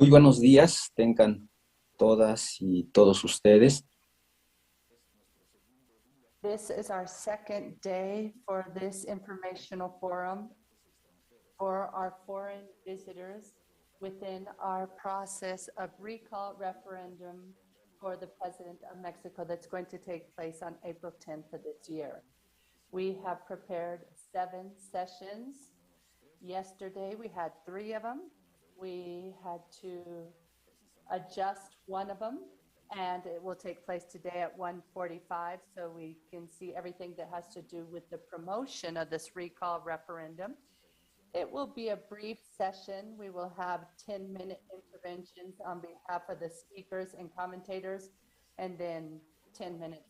Muy buenos días, tengan todas y todos ustedes. This is our second day for this informational forum for our foreign visitors within our process of recall referendum for the President of Mexico that's going to take place on April 10th of this year. We have prepared 7 sessions. Yesterday we had 3 of them. We had to adjust one of them, and it will take place today at 1:45, so we can see everything that has to do with the promotion of this recall referendum. It will be a brief session. We will have 10-minute interventions on behalf of the speakers and commentators, and then 10 minutes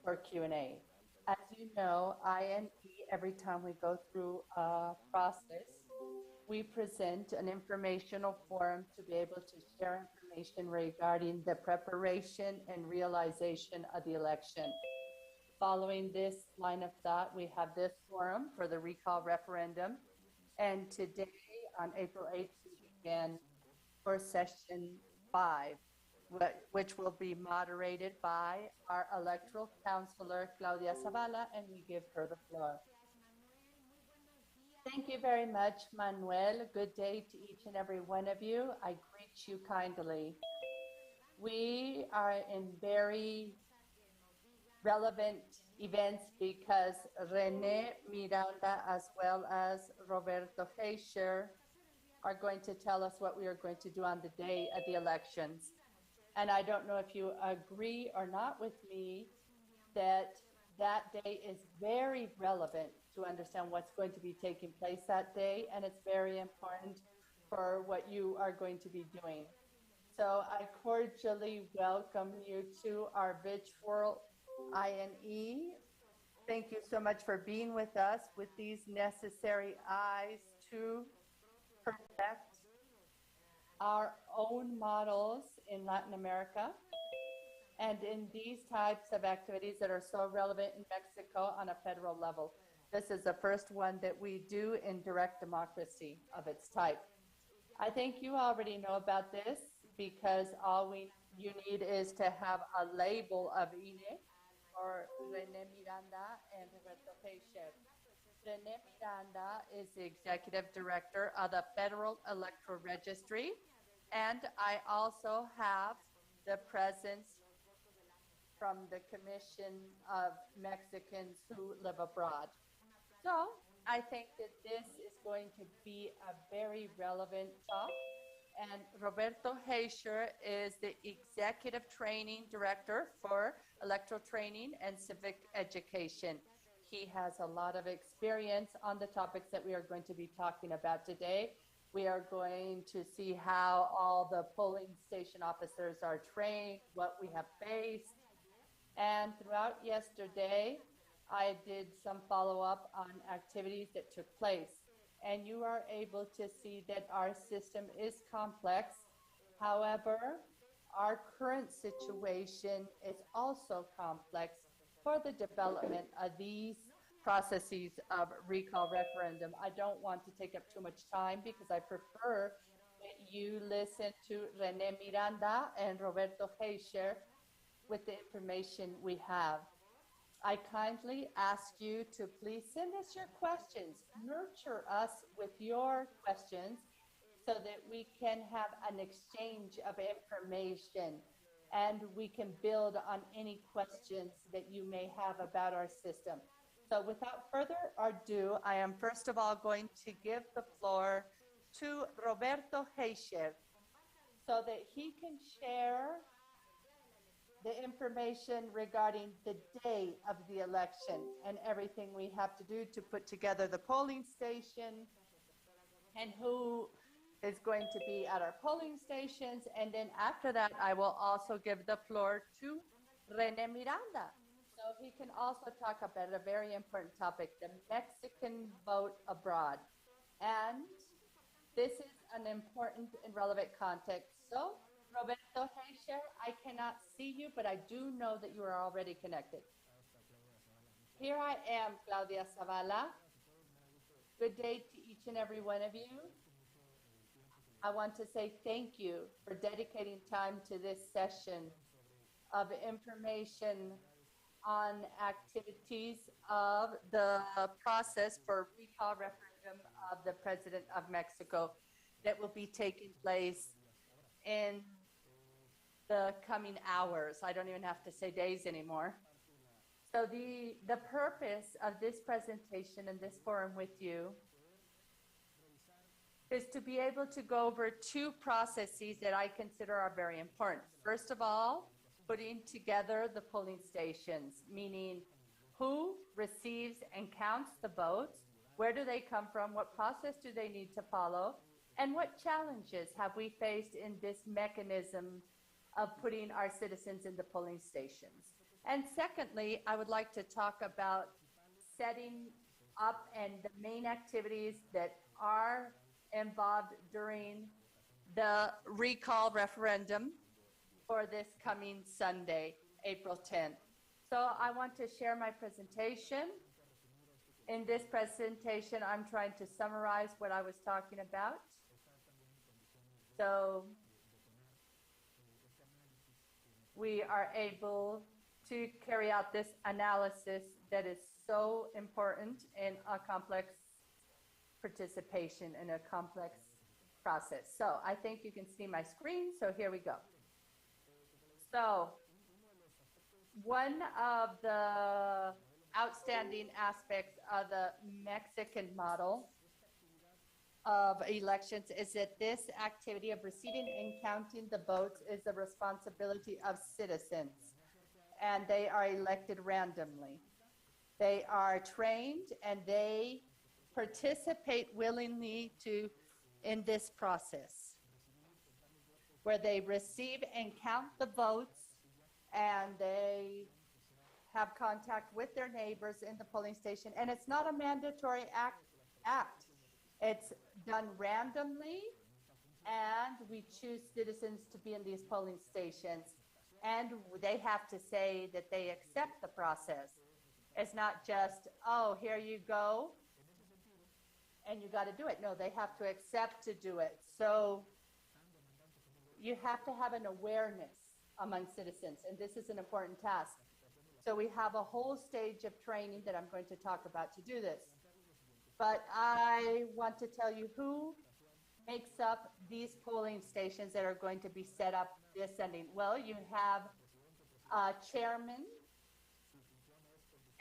for Q&A. As you know, INE, every time we go through a process, we present an informational forum to be able to share information regarding the preparation and realization of the election. Following this line of thought, we have this forum for the recall referendum. And today, on April 8th, we begin for session 5, which will be moderated by our electoral counselor, Claudia Zavala, and we give her the floor. Thank you very much, Manuel. Good day to each and every one of you. I greet you kindly. We are in very relevant events because Rene Miranda as well as Roberto Heischer are going to tell us what we are going to do on the day of the elections. And I don't know if you agree or not with me that that day is very relevant to understand what's going to be taking place that day, and it's very important for what you are going to be doing. So I cordially welcome you to our virtual INE. Thank you so much for being with us with these necessary eyes to perfect our own models in Latin America and in these types of activities that are so relevant in Mexico on a federal level. This is the first one that we do in direct democracy of its type. I think you already know about this because all you need is to have a label of INE or Rene Miranda and Roberto Heischer. Rene Miranda is the executive director of the Federal Electoral Registry, and I also have the presence from the Commission of Mexicans who live abroad. So I think that this is going to be a very relevant talk. And Roberto Heischer is the Executive Training Director for Electoral Training and Civic Education. He has a lot of experience on the topics that we are going to be talking about today. We are going to see how all the polling station officers are trained, what we have faced. And throughout yesterday, I did some follow-up on activities that took place. And you are able to see that our system is complex. However, our current situation is also complex for the development of these processes of recall referendum. I don't want to take up too much time because I prefer that you listen to Rene Miranda and Roberto Heischer with the information we have. I kindly ask you to please send us your questions, nurture us with your questions so that we can have an exchange of information and we can build on any questions that you may have about our system. So without further ado, I am first of all going to give the floor to Roberto Heischer so that he can share the information regarding the day of the election and everything we have to do to put together the polling station and who is going to be at our polling stations. And then after that, I will also give the floor to Rene Miranda. So he can also talk about a very important topic, the Mexican vote abroad. And this is an important and relevant context. So Roberto Heischer, I cannot see you, but I do know that you are already connected. Here I am, Claudia Zavala. Good day to each and every one of you. I want to say thank you for dedicating time to this session of information on activities of the process for recall referendum of the President of Mexico that will be taking place in the coming hours. I don't even have to say days anymore. So the purpose of this presentation and this forum with you is to be able to go over two processes that I consider are very important. First of all, putting together the polling stations, meaning who receives and counts the votes, where do they come from, what process do they need to follow, and what challenges have we faced in this mechanism of putting our citizens in the polling stations. And secondly, I would like to talk about setting up and the main activities that are involved during the recall referendum for this coming Sunday, April 10th. So I want to share my presentation. In this presentation, I'm trying to summarize what I was talking about. So we are able to carry out this analysis that is so important in a complex participation in a complex process. So I think you can see my screen. So here we go. So one of the outstanding aspects of the Mexican model of elections is that this activity of receiving and counting the votes is the responsibility of citizens, and they are elected randomly. They are trained and they participate willingly in this process where they receive and count the votes, and they have contact with their neighbors in the polling station. And it's not a mandatory act. It's done randomly, and we choose citizens to be in these polling stations, and they have to say that they accept the process. It's not just, oh, here you go, and you got to do it. No, they have to accept to do it. So you have to have an awareness among citizens, and this is an important task. So we have a whole stage of training that I'm going to talk about to do this. But I want to tell you who makes up these polling stations that are going to be set up this Sunday. Well, you have a chairman,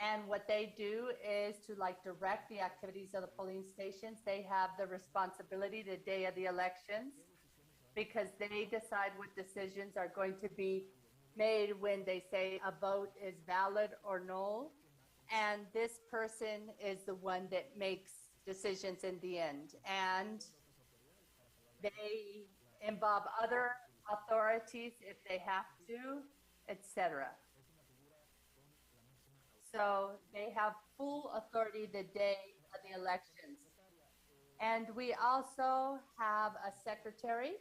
and what they do is to direct the activities of the polling stations. They have the responsibility the day of the elections because they decide what decisions are going to be made when they say a vote is valid or null. And this person is the one that makes decisions in the end. And they involve other authorities if they have to, etc. So they have full authority the day of the elections. And we also have a secretary,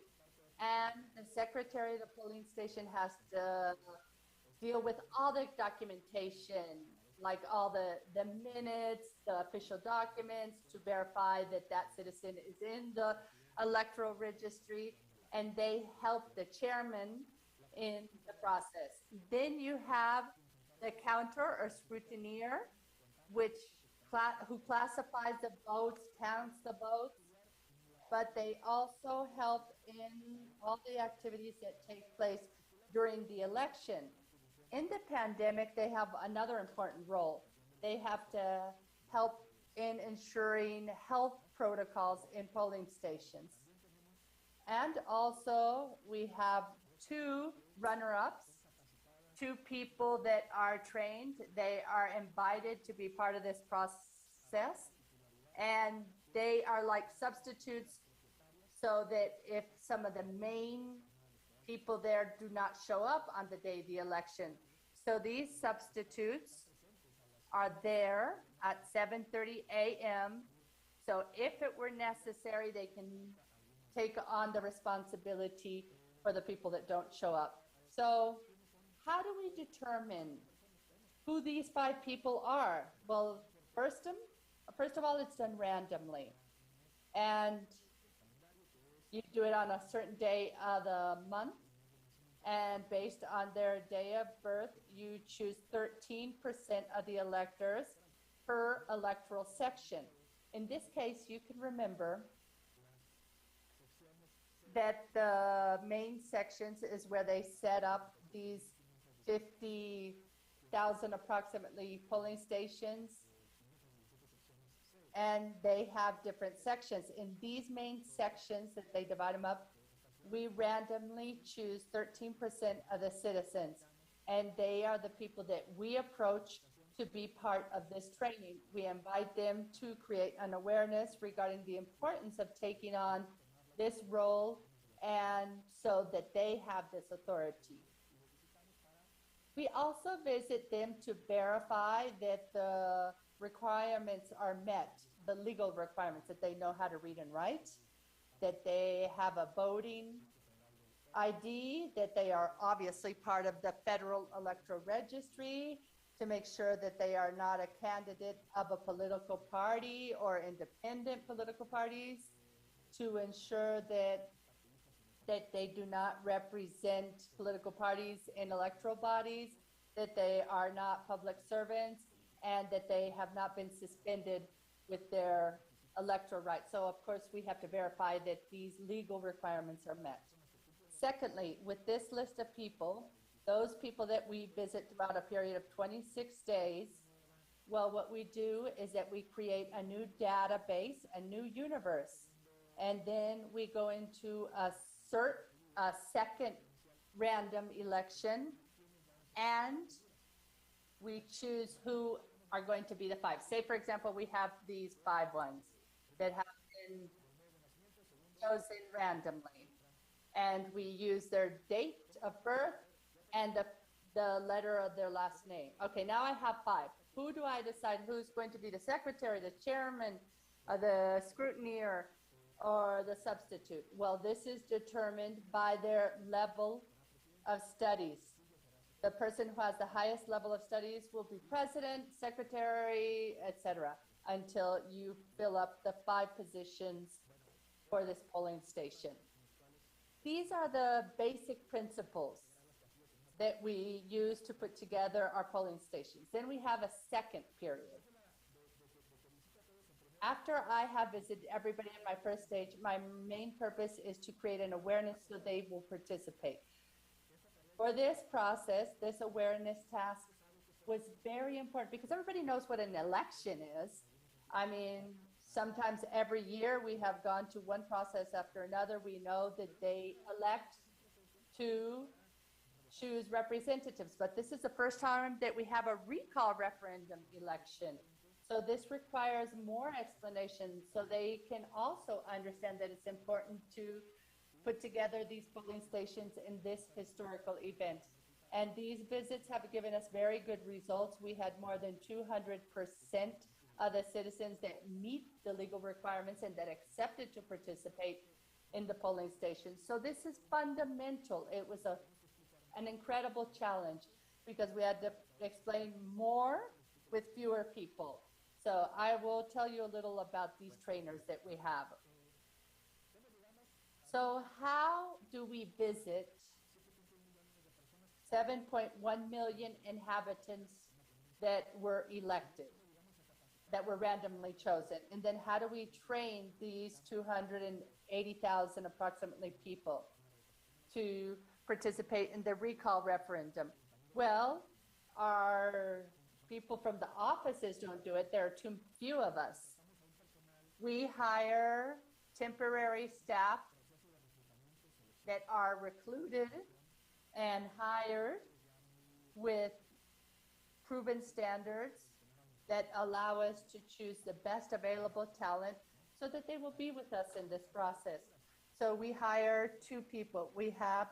and the secretary of the polling station has to deal with all the documentation, like all the minutes, the official documents, to verify that that citizen is in the electoral registry, and they help the chairman in the process. Then you have the counter or scrutineer, who classifies the votes, counts the votes, but they also help in all the activities that take place during the election. In the pandemic, they have another important role. They have to help in ensuring health protocols in polling stations. And also, we have two runner-ups, two people that are trained. They are invited to be part of this process, and they are like substitutes, so that if some of the main people there do not show up on the day of the election. So these substitutes are there at 7:30 a.m. So if it were necessary, they can take on the responsibility for the people that don't show up. So how do we determine who these 5 people are? Well, first of all, it's done randomly. And You do it on a certain day of the month, and based on their day of birth, you choose 13% of the electors per electoral section. In this case, you can remember that the main sections is where they set up these 50,000 approximately polling stations, and they have different sections. In these main sections that they divide them up, we randomly choose 13% of the citizens, and they are the people that we approach to be part of this training. We invite them to create an awareness regarding the importance of taking on this role, and so that they have this authority. We also visit them to verify that the requirements are met, the legal requirements, that they know how to read and write, that they have a voting ID, that they are obviously part of the Federal Electoral Registry, to make sure that they are not a candidate of a political party or independent political parties, to ensure that they do not represent political parties in electoral bodies, that they are not public servants, and that they have not been suspended with their electoral rights. So, of course, we have to verify that these legal requirements are met. Secondly, with this list of people, those people that we visit throughout a period of 26 days, well, what we do is that we create a new database, a new universe, and then we go into a second random election, and we choose who are going to be the 5. Say, for example, we have these 5 ones that have been chosen randomly, and we use their date of birth and the letter of their last name. Okay, now I have 5. Who do I decide who's going to be the secretary, the chairman, the scrutineer, or the substitute? Well, this is determined by their level of studies. The person who has the highest level of studies will be president, secretary, etc., until you fill up the 5 positions for this polling station. These are the basic principles that we use to put together our polling stations. Then we have a second period. After I have visited everybody in my first stage, my main purpose is to create an awareness so they will participate. For this process, this awareness task was very important because everybody knows what an election is. I mean, sometimes every year we have gone to one process after another. We know that they elect to choose representatives, but this is the first time that we have a recall referendum election. So this requires more explanation so they can also understand that it's important to put together these polling stations in this historical event. And these visits have given us very good results. We had more than 200% of the citizens that meet the legal requirements and that accepted to participate in the polling stations. So this is fundamental. It was an incredible challenge because we had to explain more with fewer people. So I will tell you a little about these trainers that we have. So how do we visit 7.1 million inhabitants that were elected, that were randomly chosen? And then how do we train these 280,000 approximately people to participate in the recall referendum? Well, our people from the offices don't do it. There are too few of us. We hire temporary staff that are recruited and hired with proven standards that allow us to choose the best available talent so that they will be with us in this process. So we hire 2 people. We have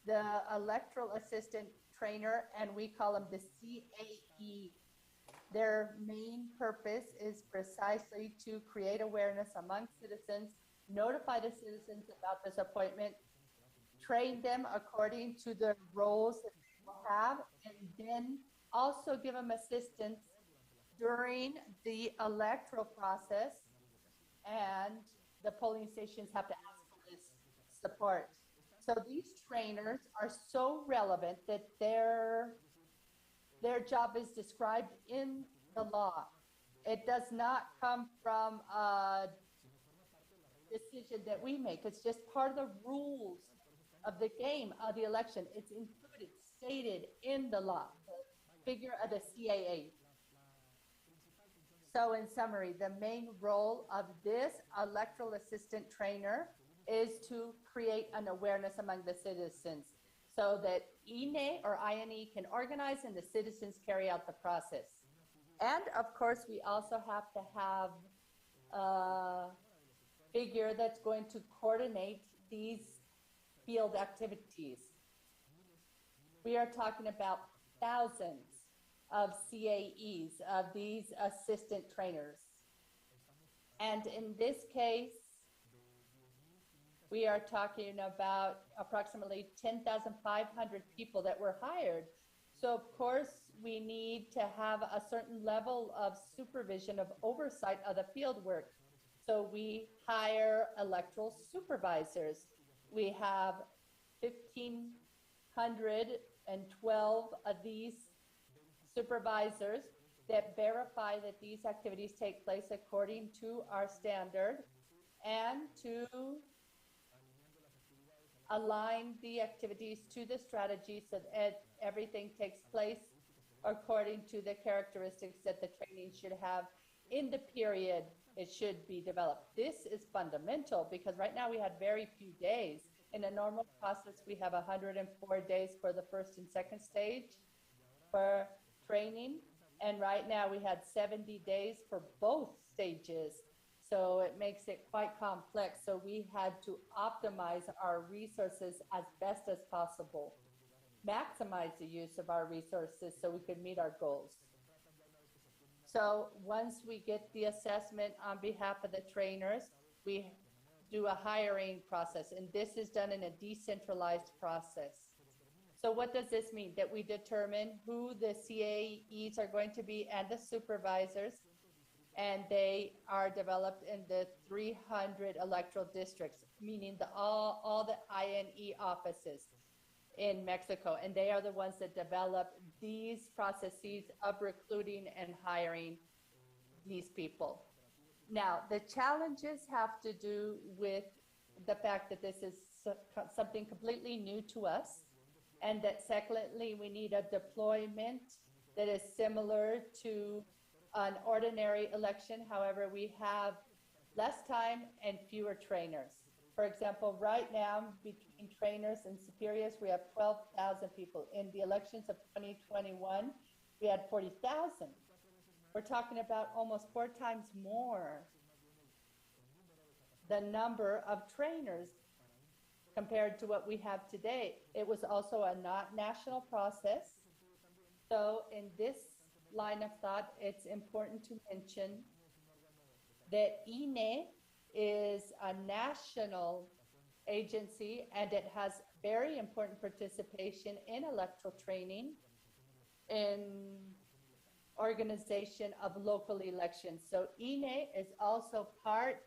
the electoral assistant trainer, and we call them the CAE. Their main purpose is precisely to create awareness among citizens, notify the citizens about this appointment, train them according to the roles that they will have, and then also give them assistance during the electoral process. And the polling stations have to ask for this support. So these trainers are so relevant that their job is described in the law. It does not come from a decision that we make. It's just part of the rules of the game of the election. It's included, stated in the law, the figure of the CAA. So in summary, the main role of this electoral assistant trainer is to create an awareness among the citizens so that INE or INE can organize and the citizens carry out the process. And of course, we also have to have a figure that's going to coordinate these field activities. We are talking about thousands of CAEs, of these assistant trainers. And in this case, we are talking about approximately 10,500 people that were hired. So of course, we need to have a certain level of supervision, of oversight of the field work. So we hire electoral supervisors. We have 1,512 of these supervisors that verify that these activities take place according to our standard and to align the activities to the strategy so that everything takes place according to the characteristics that the training should have in the period it should be developed. This is fundamental because right now we had very few days. In a normal process, we have 104 days for the first and second stage for training. And right now we had 70 days for both stages. So it makes it quite complex. So we had to optimize our resources as best as possible, maximize the use of our resources so we could meet our goals. So once we get the assessment on behalf of the trainers, we do a hiring process, and this is done in a decentralized process. So what does this mean? That we determine who the CAEs are going to be and the supervisors, and they are developed in the 300 electoral districts, meaning all the INE offices in Mexico, and they are the ones that develop these processes of recruiting and hiring these people. Now, the challenges have to do with the fact that this is something completely new to us, and that secondly, we need a deployment that is similar to an ordinary election. However, we have less time and fewer trainers. For example, right now, between trainers and superiors, we have 12,000 people. In the elections of 2021, we had 40,000. We're talking about almost 4 times more the number of trainers compared to what we have today. It was also a not national process. So in this line of thought, it's important to mention that INE is a national agency and it has very important participation in electoral training, in organization of local elections. So INE is also part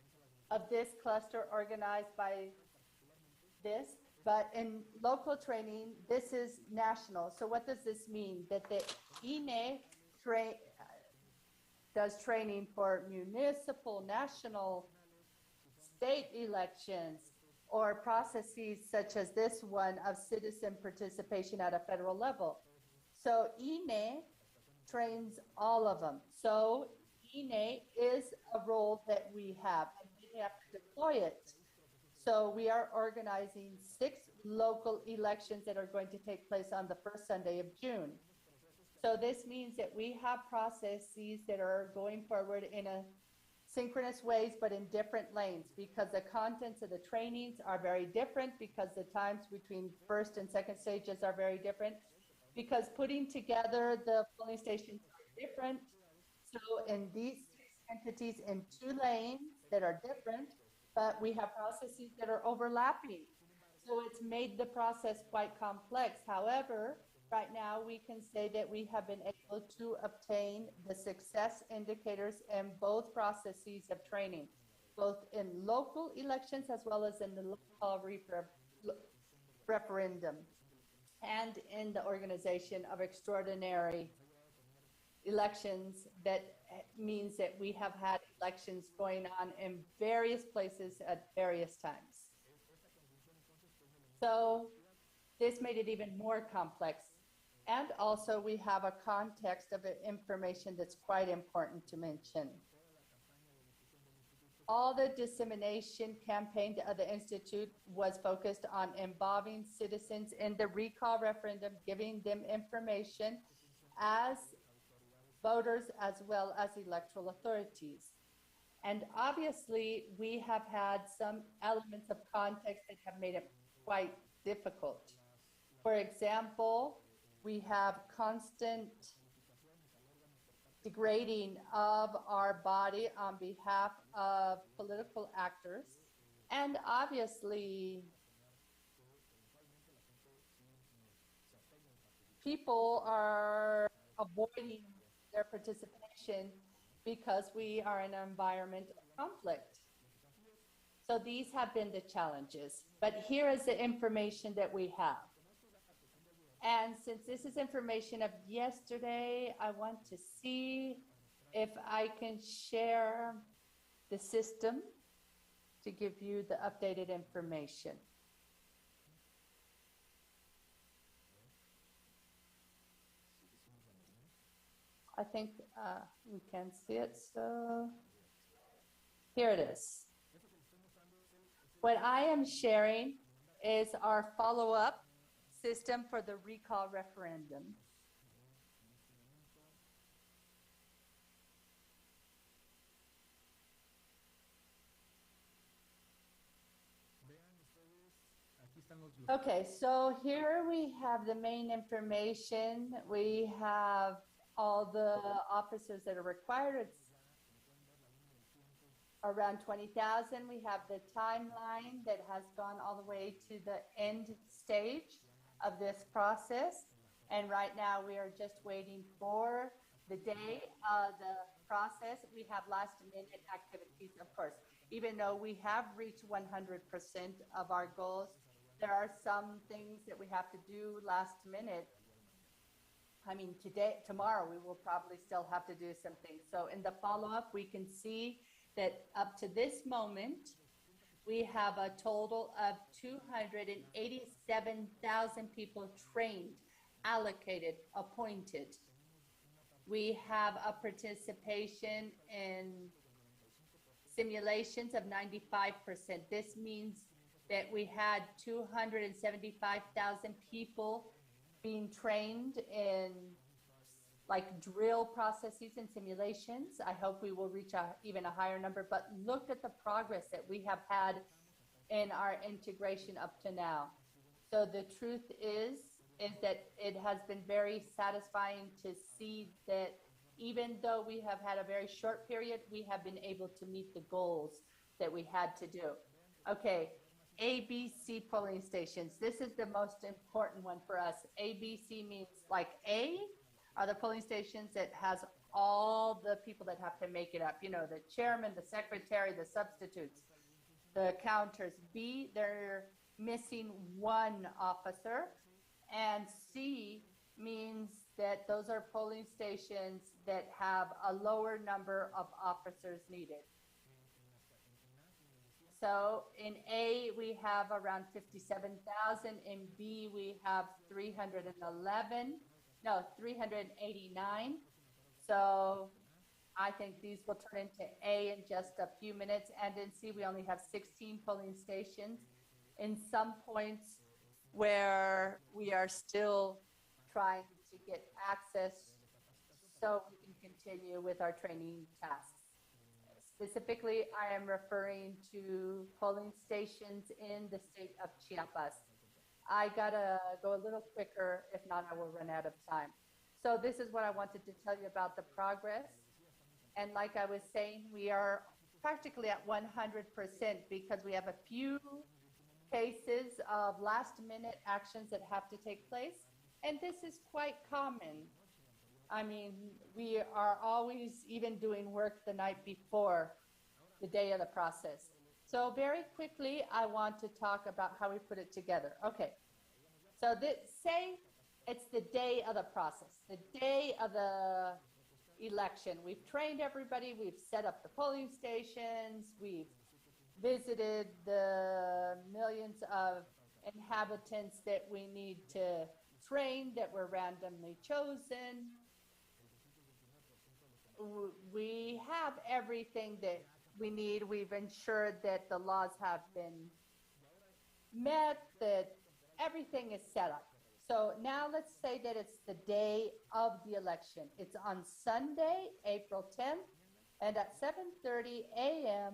of this cluster organized by this, but in local training, this is national. So what does this mean? That the INE does training for municipal, national, state elections, or processes such as this one of citizen participation at a federal level. So INE trains all of them. So INE is a role that we have, and we have to deploy it. So we are organizing 6 local elections that are going to take place on the first Sunday of June. So this means that we have processes that are going forward in a synchronous ways, but in different lanes, because the contents of the trainings are very different, because the times between first and second stages are very different, because putting together the polling stations are different. So in these 6 entities in 2 lanes that are different, but we have processes that are overlapping. So it's made the process quite complex. However, right now we can say that we have been able to obtain the success indicators in both processes of training, both in local elections as well as in the local recall referendum and in the organization of extraordinary elections. That means that we have had elections going on in various places at various times. So this made it even more complex. And also we have a context of information that's quite important to mention. All the dissemination campaign of the Institute was focused on involving citizens in the recall referendum, giving them information as voters as well as electoral authorities. And obviously, we have had some elements of context that have made it quite difficult. For example, we have constant degrading of our body on behalf of political actors. And obviously, people are avoiding their participation because we are in an environment of conflict. So these have been the challenges. But here is the information that we have. And since this is information of yesterday, I want to see if I can share the system to give you the updated information. I think we can see it. So here it is. What I am sharing is our follow-up system for the recall referendum. Okay, so here we have the main information. We have all the officers that are required. It's around 20,000. We have the timeline that has gone all the way to the end stage of this process. And right now we are just waiting for the day of the process. We have last minute activities, of course. Even though we have reached 100% of our goals, there are some things that we have to do last minute. I mean, tomorrow, we will probably still have to do some things. So in the follow-up, we can see that up to this moment, we have a total of 287,000 people trained, allocated, appointed. We have a participation in simulations of 95%. This means that we had 275,000 people being trained in like drill processes and simulations. I hope we will reach even a higher number, but look at the progress that we have had in our integration up to now. So the truth is that it has been very satisfying to see that even though we have had a very short period, we have been able to meet the goals that we had to do. Okay, ABC polling stations. This is the most important one for us. ABC means like A are the polling stations that has all the people that have to make it up. You know, the chairman, the secretary, the substitutes, the counters. B, they're missing one officer. And C means that those are polling stations that have a lower number of officers needed. So in A, we have around 57,000. In B, we have 389. So I think these will turn into A in just a few minutes. And in C, we only have 16 polling stations in some points where we are still trying to get access so we can continue with our training tasks. Specifically, I am referring to polling stations in the state of Chiapas. I gotta go a little quicker, if not, I will run out of time. So this is what I wanted to tell you about the progress. And like I was saying, we are practically at 100% because we have a few cases of last minute actions that have to take place. And this is quite common. I mean, we are always even doing work the night before the day of the process. So very quickly, I want to talk about how we put it together. Okay, so say it's the day of the process, the day of the election. We've trained everybody, we've set up the polling stations, we've visited the millions of inhabitants that we need to train that were randomly chosen. We have everything that we need. We've ensured that the laws have been met, that everything is set up. So now let's say that it's the day of the election. It's on Sunday, April 10th, and at 7:30 a.m.,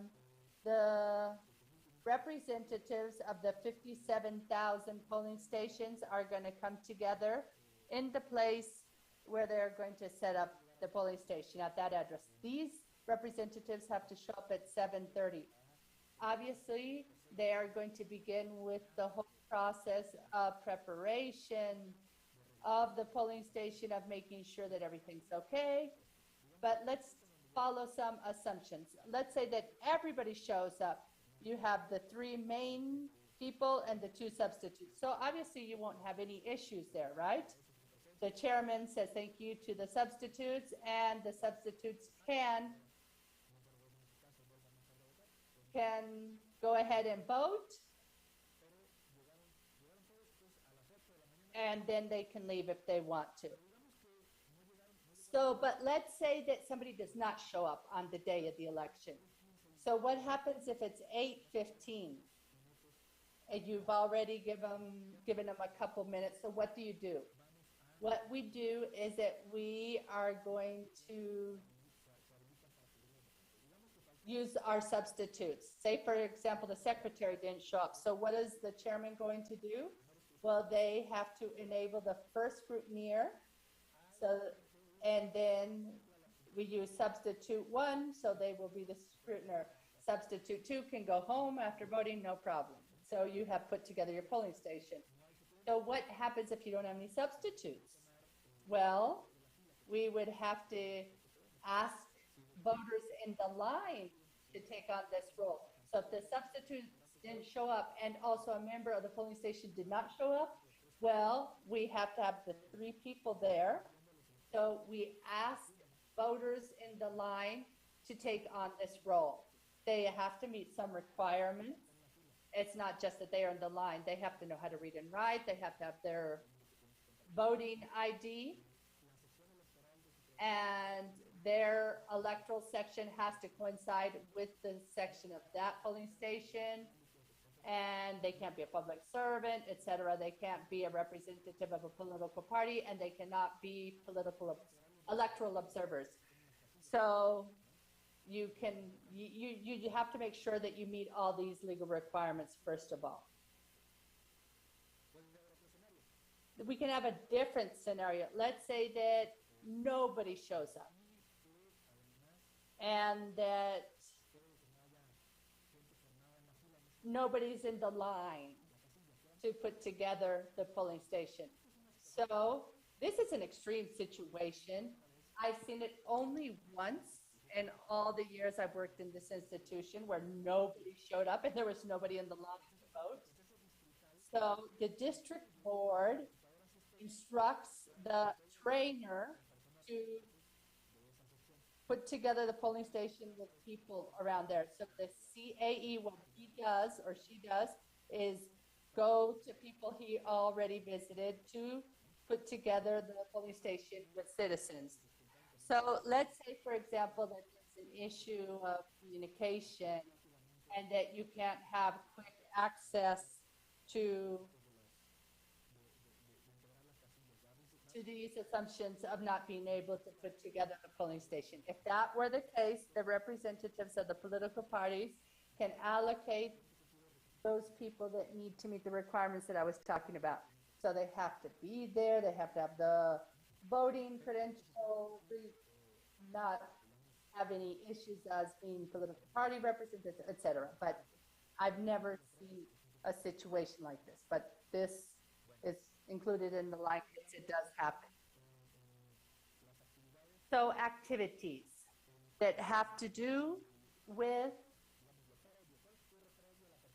the representatives of the 57,000 polling stations are going to come together in the place where they're going to set up the polling station at that address. These representatives have to show up at 7:30. Obviously, they are going to begin with the whole process of preparation of the polling station, of making sure that everything's okay. But let's follow some assumptions. Let's say that everybody shows up. You have the three main people and the two substitutes. So obviously you won't have any issues there, right? The chairman says thank you to the substitutes, and the substitutes can go ahead and vote, and then they can leave if they want to. So, but let's say that somebody does not show up on the day of the election. So what happens if it's 8:15 and you've already given them a couple minutes? So what do? What we do is that we are going to use our substitutes. Say, for example, the secretary didn't show up. So what is the chairman going to do? Well, they have to enable the first scrutineer. So, and then we use substitute 1, so they will be the scrutineer. Substitute 2 can go home after voting, no problem. So you have put together your polling station. So what happens if you don't have any substitutes? Well, we would have to ask voters in the line to take on this role. So if the substitutes didn't show up and also a member of the polling station did not show up, well, we have to have the 3 people there. So we ask voters in the line to take on this role. They have to meet some requirements. It's not just that they are in the line. They have to know how to read and write. They have to have their voting ID. And their electoral section has to coincide with the section of that polling station. And they can't be a public servant, etc. They can't be a representative of a political party, and they cannot be electoral observers. So you have to make sure that you meet all these legal requirements first of all. We can have a different scenario. Let's say that nobody shows up and that nobody's in the line to put together the polling station. So this is an extreme situation. I've seen it only once in all the years I've worked in this institution, where nobody showed up and there was nobody in the line to vote. So the district board instructs the trainer to put together the polling station with people around there. So the CAE, what he does or she does is go to people he already visited to put together the polling station with citizens. So let's say, for example, that there's an issue of communication and that you can't have quick access to these assumptions of not being able to put together the polling station. If that were the case, the representatives of the political parties can allocate those people that need to meet the requirements that I was talking about. So they have to be there, they have to have the voting credentials, not have any issues as being political party representatives, etc. But I've never seen a situation like this, but this is included in the line. It does happen. So activities that have to do with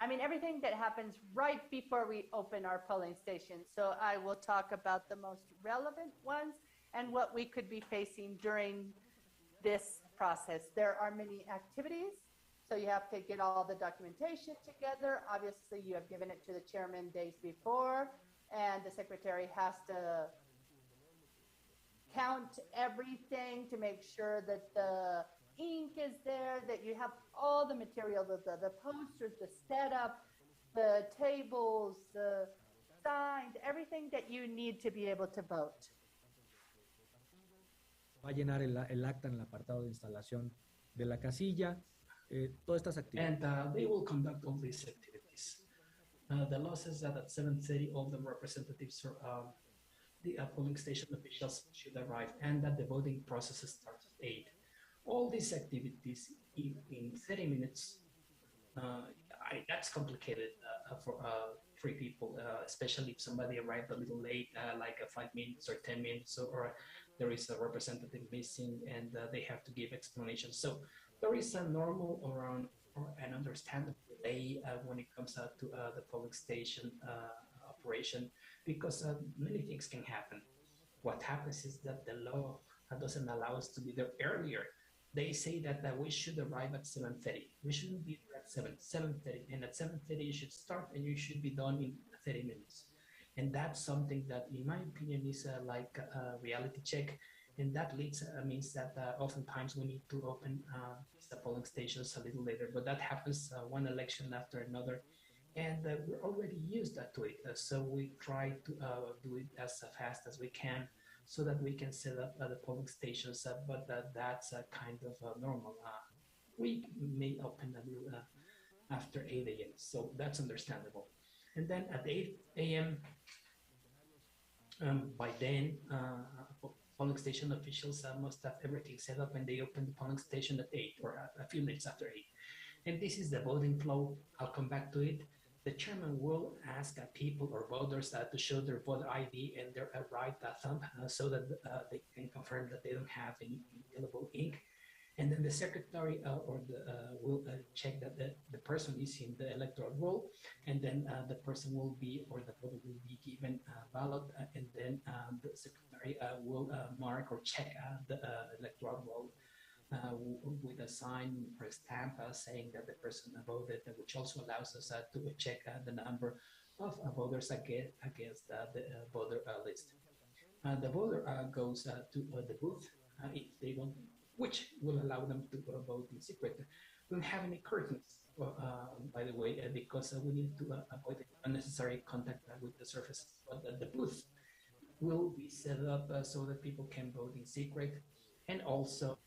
I mean, everything that happens right before we open our polling stations. So I will talk about the most relevant ones and what we could be facing during this process. There are many activities, so you have to get all the documentation together. Obviously, you have given it to the chairman days before, and the secretary has to count everything to make sure that the ink is there, that you have all the material, the posters, the setup, the tables, the signs, everything that you need to be able to vote. Va a llenar el acta en el apartado de instalación de la casilla, todas estas actividades. And they will conduct all these activities. The law says that at 7:30, all the representatives or the polling station officials should arrive, and that the voting process starts at 8. All these activities in 30 minutes, that's complicated for 3 people, especially if somebody arrived a little late, like 5 minutes or 10 minutes, or there is a representative missing and they have to give explanations. So there is a normal or an understandable delay when it comes to the polling station operation, because many things can happen. What happens is that the law doesn't allow us to be there earlier. They say that we should arrive at 7:30. We shouldn't be there at 7:30, and at 7:30 you should start and you should be done in 30 minutes. And that's something that, in my opinion, is like a reality check. And that means that oftentimes we need to open the polling stations a little later, but that happens one election after another. And we're already used to it. So we try to do it as fast as we can so that we can set up the polling stations, but that's kind of normal. We may open a little after 8 a.m., so that's understandable. And then at 8 a.m., by then, polling station officials must have everything set up, and they open the polling station at 8 or a few minutes after 8. And this is the voting flow. I'll come back to it. The chairman will ask people or voters to show their voter ID and their right thumb so that they can confirm that they don't have any indelible ink. And then the secretary will check that the person is in the electoral roll, and then the person will be, or the voter will be given a ballot, and then the secretary will mark or check the electoral roll with a sign or a stamp saying that the person voted, which also allows us to check the number of voters against the voter list. The voter goes to the booth if they want, which will allow them to vote in secret. We don't have any curtains, by the way, because we need to avoid unnecessary contact with the surface. But the booth will be set up so that people can vote in secret, and also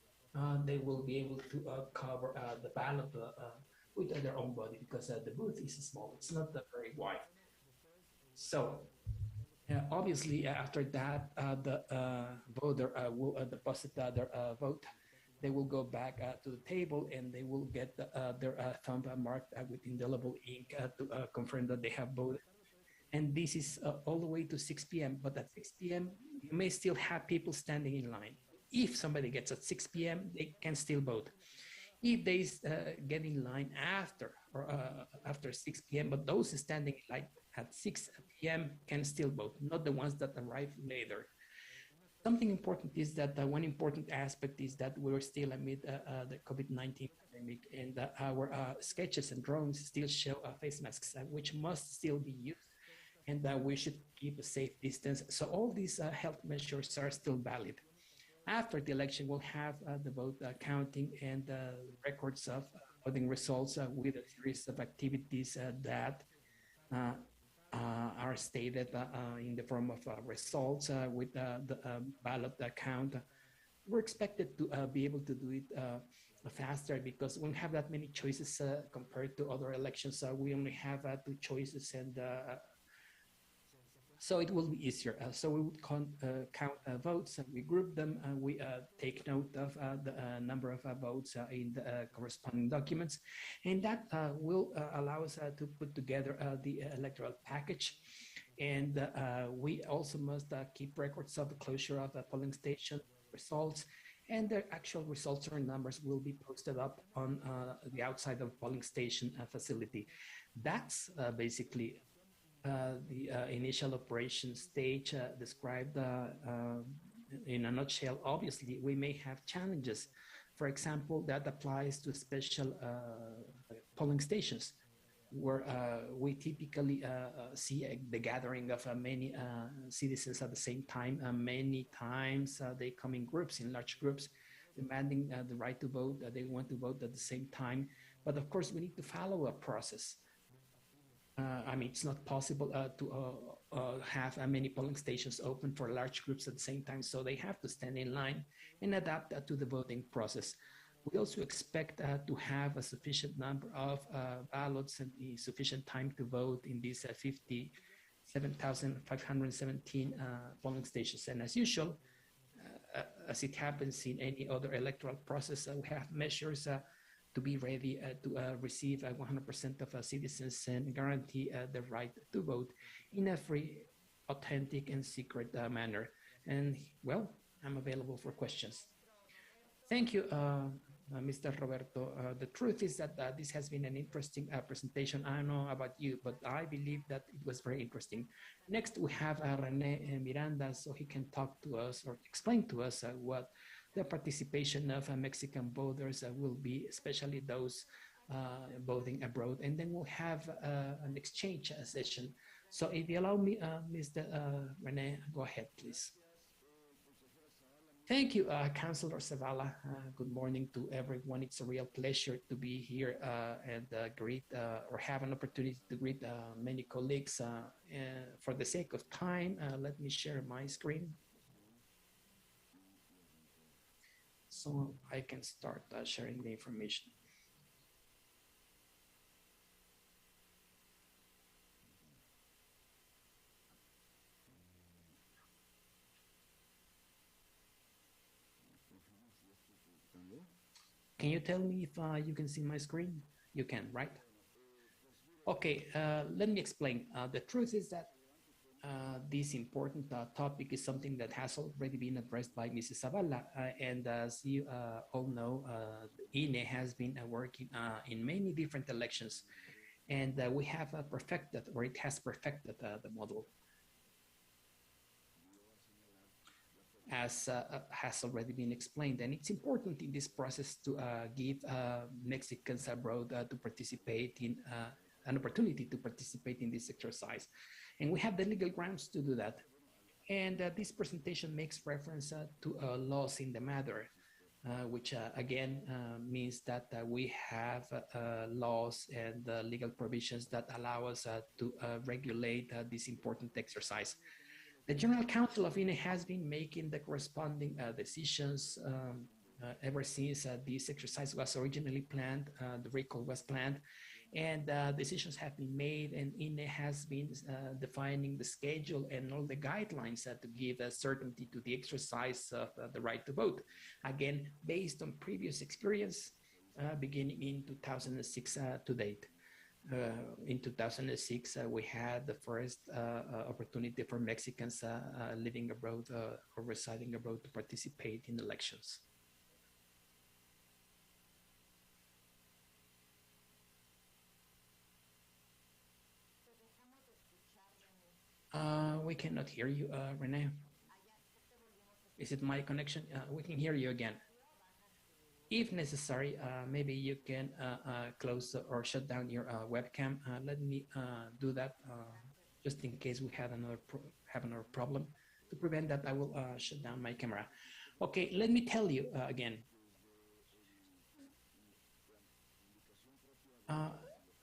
they will be able to cover the ballot with their own body, because the booth is small. It's not very wide. So obviously, after that, the voter will deposit their vote. They will go back to the table, and they will get their thumb marked with indelible ink to confirm that they have voted. And this is all the way to 6 p.m. But at 6 p.m., you may still have people standing in line. If somebody gets at 6 p.m., they can still vote. If they get in line after 6 p.m., but those standing in line at 6 p.m. can still vote, not the ones that arrive later. Something important is that one important aspect is that we're still amid the COVID-19 pandemic, and our sketches and drawings still show face masks, which must still be used, and that we should keep a safe distance. So all these health measures are still valid. After the election, we'll have the vote counting and records of voting results with a series of activities that are stated in the form of results with the ballot count. We're expected to be able to do it faster because we don't have that many choices compared to other elections. We only have 2 choices, and so it will be easier. So we would count votes, and we group them, and we take note of the number of votes in the corresponding documents, and that will allow us to put together the electoral package. And we also must keep records of the closure of the polling station results, and the actual results or numbers will be posted up on the outside of polling station facility. That's basically the initial operation stage described in a nutshell. Obviously, we may have challenges. For example, that applies to special polling stations where we typically see the gathering of many citizens at the same time. Many times they come in groups, in large groups, demanding the right to vote. They want to vote at the same time. But of course, we need to follow a process. I mean, it's not possible to have many polling stations open for large groups at the same time, so they have to stand in line and adapt to the voting process. We also expect to have a sufficient number of ballots and sufficient time to vote in these 57,517 polling stations. And as usual, as it happens in any other electoral process, we have measures to be ready to receive 100% of citizens and guarantee the right to vote in a free, authentic, and secret manner. And well, I'm available for questions. Thank you, Mr. Roberto. The truth is that this has been an interesting presentation. I don't know about you, but I believe that it was very interesting. Next, we have Rene Miranda, so he can talk to us or explain to us what the participation of Mexican voters will be, especially those voting abroad. And then we'll have an exchange session. So if you allow me, Mr. Rene, go ahead, please. Thank you, Councilor Zavala. Good morning to everyone. It's a real pleasure to be here and greet or have an opportunity to greet many colleagues. For the sake of time, let me share my screen so I can start sharing the information. Can you tell me if you can see my screen? You can, right? Okay, let me explain. The truth is that this important topic is something that has already been addressed by Mrs. Zavala. And as you all know, INE has been working in many different elections. And we have perfected, or it has perfected the model. As has already been explained. And it's important in this process to give Mexicans abroad to participate in an opportunity to participate in this exercise. And we have the legal grounds to do that. And this presentation makes reference to laws in the matter, which again means that we have laws and legal provisions that allow us to regulate this important exercise. The General Council of INE has been making the corresponding decisions ever since this exercise was originally planned, the recall was planned, and decisions have been made, and INE has been defining the schedule and all the guidelines to give certainty to the exercise of the right to vote. Again, based on previous experience, beginning in 2006 to date. In 2006, we had the first opportunity for Mexicans living abroad or residing abroad to participate in elections. We cannot hear you, Rene. Is it my connection? We can hear you again. If necessary, maybe you can close or shut down your webcam. Let me do that just in case we have another problem. To prevent that, I will shut down my camera. Okay, let me tell you again.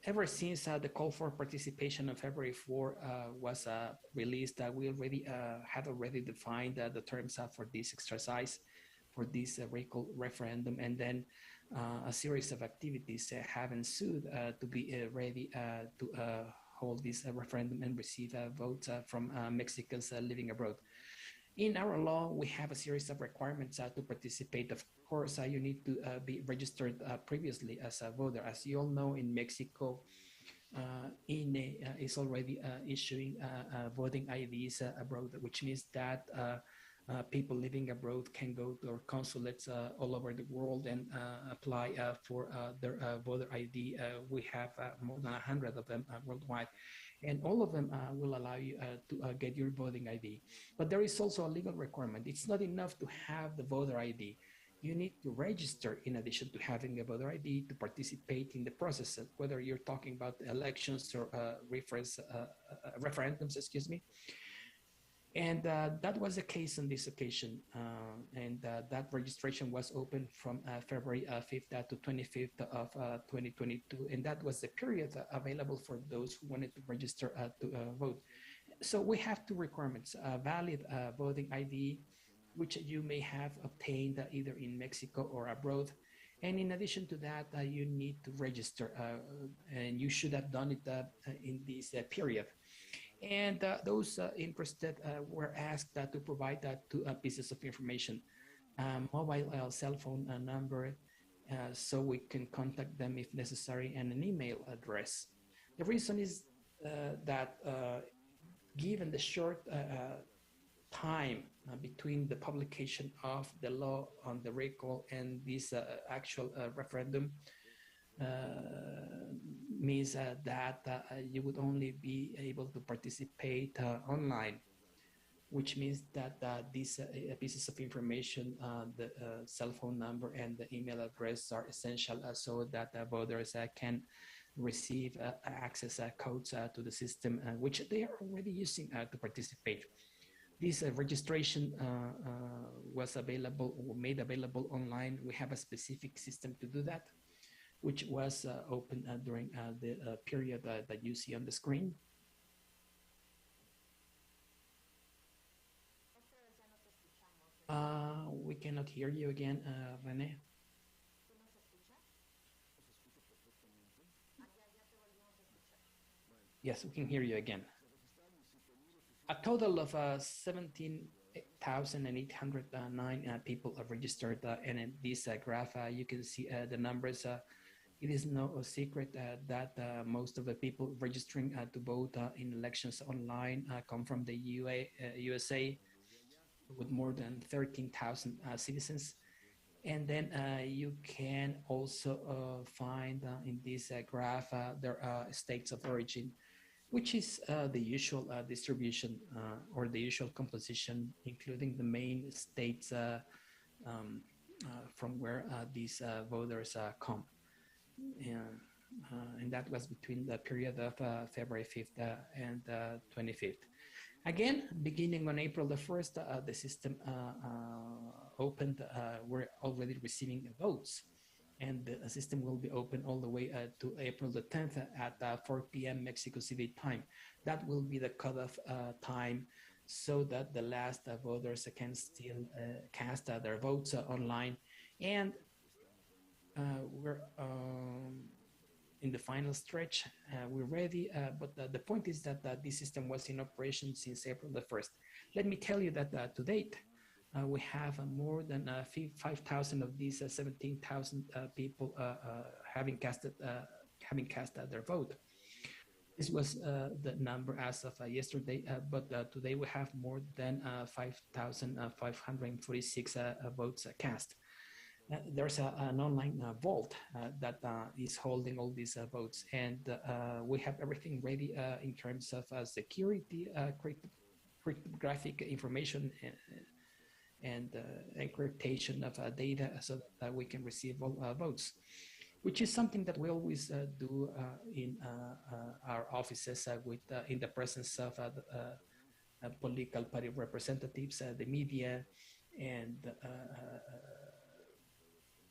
Ever since the call for participation on February 4 was released, we already had already defined the terms for this exercise, for this recall referendum, and then a series of activities have ensued to be ready to hold this referendum and receive votes from Mexicans living abroad. In our law, we have a series of requirements to participate. Of course, you need to be registered previously as a voter. As you all know, in Mexico, INE is already issuing voting IDs abroad, which means that People living abroad can go to our consulates all over the world and apply for their voter ID. We have more than 100 of them worldwide, and all of them will allow you to get your voting ID. But there is also a legal requirement. It's not enough to have the voter ID. You need to register in addition to having a voter ID to participate in the process, whether you're talking about elections or referendums, excuse me. And that was the case on this occasion. That registration was open from February 5th to 25th of 2022. And that was the period available for those who wanted to register to vote. So we have two requirements: a valid voting ID, which you may have obtained either in Mexico or abroad. And in addition to that, you need to register, and you should have done it in this period. And those interested were asked to provide two pieces of information: mobile cell phone number, so we can contact them if necessary, and an email address. The reason is that given the short time between the publication of the law on the recall and this actual referendum, means that you would only be able to participate online, which means that these pieces of information, the cell phone number and the email address, are essential so that voters can receive access codes to the system, which they are already using to participate. This registration was available or made available online. We have a specific system to do that, which was open during the period that you see on the screen. We cannot hear you again, Rene. Yes, we can hear you again. A total of 17,809 people are registered, and in this graph, you can see the numbers. It is no secret that most of the people registering to vote in elections online come from the USA, with more than 13,000 citizens. And then you can also find in this graph their states of origin, which is the usual distribution or the usual composition, including the main states from where these voters come. And that was between the period of February 5th and 25th. Again, beginning on April the 1st, the system opened. We're already receiving votes, and the system will be open all the way to April the 10th at 4 p.m. Mexico City time. That will be the cutoff time, so that the last voters can still cast their votes online. And we're in the final stretch. We're ready, but the point is that this system was in operation since April the 1st. Let me tell you that to date, we have more than 5,000 of these 17,000 people having cast their vote. This was the number as of yesterday, but today we have more than 5,546 votes cast. There's an online vault that is holding all these votes, and we have everything ready in terms of security, cryptographic information, and encryptation of data, so that we can receive all votes, which is something that we always do in our offices in the presence of political party representatives, the media, and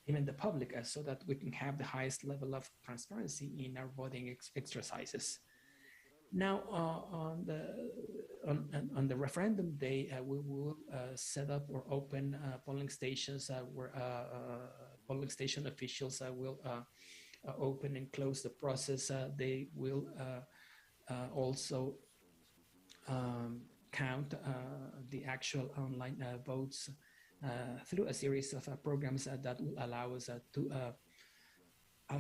even the public, so that we can have the highest level of transparency in our voting exercises. Now, on the referendum day, we will set up or open polling stations where polling station officials will open and close the process. They will also count the actual online votes through a series of programs that will allow us to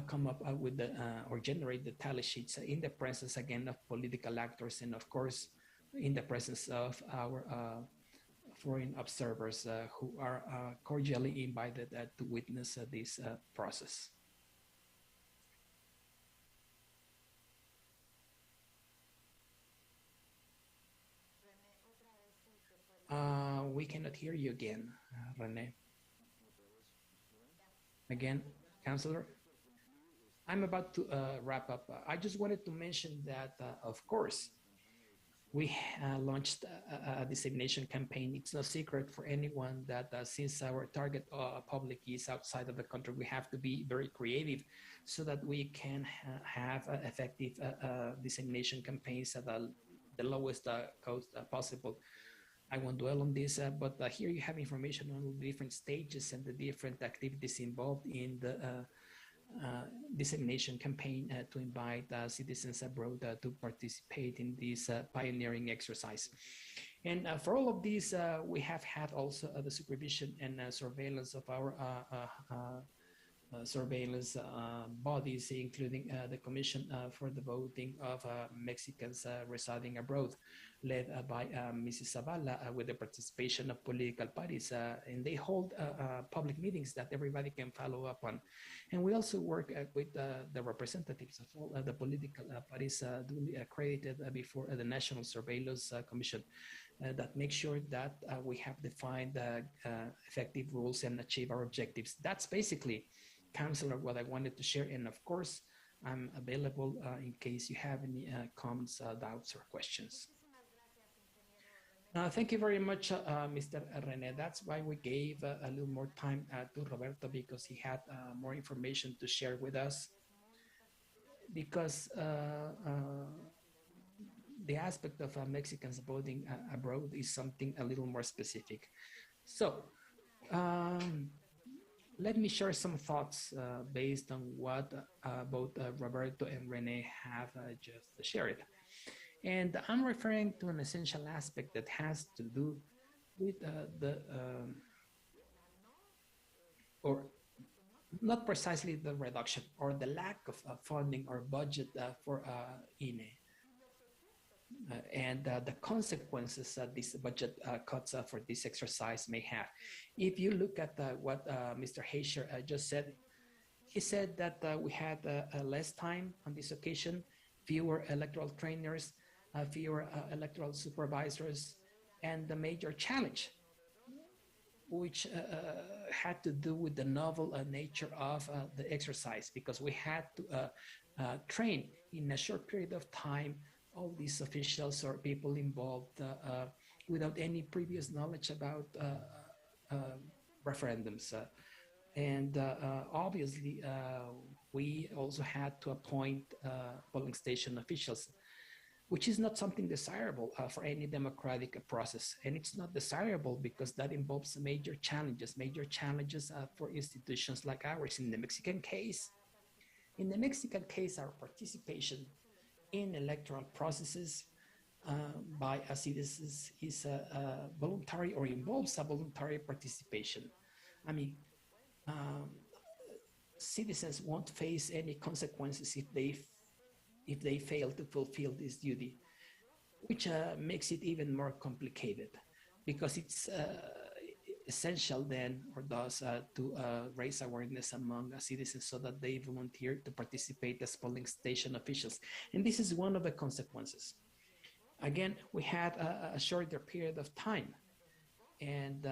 come up with or generate the tally sheets in the presence again of political actors, and of course in the presence of our foreign observers who are cordially invited to witness this process. We cannot hear you again, Rene. Again, Councillor? I'm about to wrap up. I just wanted to mention that, of course, we launched a dissemination campaign. It's no secret for anyone that since our target public is outside of the country, we have to be very creative so that we can have effective dissemination campaigns at the lowest cost possible. I won't dwell on this, but here you have information on the different stages and the different activities involved in the dissemination campaign to invite citizens abroad to participate in this pioneering exercise. And for all of these, we have had also the supervision and surveillance of our surveillance bodies, including the Commission for the Voting of Mexicans residing abroad, led by Mrs. Zavala, with the participation of political parties. And they hold public meetings that everybody can follow up on. And we also work with the representatives of all the political parties duly accredited before the National Surveillance Commission that make sure that we have defined effective rules and achieve our objectives. That's basically, Councillor, what I wanted to share. And of course, I'm available in case you have any comments, doubts, or questions. Thank you very much, Mr. Rene. That's why we gave a little more time to Roberto, because he had more information to share with us. Because the aspect of Mexicans voting abroad is something a little more specific. So, let me share some thoughts based on what both Roberto and Rene have just shared. And I'm referring to an essential aspect that has to do with or not precisely the reduction or the lack of funding or budget for INE. And the consequences that this budget cuts for this exercise may have. If you look at what Mr. Haysher just said, he said that we had less time on this occasion, fewer electoral trainers, fewer electoral supervisors, and the major challenge, which had to do with the novel nature of the exercise, because we had to train in a short period of time all these officials or people involved without any previous knowledge about referendums. And obviously, we also had to appoint polling station officials, which is not something desirable for any democratic process. And it's not desirable because that involves major challenges for institutions like ours. In the Mexican case, our participation in electoral processes by citizens is voluntary or involves a voluntary participation. I mean, citizens won't face any consequences if they fail to fulfill this duty, which makes it even more complicated, because it's essential then, or thus, to raise awareness among citizens so that they volunteer to participate as polling station officials. And this is one of the consequences. Again, we had a shorter period of time, and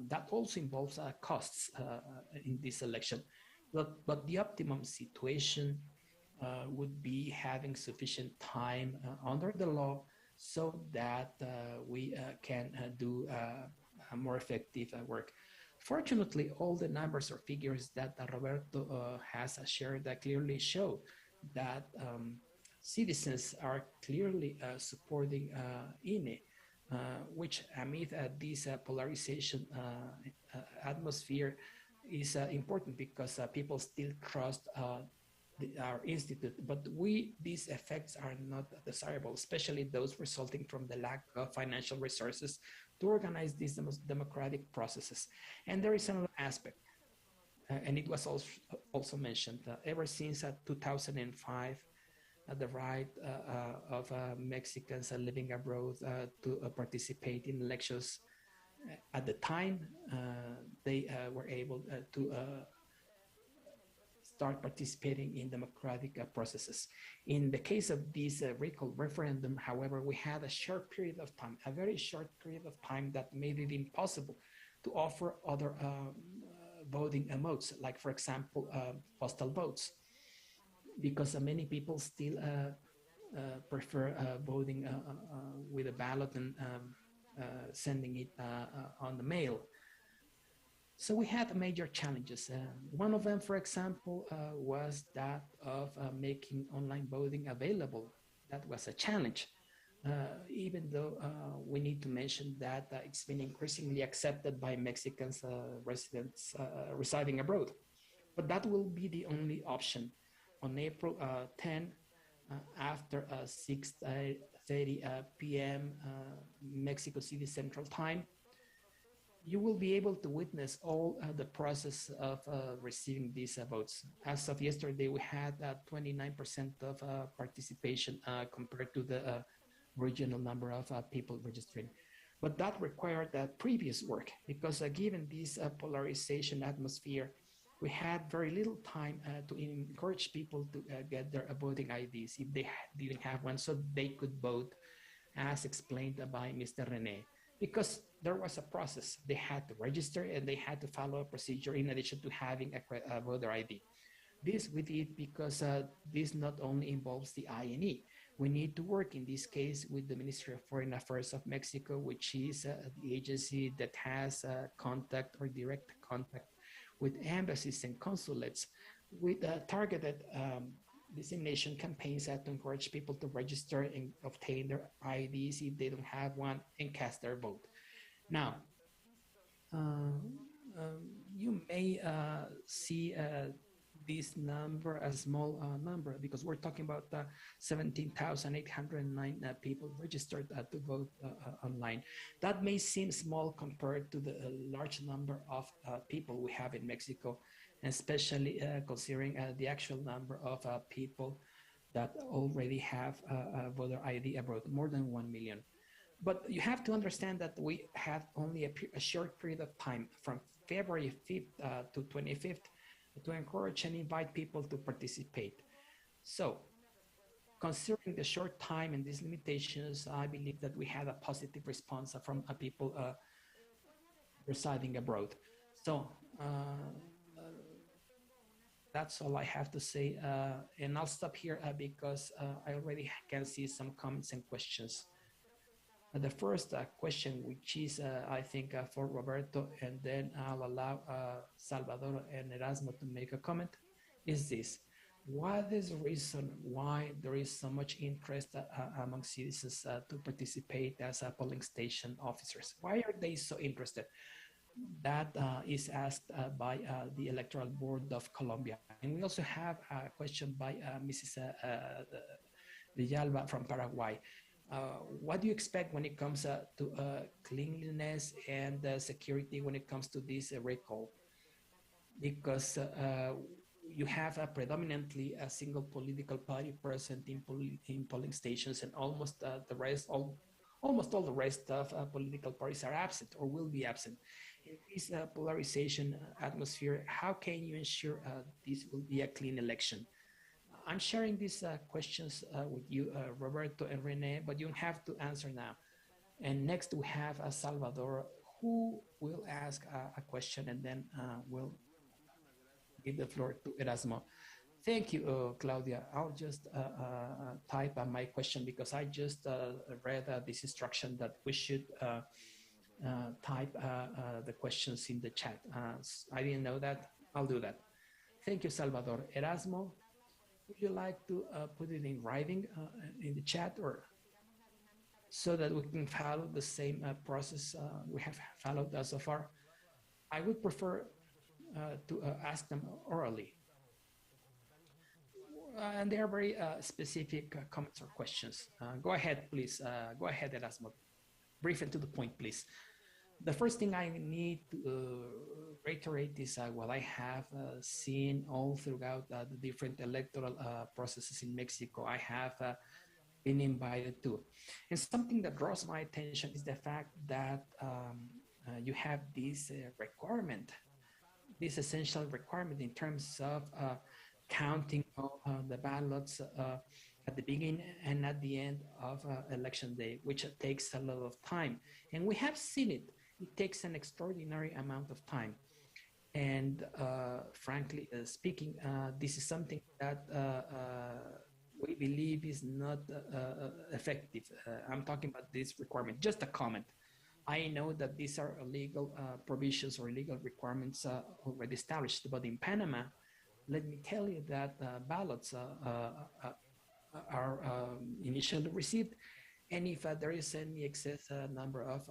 that also involves costs in this election. But the optimum situation would be having sufficient time under the law so that we can do more effective work. Fortunately, all the numbers or figures that Roberto has shared clearly show that citizens are clearly supporting INE, which amid this polarization atmosphere is important, because people still trust our institute, but these effects are not desirable, especially those resulting from the lack of financial resources to organize these democratic processes. And there is another aspect, and it was also mentioned, ever since 2005, the right of Mexicans living abroad to participate in elections at the time they were able to start participating in democratic processes. In the case of this recall referendum, however, we had a short period of time, a very short period of time that made it impossible to offer other voting modes, like, for example, postal votes, because many people still prefer voting with a ballot and sending it on the mail. So we had major challenges. One of them, for example, was that of making online voting available. That was a challenge, even though we need to mention that it's been increasingly accepted by Mexicans residents residing abroad. But that will be the only option. On April 10, after 6:30 p.m. Mexico City Central Time, you will be able to witness all the process of receiving these votes. As of yesterday, we had 29% of participation compared to the original number of people registering. But that required previous work because given this polarization atmosphere, we had very little time to encourage people to get their voting IDs if they didn't have one, so they could vote as explained by Mr. Rene. Because there was a process. They had to register and they had to follow a procedure in addition to having a voter ID. This we did because this not only involves the INE. We need to work in this case with the Ministry of Foreign Affairs of Mexico, which is the agency that has contact or direct contact with embassies and consulates with targeted dissemination campaigns to encourage people to register and obtain their IDs if they don't have one and cast their vote. Now, you may see this number a small number because we're talking about 17,809 people registered to vote online. That may seem small compared to the large number of people we have in Mexico, especially considering the actual number of people that already have a voter ID abroad, more than 1 million. But you have to understand that we have only a short period of time from February 5th to 25th to encourage and invite people to participate. So considering the short time and these limitations, I believe that we had a positive response from people residing abroad. So that's all I have to say. And I'll stop here because I already can see some comments and questions. The first question, which is, I think, for Roberto, and then I'll allow Salvador and Erasmo to make a comment, is this. What is the reason why there is so much interest among citizens to participate as polling station officers? Why are they so interested? That is asked by the Electoral Board of Colombia. And we also have a question by Mrs. Villalba from Paraguay. What do you expect when it comes to cleanliness and security when it comes to this recall? Because you have predominantly a single political party present in polling stations, and almost almost all the rest of political parties are absent or will be absent. In this polarization atmosphere, how can you ensure this will be a clean election? I'm sharing these questions with you, Roberto and Rene, but you have to answer now. And next we have Salvador, who will ask a question, and then we'll give the floor to Erasmo. Thank you, Claudia. I'll just type my question because I just read this instruction that we should type the questions in the chat. I didn't know that. I'll do that. Thank you, Salvador. Erasmo, would you like to put it in writing in the chat, or so that we can follow the same process we have followed so far? I would prefer to ask them orally. And they are very specific comments or questions. Go ahead, please. Go ahead, Erasmo. Brief and to the point, please. The first thing I need to reiterate is what I have seen all throughout the different electoral processes in Mexico. I have been invited to. And something that draws my attention is the fact that you have this requirement, this essential requirement in terms of counting all the ballots at the beginning and at the end of election day, which takes a lot of time. And we have seen it. It takes an extraordinary amount of time. And frankly speaking, this is something that we believe is not effective. I'm talking about this requirement. Just a comment. I know that these are illegal provisions or legal requirements already established, but in Panama, let me tell you that ballots are initially received, and if there is any excess number of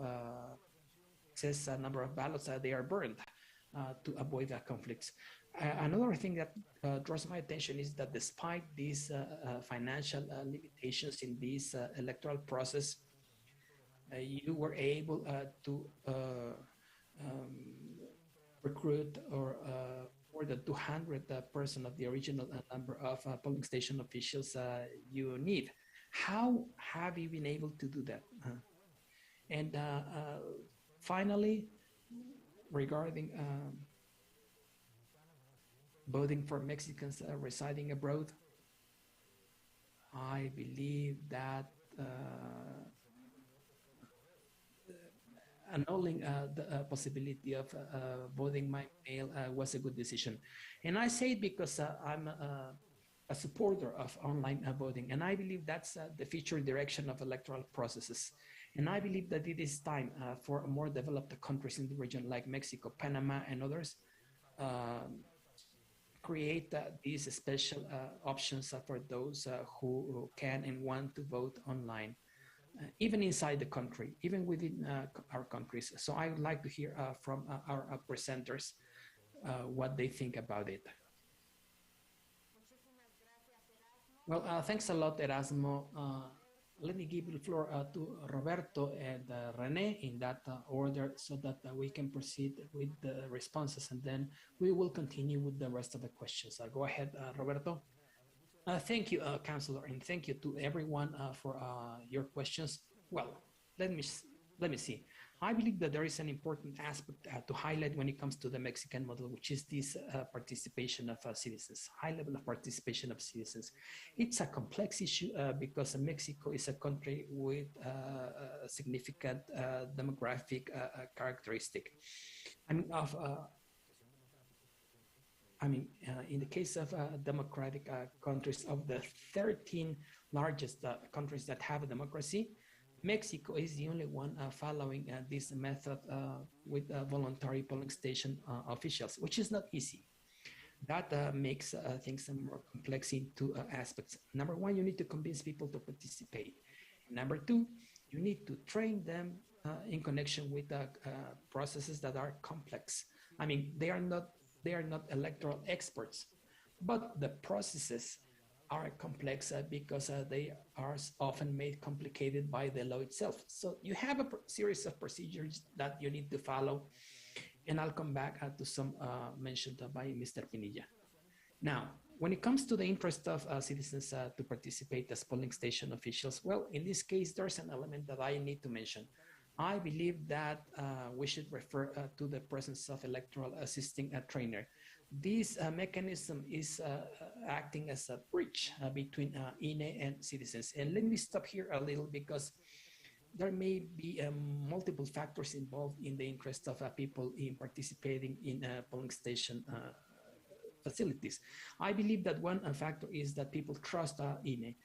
ballots, they are burned to avoid conflicts. Another thing that draws my attention is that despite these financial limitations in this electoral process, you were able to recruit or more than 200% of the original number of polling station officials you need. How have you been able to do that? And finally, regarding voting for Mexicans residing abroad, I believe that annulling the possibility of voting by mail was a good decision. And I say it because I'm a supporter of online voting, and I believe that's the future direction of electoral processes. And I believe that it is time for more developed countries in the region like Mexico, Panama, and others create these special options for those who can and want to vote online, even inside the country, even within our countries. So I would like to hear from our presenters what they think about it. Well, thanks a lot, Erasmo. Let me give the floor to Roberto and Rene in that order so that we can proceed with the responses, and then we will continue with the rest of the questions. Go ahead, Roberto. Thank you, Councillor, and thank you to everyone for your questions. Well, let me see. I believe that there is an important aspect to highlight when it comes to the Mexican model, which is this participation of citizens, high level of participation of citizens. It's a complex issue because Mexico is a country with a significant demographic characteristic. In the case of democratic countries, of the 13 largest countries that have a democracy, Mexico is the only one following this method with voluntary polling station officials, which is not easy. That makes things more complex in two aspects. Number one, you need to convince people to participate. Number two, you need to train them in connection with processes that are complex. I mean, they are not electoral experts, but the processes are complex because they are often made complicated by the law itself. So you have a series of procedures that you need to follow, and I'll come back to some mentioned by Mr. Pinilla. Now, when it comes to the interest of citizens to participate as polling station officials, well, in this case, there's an element that I need to mention. I believe that we should refer to the presence of electoral assisting trainer. This mechanism is acting as a bridge between INE and citizens. And let me stop here a little because there may be multiple factors involved in the interest of people in participating in polling station facilities. I believe that one factor is that people trust INE.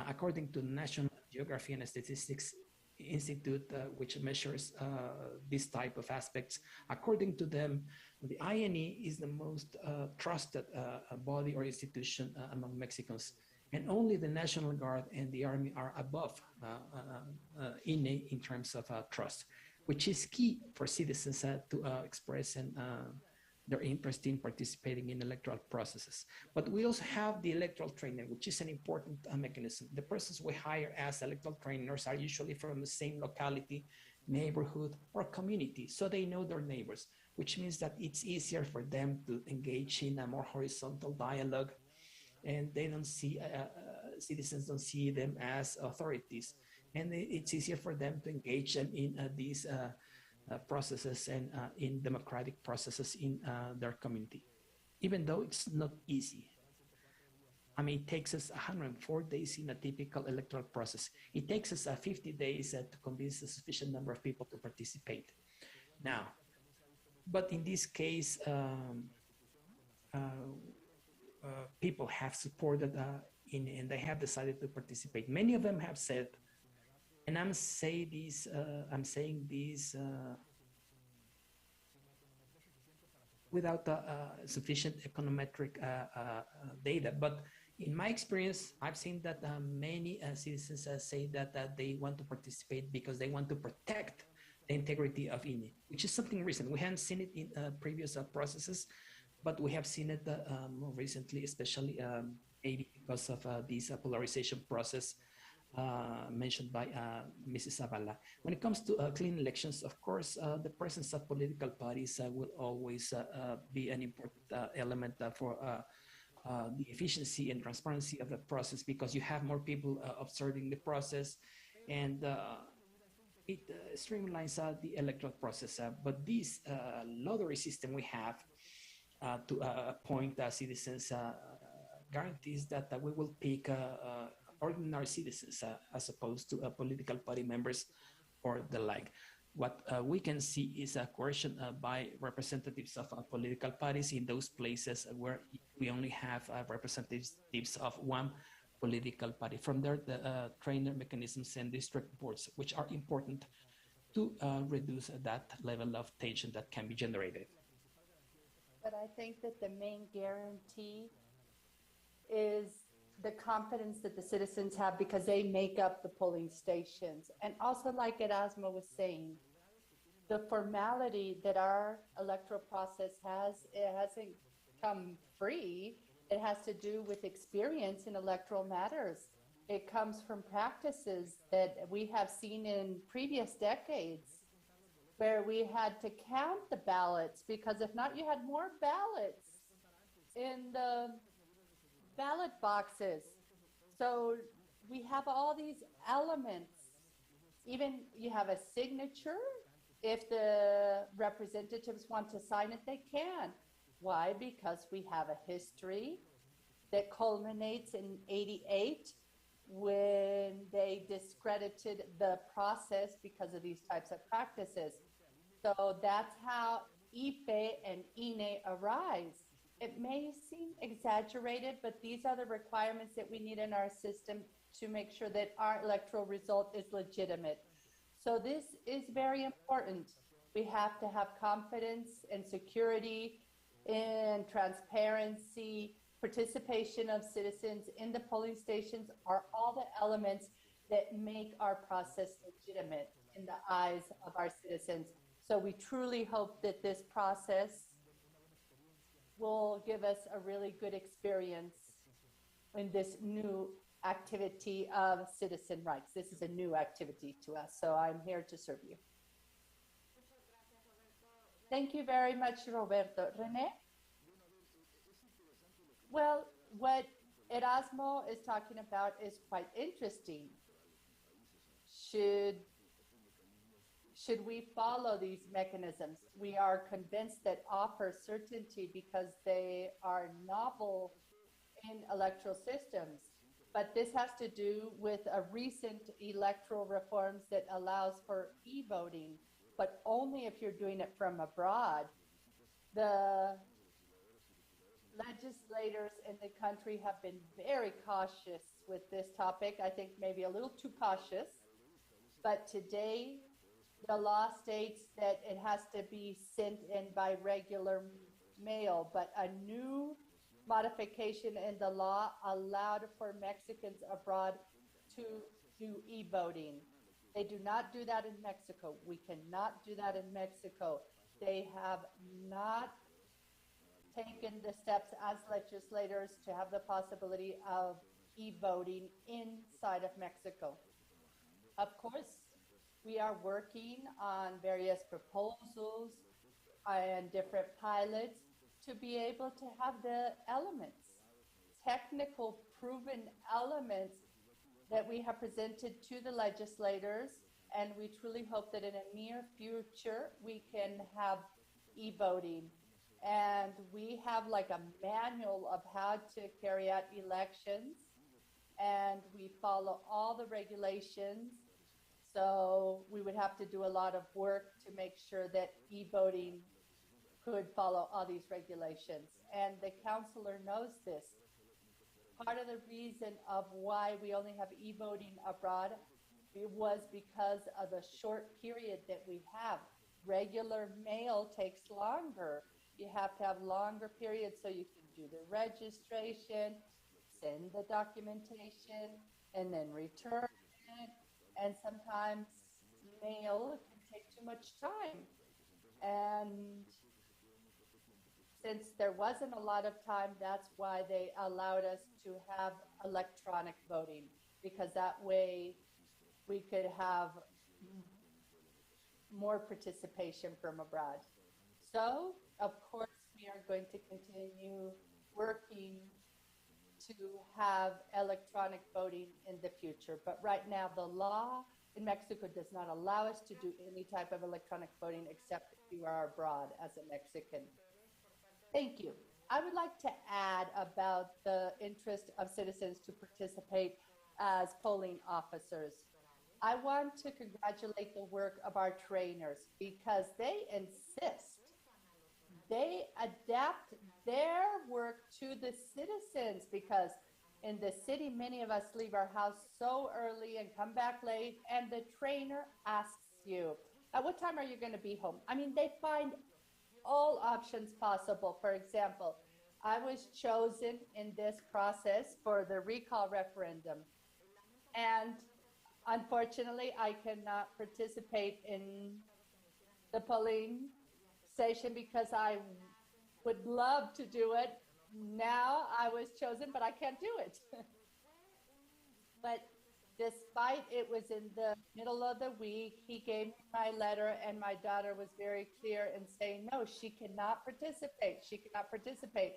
According to the National Geography and Statistics Institute, which measures this type of aspects, according to them, the INE is the most trusted body or institution among Mexicans, and only the National Guard and the Army are above INE in terms of trust, which is key for citizens to express and their interest in participating in electoral processes. But we also have the electoral trainer, which is an important mechanism. The persons we hire as electoral trainers are usually from the same locality, neighborhood, or community, so they know their neighbors, which means that it's easier for them to engage in a more horizontal dialogue, and they don't see, citizens don't see them as authorities, and it's easier for them to engage them in these processes and in democratic processes in their community, even though it's not easy. I mean, it takes us 104 days in a typical electoral process. It takes us 50 days to convince a sufficient number of people to participate. Now, but in this case, people have supported and they have decided to participate. Many of them have said, and I'm saying this without sufficient econometric data, but in my experience, I've seen that many citizens say that they want to participate because they want to protect the integrity of INE, which is something recent. We haven't seen it in previous processes, but we have seen it more recently, especially maybe because of this polarization process mentioned by Mrs. Zavala. When it comes to clean elections, of course, the presence of political parties will always be an important element for the efficiency and transparency of the process, because you have more people observing the process, and it streamlines the electoral process. But this lottery system we have to appoint citizens guarantees that we will pick ordinary citizens as opposed to political party members or the like. What we can see is a coercion by representatives of political parties in those places where we only have representatives of one political party. From there, the trainer mechanisms and district boards, which are important to reduce that level of tension that can be generated. But I think that the main guarantee is the confidence that the citizens have because they make up the polling stations. And also, like Erasmo was saying, the formality that our electoral process has, it hasn't come free. It has to do with experience in electoral matters. It comes from practices that we have seen in previous decades where we had to count the ballots, because if not, you had more ballots in the ballot boxes. So we have all these elements. Even you have a signature. If the representatives want to sign it, they can. Why? Because we have a history that culminates in 88 when they discredited the process because of these types of practices. So that's how IFE and INE arise. It may seem exaggerated, but these are the requirements that we need in our system to make sure that our electoral result is legitimate. So this is very important. We have to have confidence and security and transparency. Participation of citizens in the polling stations are all the elements that make our process legitimate in the eyes of our citizens. So we truly hope that this process will give us a really good experience in this new activity of citizen rights. This is a new activity to us, so I'm here to serve you. Thank you very much, Roberto. René? Well, what Erasmo is talking about is quite interesting. Should we follow these mechanisms? We are convinced that offer certainty because they are novel in electoral systems. But this has to do with a recent electoral reforms that allows for e-voting, but only if you're doing it from abroad. The legislators in the country have been very cautious with this topic. I think maybe a little too cautious. But today, the law states that it has to be sent in by regular mail, but a new modification in the law allowed for Mexicans abroad to do e-voting. They do not do that in Mexico. We cannot do that in Mexico. They have not taken the steps as legislators to have the possibility of e-voting inside of Mexico. Of course, we are working on various proposals and different pilots to be able to have the elements, technical proven elements that we have presented to the legislators and we truly hope that in a near future we can have e-voting. And we have like a manual of how to carry out elections, and we follow all the regulations. So we would have to do a lot of work to make sure that e-voting could follow all these regulations. And the counselor knows this. Part of the reason of why we only have e-voting abroad was because of the short period that we have. Regular mail takes longer. You have to have longer periods so you can do the registration, send the documentation, and then return it. And sometimes mail can take too much time. And since there wasn't a lot of time, that's why they allowed us to have electronic voting, because that way we could have more participation from abroad. So, of course, we are going to continue working to have electronic voting in the future. But right now, the law in Mexico does not allow us to do any type of electronic voting except if you are abroad as a Mexican. Thank you. I would like to add about the interest of citizens to participate as polling officers. I want to congratulate the work of our trainers because they insist. They adapt their work to the citizens, because in the city, many of us leave our house so early and come back late, and the trainer asks you, at what time are you going to be home? I mean, they find all options possible. For example, I was chosen in this process for the recall referendum, and unfortunately, I cannot participate in the polling station because I would love to do it. Now I was chosen, but I can't do it. But despite it was in the middle of the week, he gave me my letter, and my daughter was very clear in saying, no, she cannot participate. She cannot participate.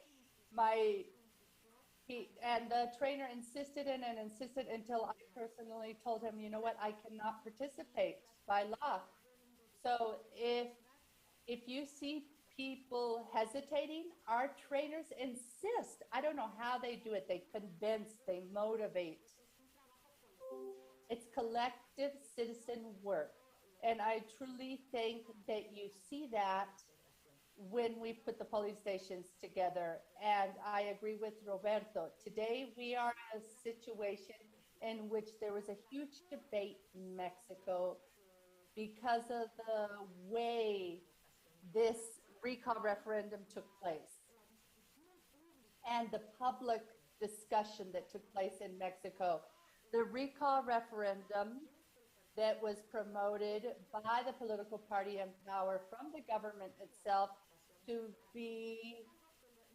And the trainer insisted and insisted until I personally told him, you know what, I cannot participate by law. So if you see people hesitating, our trainers insist. I don't know how they do it. They convince, they motivate. It's collective citizen work. And I truly think that you see that when we put the polling stations together. And I agree with Roberto. Today, we are in a situation in which there was a huge debate in Mexico because of the way this recall referendum took place and the public discussion that took place in Mexico. The recall referendum that was promoted by the political party in power from the government itself to be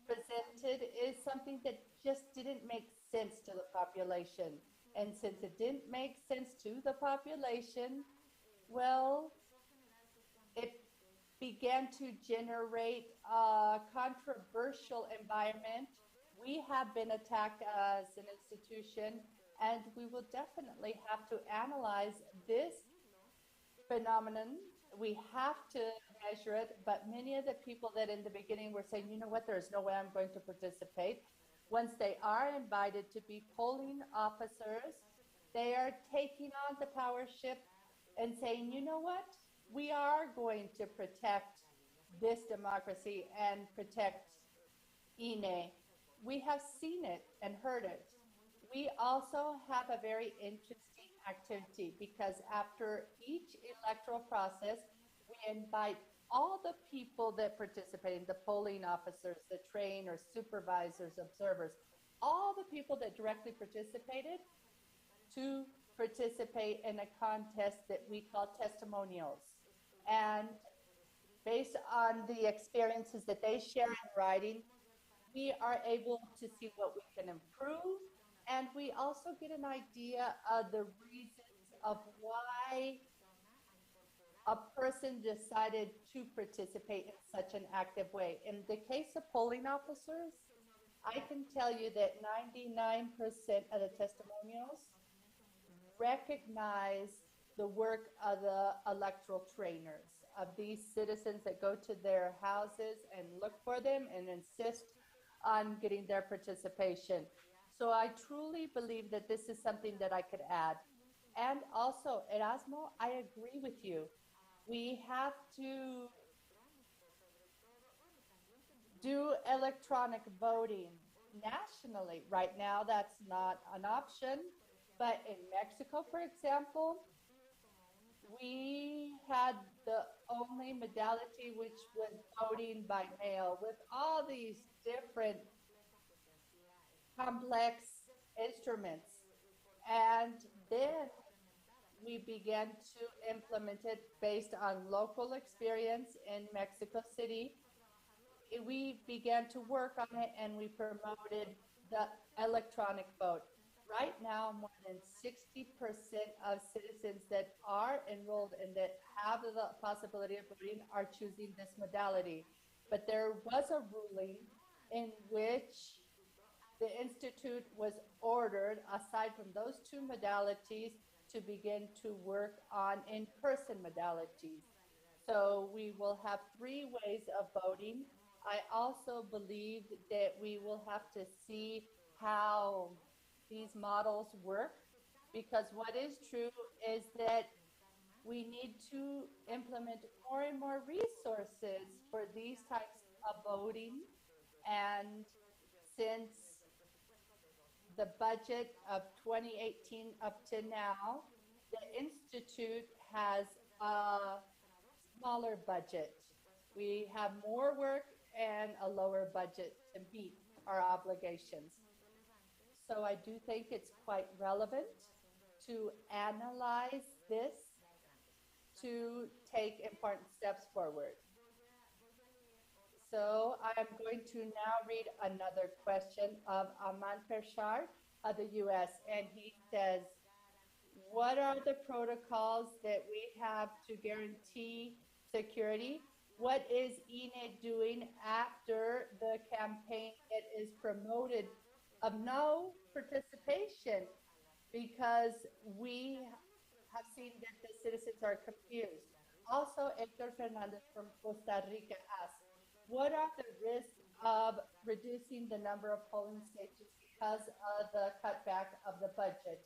presented is something that just didn't make sense to the population. And since it didn't make sense to the population, well, it began to generate a controversial environment. We have been attacked as an institution, and we will definitely have to analyze this phenomenon. We have to measure it, but many of the people that in the beginning were saying, you know what, there's no way I'm going to participate. Once they are invited to be polling officers, they are taking on the powership and saying, you know what, we are going to protect this democracy and protect INE. We have seen it and heard it. We also have a very interesting activity because after each electoral process, we invite all the people that participate, the polling officers, the trainers, supervisors, observers, all the people that directly participated to participate in a contest that we call testimonials. And based on the experiences that they share in writing, we are able to see what we can improve. And we also get an idea of the reasons of why a person decided to participate in such an active way. In the case of polling officers, I can tell you that 99% of the testimonials recognize the work of the electoral trainers, of these citizens that go to their houses and look for them and insist on getting their participation. So I truly believe that this is something that I could add. And also, Erasmo, I agree with you. We have to do electronic voting nationally. Right now, that's not an option. But in Mexico, for example, we had the only modality which was voting by mail with all these different complex instruments. And then we began to implement it based on local experience in Mexico City. We began to work on it and we promoted the electronic vote. Right now, more than 60% of citizens that are enrolled and that have the possibility of voting are choosing this modality. But there was a ruling in which the Institute was ordered, aside from those two modalities, to begin to work on in-person modalities. So we will have 3 ways of voting. I also believe that we will have to see how these models work, because what is true is that we need to implement more and more resources for these types of voting. And since the budget of 2018 up to now, the Institute has a smaller budget. We have more work and a lower budget to meet our obligations. So I do think it's quite relevant to analyze this to take important steps forward. So I'm going to now read another question of Aman Pershar of the US, and he says, what are the protocols that we have to guarantee security? What is INE doing after the campaign that is promoted of no participation? Because we have seen that the citizens are confused. Also, Hector Fernandez from Costa Rica asks, what are the risks of reducing the number of polling stations because of the cutback of the budget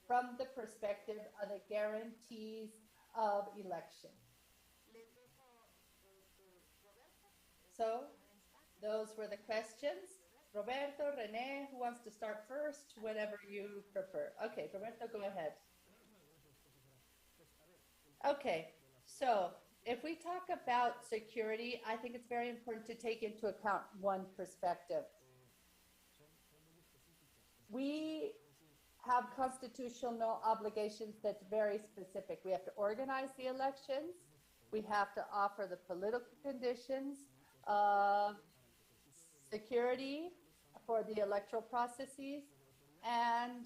from the perspective of the guarantees of election? So those were the questions. Roberto, Rene, who wants to start first? Whatever you prefer. Okay, Roberto, go ahead. Okay, so if we talk about security, I think it's very important to take into account one perspective. We have constitutional obligations that's very specific. We have to organize the elections. We have to offer the political conditions of security for the electoral processes, and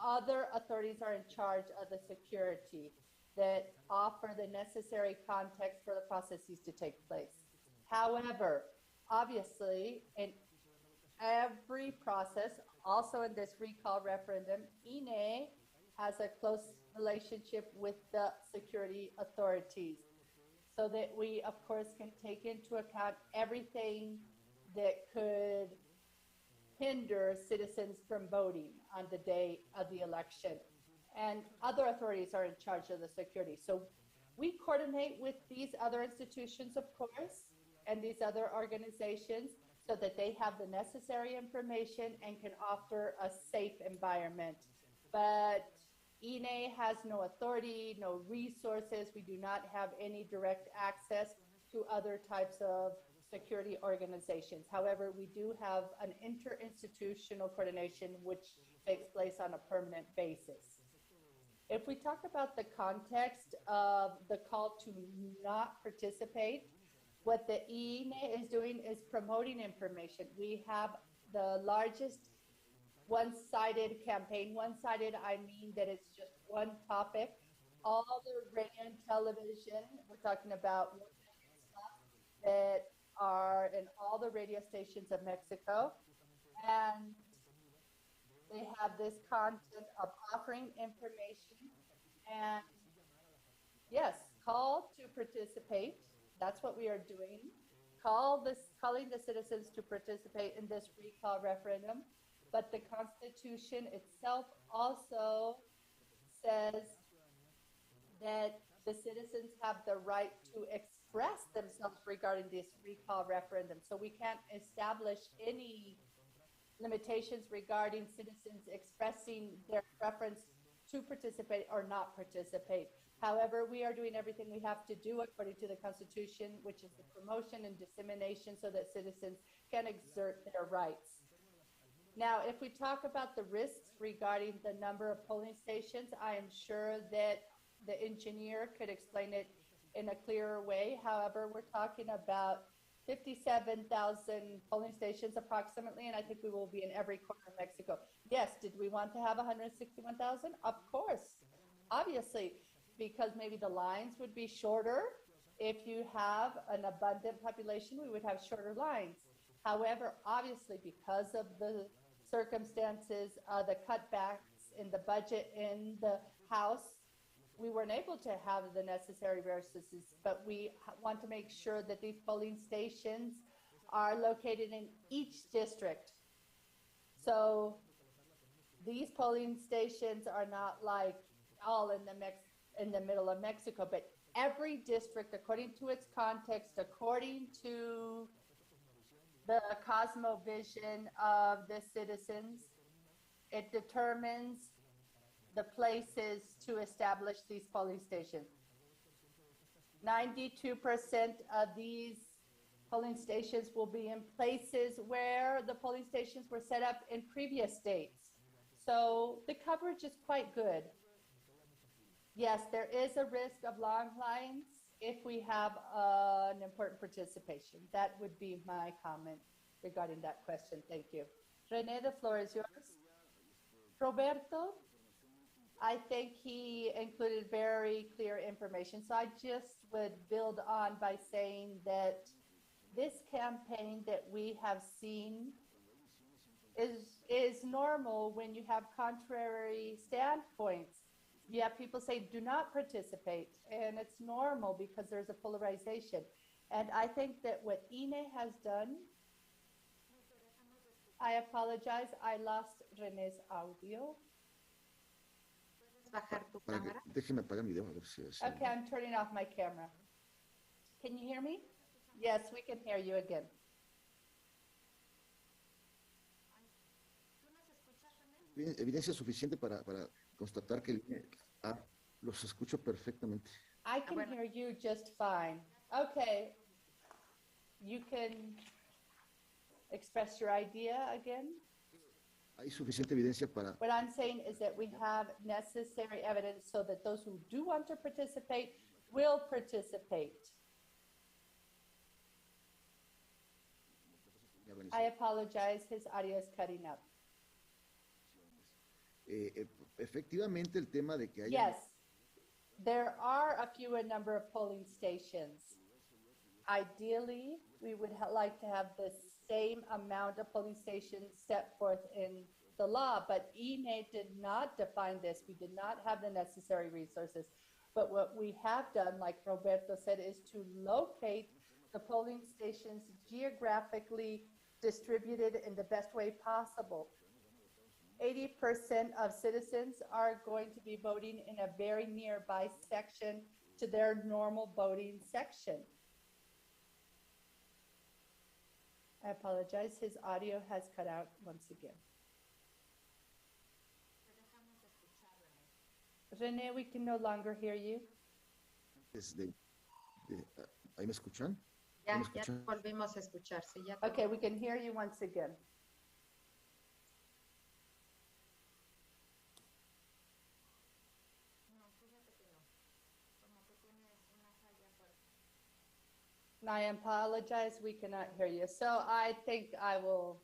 other authorities are in charge of the security that offer the necessary context for the processes to take place. However, obviously, in every process, also in this recall referendum, INE has a close relationship with the security authorities so that we, of course, can take into account everything that could hinder citizens from voting on the day of the election. And other authorities are in charge of the security. So we coordinate with these other institutions, of course, and these other organizations so that they have the necessary information and can offer a safe environment. But INE has no authority, no resources. We do not have any direct access to other types of security organizations. However, we do have an interinstitutional coordination which takes place on a permanent basis. If we talk about the context of the call to not participate, what the INE is doing is promoting information. We have the largest one-sided campaign. One-sided, I mean that it's just one topic. All the radio and television, we're talking about that are in all the radio stations of Mexico. And they have this content of offering information and Yes, call to participate. That's what we are doing. Calling the citizens to participate in this recall referendum. But the Constitution itself also says that the citizens have the right to express themselves regarding this recall referendum. So we can't establish any limitations regarding citizens expressing their preference to participate or not participate. However, we are doing everything we have to do according to the Constitution, which is the promotion and dissemination so that citizens can exert their rights. Now, if we talk about the risks regarding the number of polling stations, I am sure that the engineer could explain it in a clearer way. However, we're talking about 57,000 polling stations approximately, and I think we will be in every corner of Mexico. Yes, did we want to have 161,000? Of course, obviously, because maybe the lines would be shorter. If you have an abundant population, we would have shorter lines. However, obviously, because of the circumstances, the cutbacks in the budget in the House, we weren't able to have the necessary resources, but we want to make sure that these polling stations are located in each district. So these polling stations are not like all in the middle of Mexico, but every district, according to its context, according to the cosmovision of the citizens, it determines the places to establish these polling stations. 92% of these polling stations will be in places where the polling stations were set up in previous dates. So the coverage is quite good. Yes, there is a risk of long lines if we have an important participation. That would be my comment regarding that question. Thank you. Rene, the floor is yours. Roberto, I think he included very clear information. So I just would build on by saying that this campaign that we have seen is normal when you have contrary standpoints. You have people say, do not participate, and it's normal because there's a polarization. And I think that what INE has done, I apologize, I lost René's audio. Déjeme apagar mi video a ver si es. Okay, I'm turning off my camera. Can you hear me? Yes, we can hear you again. Evidencia suficiente para constatar que los escucho perfectamente. I can hear you just fine. Okay, you can express your idea again. Hay suficiente evidencia para What I'm saying is that we have necessary evidence so that those who do want to participate will participate. I apologize, his audio is cutting up. Efectivamente el tema de que haya Yes, there are a fewer number of polling stations. Ideally, we would like to have the same amount of polling stations set forth in the law, but INE did not define this. We did not have the necessary resources. But what we have done, like Roberto said, is to locate the polling stations geographically distributed in the best way possible. 80% of citizens are going to be voting in a very nearby section to their normal voting section. I apologize, his audio has cut out once again. René, we can no longer hear you. ¿Ahí me escuchan? Ya, ¿Me ya escuchan? volvimos a escuchar. Sí, ya Okay, we can hear you once again. I apologize, we cannot hear you. So I think I will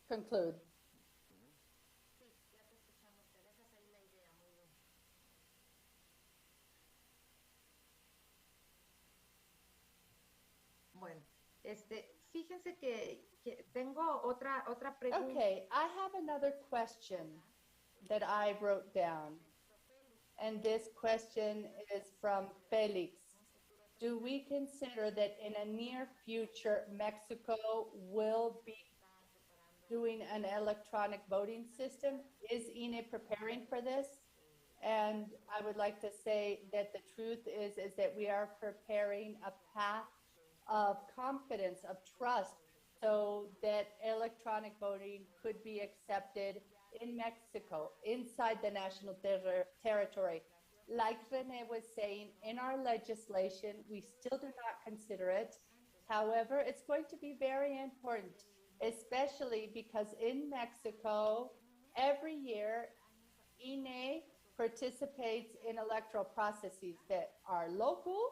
conclude. Bueno, fíjense que tengo otra pregunta. Okay, I have another question that I wrote down. And this question is from Felix. Do we consider that in a near future, Mexico will be doing an electronic voting system? Is INE preparing for this? And I would like to say that the truth is that we are preparing a path of confidence, of trust, so that electronic voting could be accepted in Mexico, inside the national territory. Like Rene was saying, in our legislation, we still do not consider it. However, it's going to be very important, especially because in Mexico, every year, INE participates in electoral processes that are local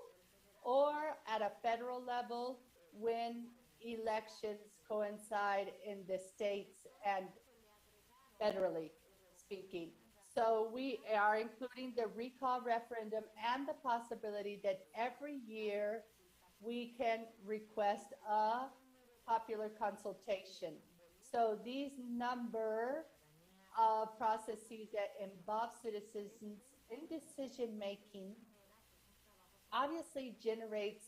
or at a federal level when elections coincide in the states and federally speaking. So we are including the recall referendum and the possibility that every year we can request a popular consultation. So these number of processes that involve citizens in decision making obviously generates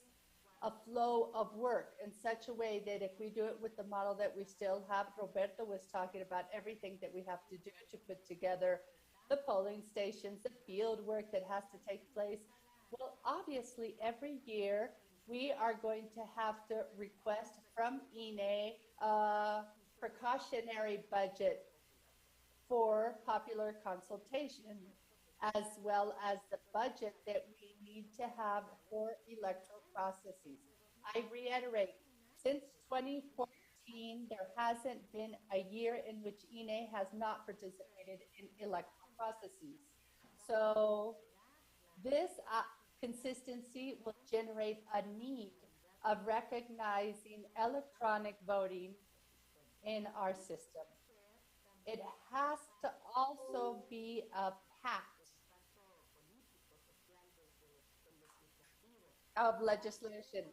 a flow of work in such a way that if we do it with the model that we still have, Roberto was talking about everything that we have to do to put together the polling stations, the field work that has to take place. Well, obviously, every year we are going to have to request from INE a precautionary budget for popular consultation, as well as the budget that we need to have for electoral processes. I reiterate, since 2014, there hasn't been a year in which INE has not participated in electoral processes. So this consistency will generate a need of recognizing electronic voting in our system. It has to also be a pact of legislation,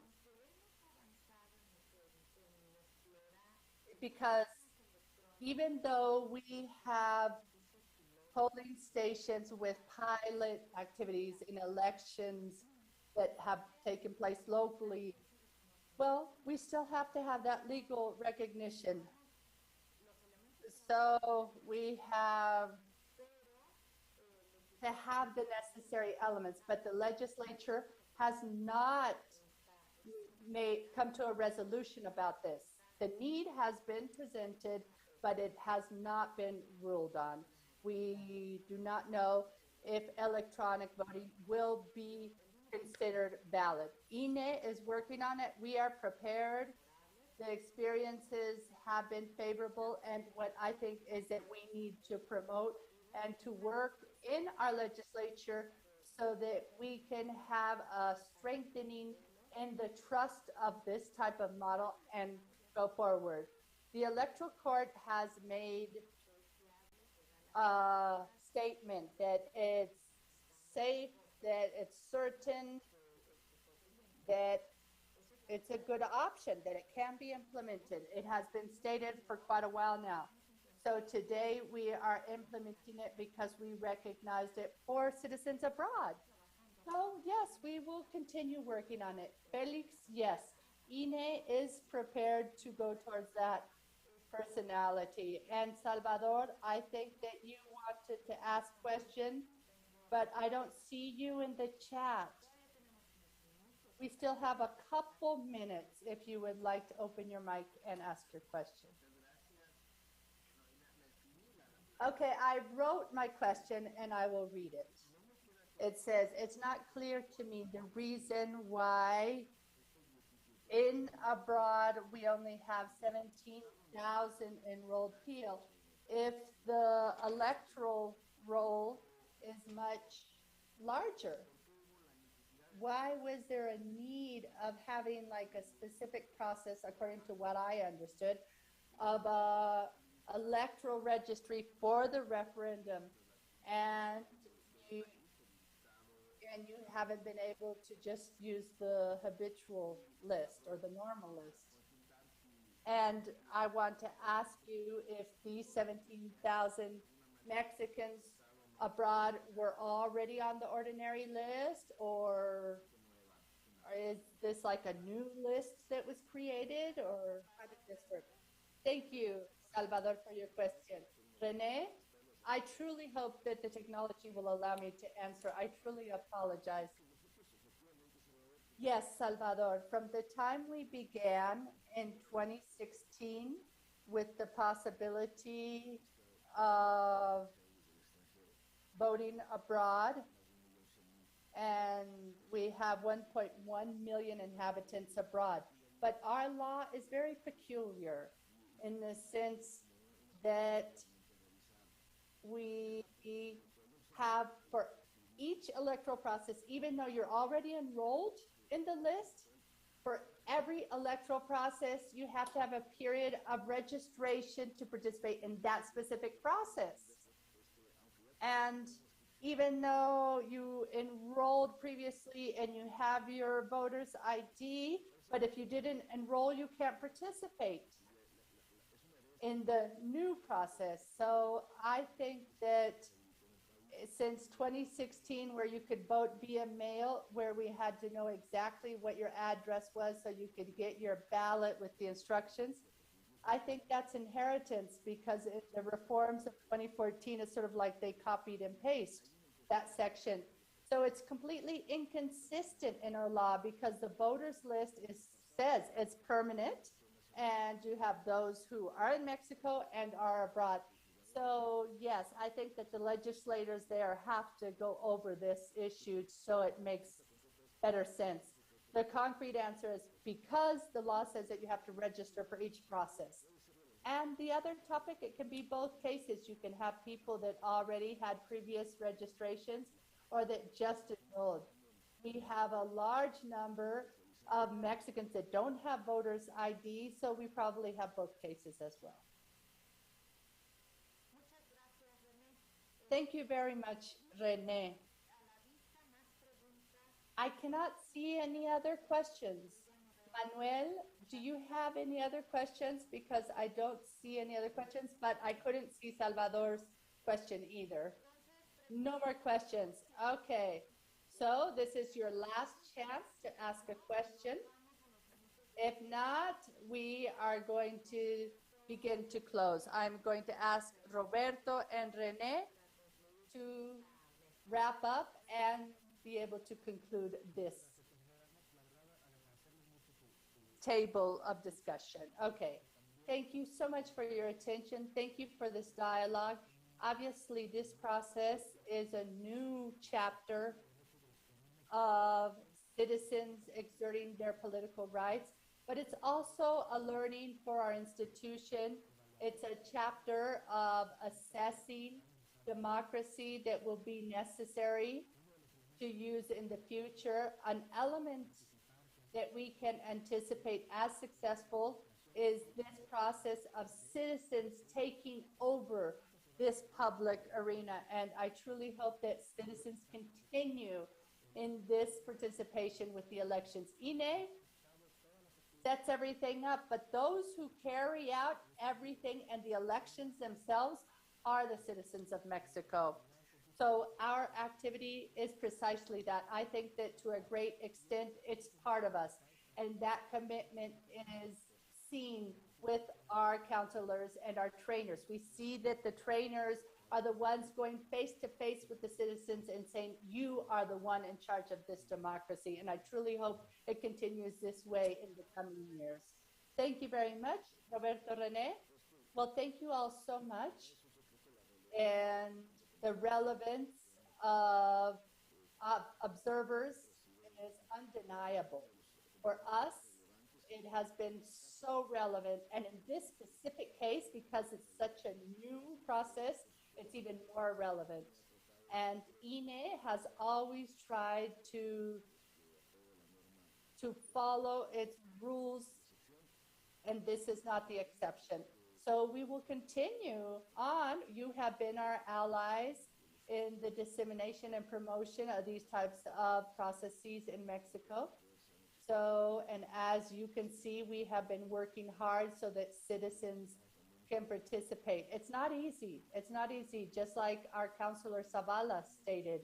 because even though we have polling stations with pilot activities in elections that have taken place locally, well, we still have to have that legal recognition. So we have to have the necessary elements, but the legislature has not come to a resolution about this. The need has been presented, but it has not been ruled on. We do not know if electronic voting will be considered valid. INE is working on it. We are prepared. The experiences have been favorable, and what I think is that we need to promote and to work in our legislature so that we can have a strengthening in the trust of this type of model and go forward. The Electoral Court has made a statement that it's safe, that it's certain, that it's a good option, that it can be implemented. It has been stated for quite a while now. So today we are implementing it because we recognized it for citizens abroad. So yes, we will continue working on it. Felix, yes, INE is prepared to go towards that personality. And Salvador, I think that you wanted to ask questions, but I don't see you in the chat. We still have a couple minutes if you would like to open your mic and ask your question. Okay, I wrote my question and I will read it. It says, it's not clear to me the reason why in abroad we only have 17,000 enrolled people if the electoral roll is much larger. Why was there a need of having like a specific process, according to what I understood, of a electoral registry for the referendum, and you haven't been able to just use the habitual list or the normal list? And I want to ask you if these 17,000 Mexicans abroad were already on the ordinary list, or is this like a new list that was created, or how did this work? Thank you, Salvador, for your question. Rene, I truly hope that the technology will allow me to answer. I truly apologize. Yes, Salvador, from the time we began in 2016 with the possibility of voting abroad, and we have 1.1 million inhabitants abroad. But our law is very peculiar in the sense that we have for each electoral process, even though you're already enrolled in the list, for every electoral process, you have to have a period of registration to participate in that specific process. And even though you enrolled previously and you have your voter's ID, but if you didn't enroll, you can't participate in the new process. So I think that since 2016, where you could vote via mail, where we had to know exactly what your address was so you could get your ballot with the instructions, I think that's inheritance, because in the reforms of 2014, it's sort of like they copied and pasted that section. So it's completely inconsistent in our law, because the voters list says it's permanent, and you have those who are in Mexico and are abroad. So yes, I think that the legislators there have to go over this issue so it makes better sense. The concrete answer is because the law says that you have to register for each process. And the other topic, it can be both cases. You can have people that already had previous registrations or that just enrolled. We have a large number of Mexicans that don't have voters ID, so we probably have both cases as well. Thank you very much, Rene. I cannot see any other questions. Manuel, do you have any other questions? Because I don't see any other questions, but I couldn't see Salvador's question either. No more questions. Okay. So this is your last chance to ask a question. If not, we are going to begin to close. I'm going to ask Roberto and Rene to wrap up and be able to conclude this table of discussion. Okay. Thank you so much for your attention. Thank you for this dialogue. Obviously, this process is a new chapter of citizens exerting their political rights, but it's also a learning for our institution. It's a chapter of assessing democracy that will be necessary to use in the future. An element that we can anticipate as successful is this process of citizens taking over this public arena. And I truly hope that citizens continue in this participation with the elections. INE sets everything up, but those who carry out everything and the elections themselves are the citizens of Mexico. So our activity is precisely that. I think that to a great extent, it's part of us. And that commitment is seen with our counselors and our trainers. We see that the trainers are the ones going face to face with the citizens and saying, you are the one in charge of this democracy. And I truly hope it continues this way in the coming years. Thank you very much, Roberto, Rene. Well, thank you all so much. And the relevance of observers is undeniable. For us, it has been so relevant. And in this specific case, because it's such a new process, it's even more relevant. And INE has always tried to follow its rules, and this is not the exception. So we will continue on. You have been our allies in the dissemination and promotion of these types of processes in Mexico. So, and as you can see, we have been working hard so that citizens can participate. It's not easy. It's not easy. Just like our counselor Zavala stated,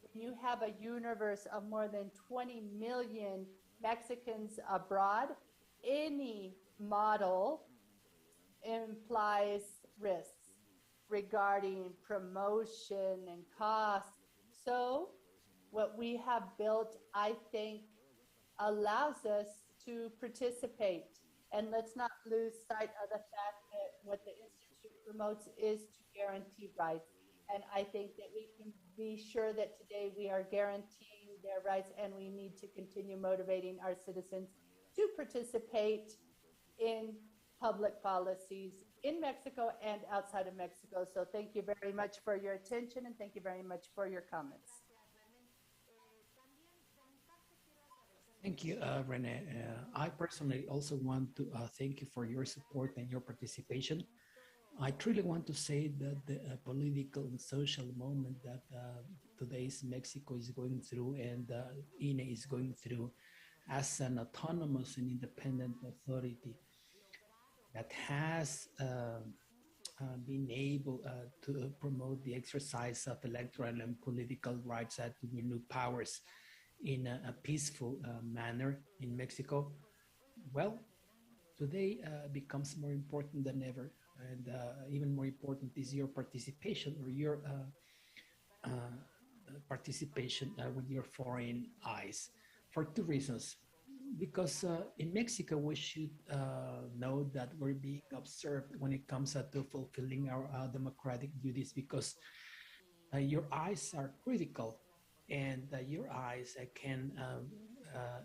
when you have a universe of more than 20 million Mexicans abroad, any model implies risks regarding promotion and cost. So what we have built, I think, allows us to participate. And let's not lose sight of the fact that what the Institute promotes is to guarantee rights. And I think that we can be sure that today we are guaranteeing their rights, and we need to continue motivating our citizens to participate in public policies in Mexico and outside of Mexico. So thank you very much for your attention, and thank you very much for your comments. Thank you, Rene. I personally also want to thank you for your support and your participation. I truly want to say that the political and social moment that today's Mexico is going through and INE is going through as an autonomous and independent authority that has been able to promote the exercise of electoral and political rights to renew powers in a peaceful manner in Mexico, well, today becomes more important than ever. And even more important is your participation or your participation with your foreign eyes for two reasons. Because in Mexico, we should know that we're being observed when it comes to fulfilling our democratic duties, because your eyes are critical, and your eyes can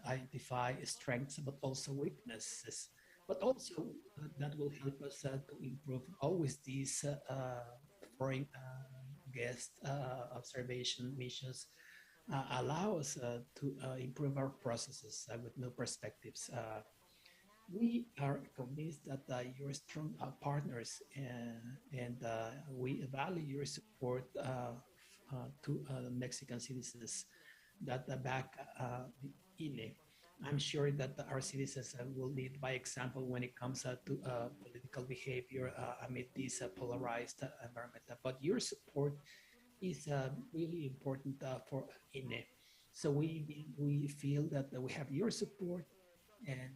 identify strengths but also weaknesses. But also that will help us to improve always these foreign guest observation missions allow us to improve our processes with new perspectives. We are convinced that you're strong partners, and we value your support to Mexican citizens that back the INE. I'm sure that our citizens will lead by example when it comes to political behavior amid this polarized environment. But your support is really important for INE. So we feel that we have your support and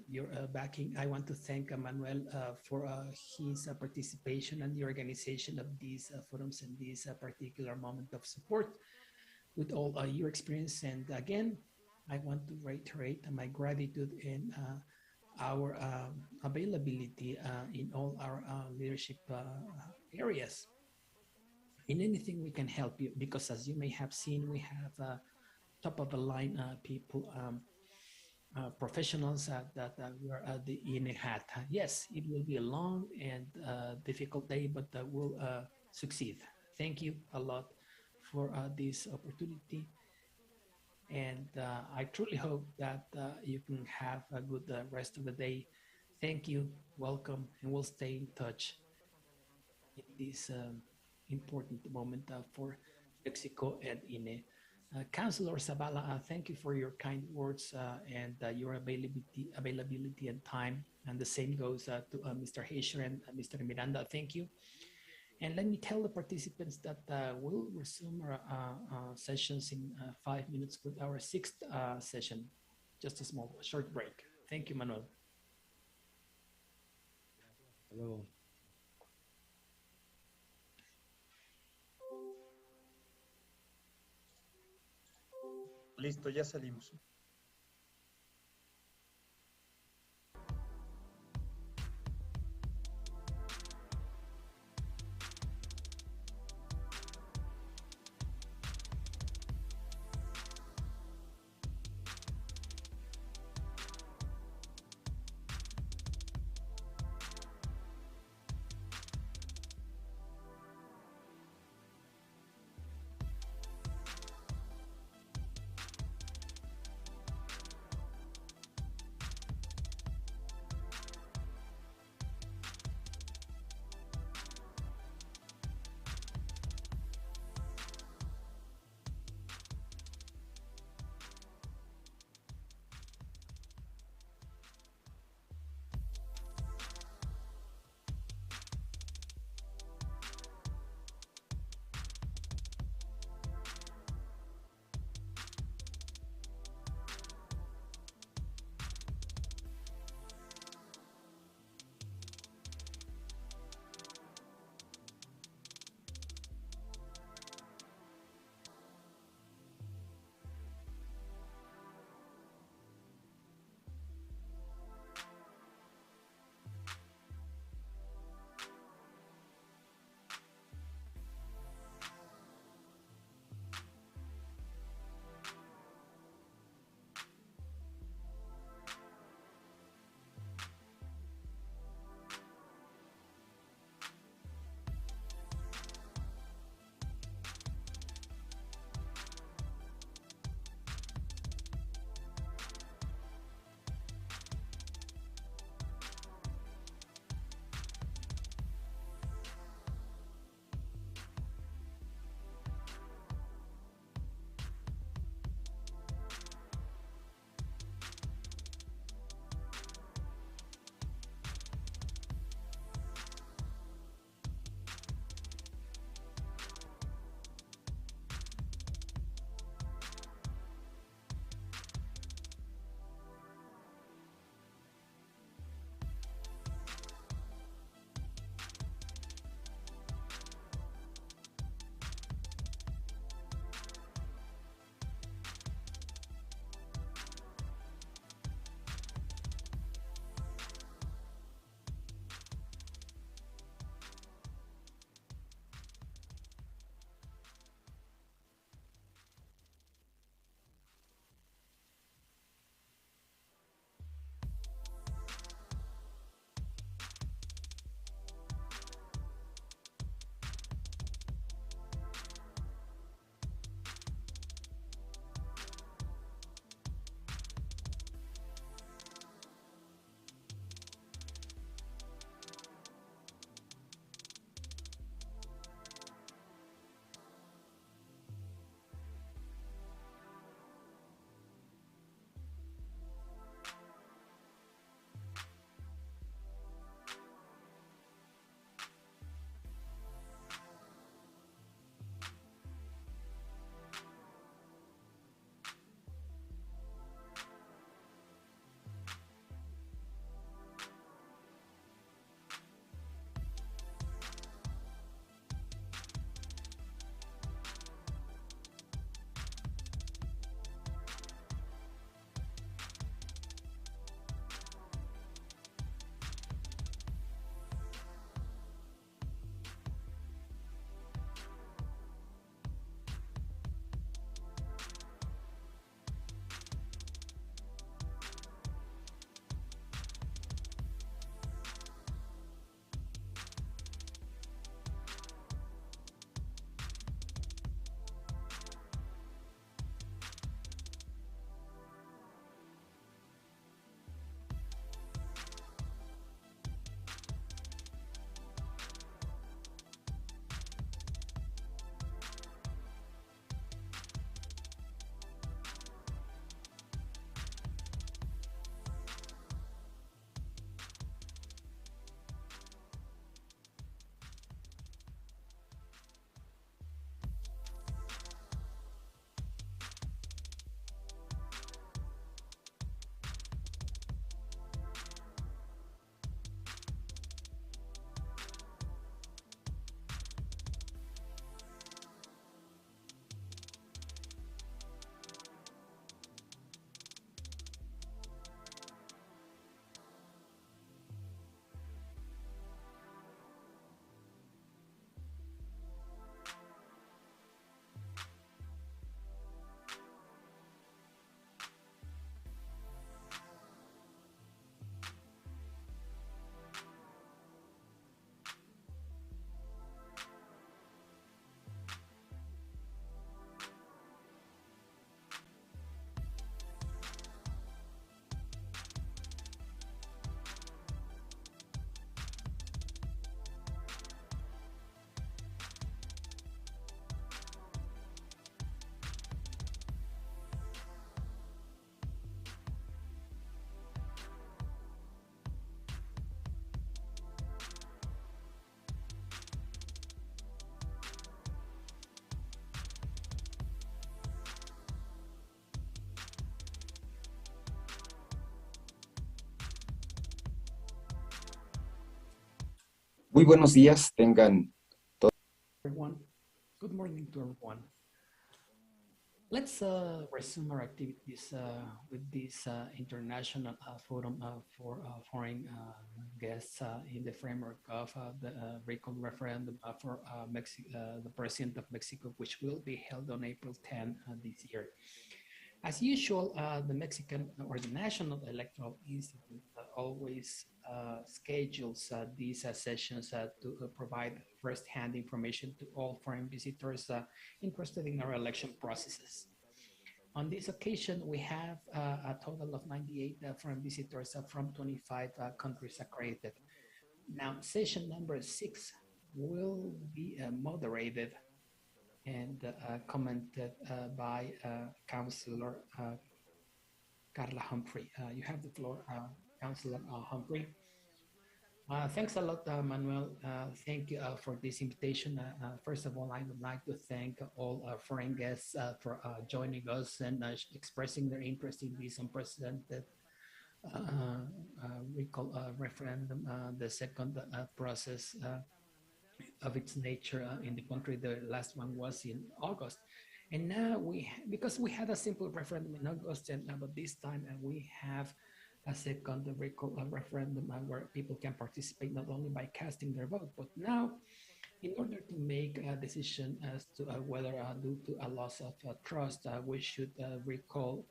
your backing. I want to thank Manuel for his participation and the organization of these forums and this particular moment of support with all your experience. And again, I want to reiterate my gratitude and our availability in all our leadership areas. In anything we can help you, because as you may have seen, we have top of the line people, professionals that wear the INE hat. Yes, it will be a long and difficult day, but we'll succeed. Thank you a lot for this opportunity. And I truly hope that you can have a good rest of the day. Thank you, welcome, and we'll stay in touch in this important moment for Mexico and INE. Councilor Zavala, thank you for your kind words and your availability and time. And the same goes to Mr. Haysher and Mr. Miranda. Thank you. And let me tell the participants that we'll resume our sessions in 5 minutes with our sixth session. Just a short break. Thank you, Manuel. Hello. Listo, ya salimos. Muy buenos días, tengan Everyone. Good morning to everyone. Let's resume our activities with this international forum for foreign guests in the framework of the recall referendum for the President of Mexico, which will be held on April 10 this year. As usual, the Mexican or the National Electoral Institute always schedules these sessions to provide first-hand information to all foreign visitors interested in our election processes. On this occasion, we have a total of 98 foreign visitors from 25 countries accredited. Now, session number 6 will be moderated and commented by Councillor Carla Humphrey. You have the floor, Councillor Humphrey. Thanks a lot, Manuel. Thank you for this invitation. First of all, I would like to thank all our foreign guests for joining us and expressing their interest in this unprecedented recall referendum, the second process of its nature in the country. The last one was in August. And now because we had a simple referendum in August, but this time we have a second recall referendum where people can participate not only by casting their vote, but now in order to make a decision as to whether due to a loss of trust, we should recall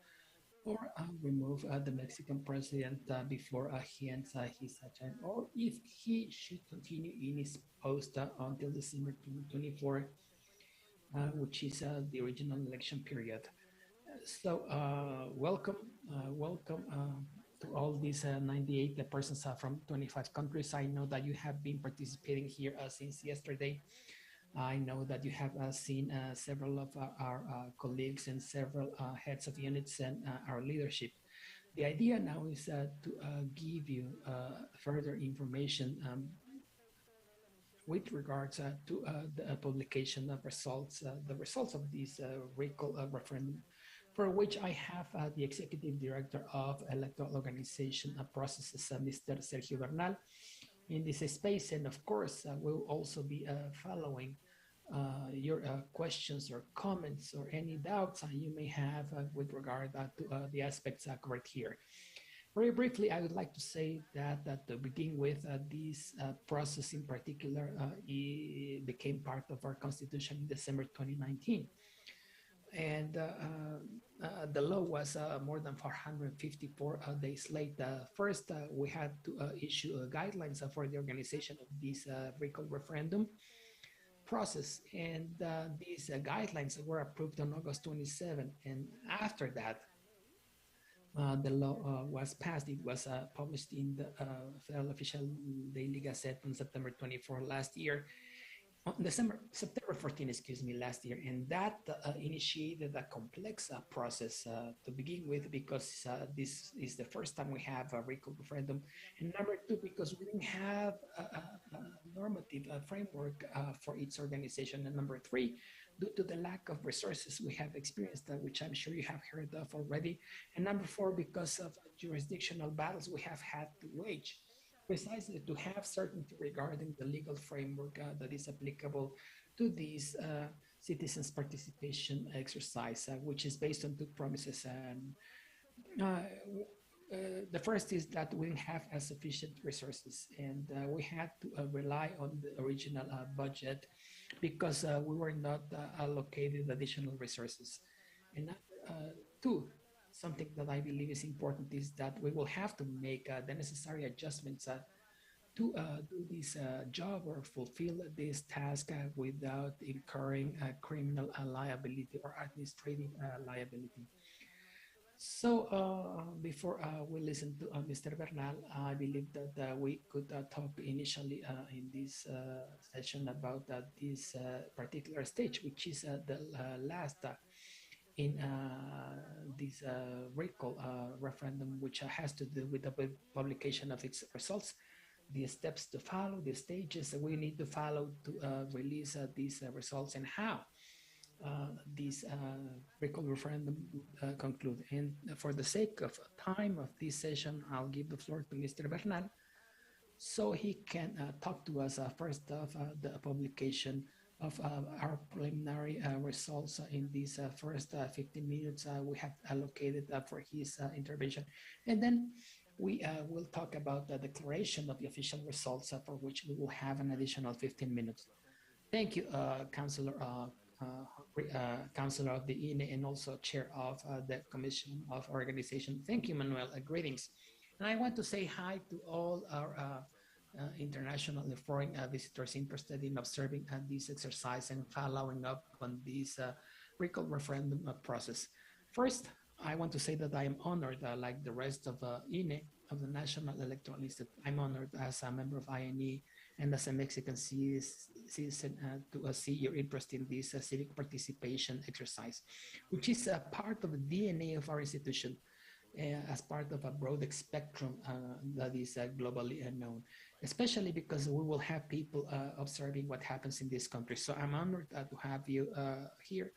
or remove the Mexican president before he ends his term, or if he should continue in his post until December 2024, which is the original election period. So welcome to all these 98 persons from 25 countries. I know that you have been participating here since yesterday. I know that you have seen several of our colleagues and several heads of units and our leadership. The idea now is to give you further information with regards to the publication of results, the results of this recall referendum, for which I have the Executive Director of Electoral Organization Processes, Mr. Sergio Bernal, in this space. And of course, we'll also be following your questions or comments or any doubts you may have with regard to the aspects covered here. Very briefly, I would like to say that to begin with, this process in particular became part of our constitution in December 2019. And the law was more than 454 days late. First, we had to issue guidelines for the organization of this recall referendum process, and these guidelines were approved on August 27. And after that, the law was passed. It was published in the Federal Official Daily Gazette on September 24 last year, September 14, excuse me, last year. And that initiated a complex process to begin with, because this is the first time we have a recall referendum. And number two, because we didn't have a normative framework for its organization. And number three, due to the lack of resources we have experienced, which I'm sure you have heard of already. And number four, because of jurisdictional battles we have had to wage, precisely to have certainty regarding the legal framework that is applicable to this citizens' participation exercise, which is based on two promises. The first is that we didn't have sufficient resources, and we had to rely on the original budget because we were not allocated additional resources. And two, something that I believe is important is that we will have to make the necessary adjustments to do this job or fulfill this task without incurring criminal liability or administrative liability. So before we listen to Mr. Bernal, I believe that we could talk initially in this session about this particular stage, which is the last in this recall referendum, which has to do with the publication of its results, the steps to follow, the stages that we need to follow to release these results, and how this recall referendum conclude. And for the sake of time of this session, I'll give the floor to Mr. Bernal so he can talk to us first of the publication of our preliminary results in these first 15 minutes we have allocated for his intervention. And then we will talk about the declaration of the official results for which we will have an additional 15 minutes. Thank you, Councillor of the INE and also Chair of the Commission of Organization. Thank you, Manuel. Greetings. And I want to say hi to all our international and foreign visitors interested in observing this exercise and following up on this recall referendum process. First, I want to say that I am honored, like the rest of INE, of the National Electoral Institute. I'm honored as a member of INE and as a Mexican citizen to see your interest in this civic participation exercise, which is a part of the DNA of our institution as part of a broad spectrum that is globally known, especially because we will have people observing what happens in this country. So I'm honored to have you here.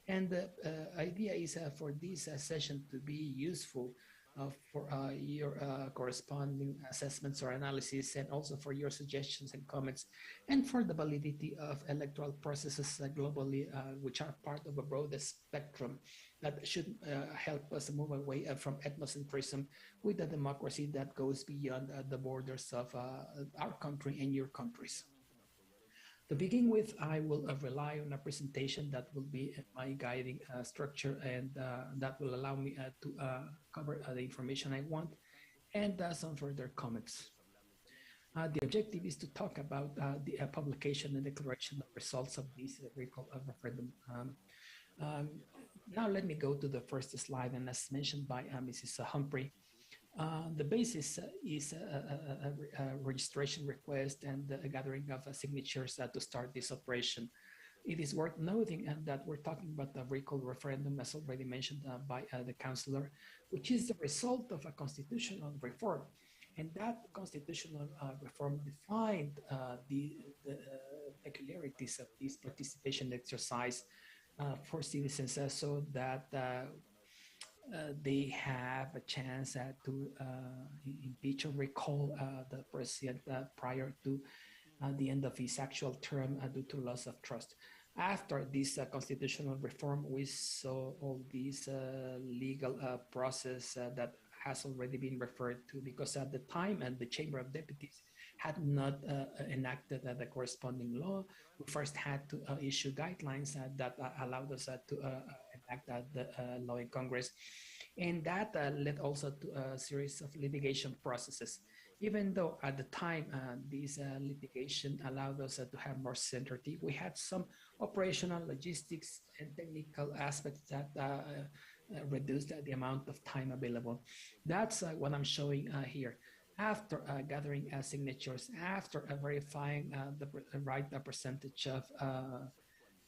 And the idea is for this session to be useful for your corresponding assessments or analysis, and also for your suggestions and comments, and for the validity of electoral processes globally, which are part of a broader spectrum that should help us move away from ethnocentrism with a democracy that goes beyond the borders of our country and your countries. To begin with, I will rely on a presentation that will be my guiding structure, and that will allow me to cover the information I want and some further comments. The objective is to talk about the publication and declaration of results of this recall referendum. Now let me go to the first slide, and as mentioned by Mrs. Humphrey, the basis is a registration request and a gathering of signatures to start this operation. It is worth noting that we're talking about the recall referendum, as already mentioned by the councillor, which is the result of a constitutional reform. And that constitutional reform defined the peculiarities of this participation exercise for citizens so that they have a chance to impeach or recall the president prior to the end of his actual term due to loss of trust. After this constitutional reform, we saw all this legal process that has already been referred to, because at the time and the Chamber of Deputies had not enacted the corresponding law. We first had to issue guidelines that allowed us to enact the law in Congress. And that led also to a series of litigation processes. Even though at the time this litigation allowed us to have more certainty, we had some operational, logistics, and technical aspects that reduced the amount of time available. That's what I'm showing here. After gathering signatures, after verifying the right percentage of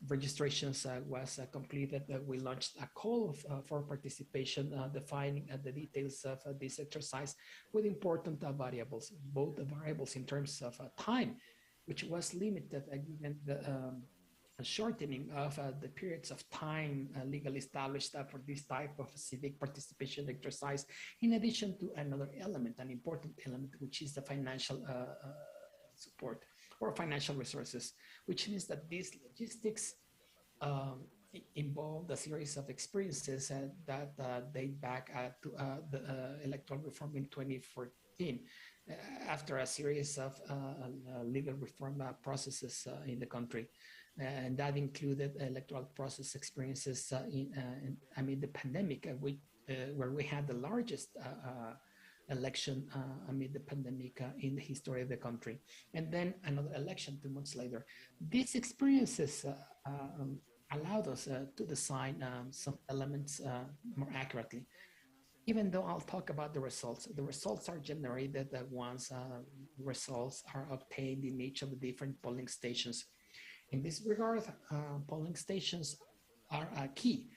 registrations was completed, we launched a call for participation, defining the details of this exercise with important variables, both variables in terms of time, which was limited given the shortening of the periods of time legally established for this type of civic participation exercise, in addition to another element, an important element, which is the financial support or financial resources, which means that these logistics involved a series of experiences that date back to the electoral reform in 2014, after a series of legal reform processes in the country. And that included electoral process experiences amid the pandemic, where we had the largest election amid the pandemic in the history of the country, and then another election 2 months later. These experiences allowed us to design some elements more accurately. Even though I'll talk about the results are generated once results are obtained in each of the different polling stations. In this regard, polling stations are key.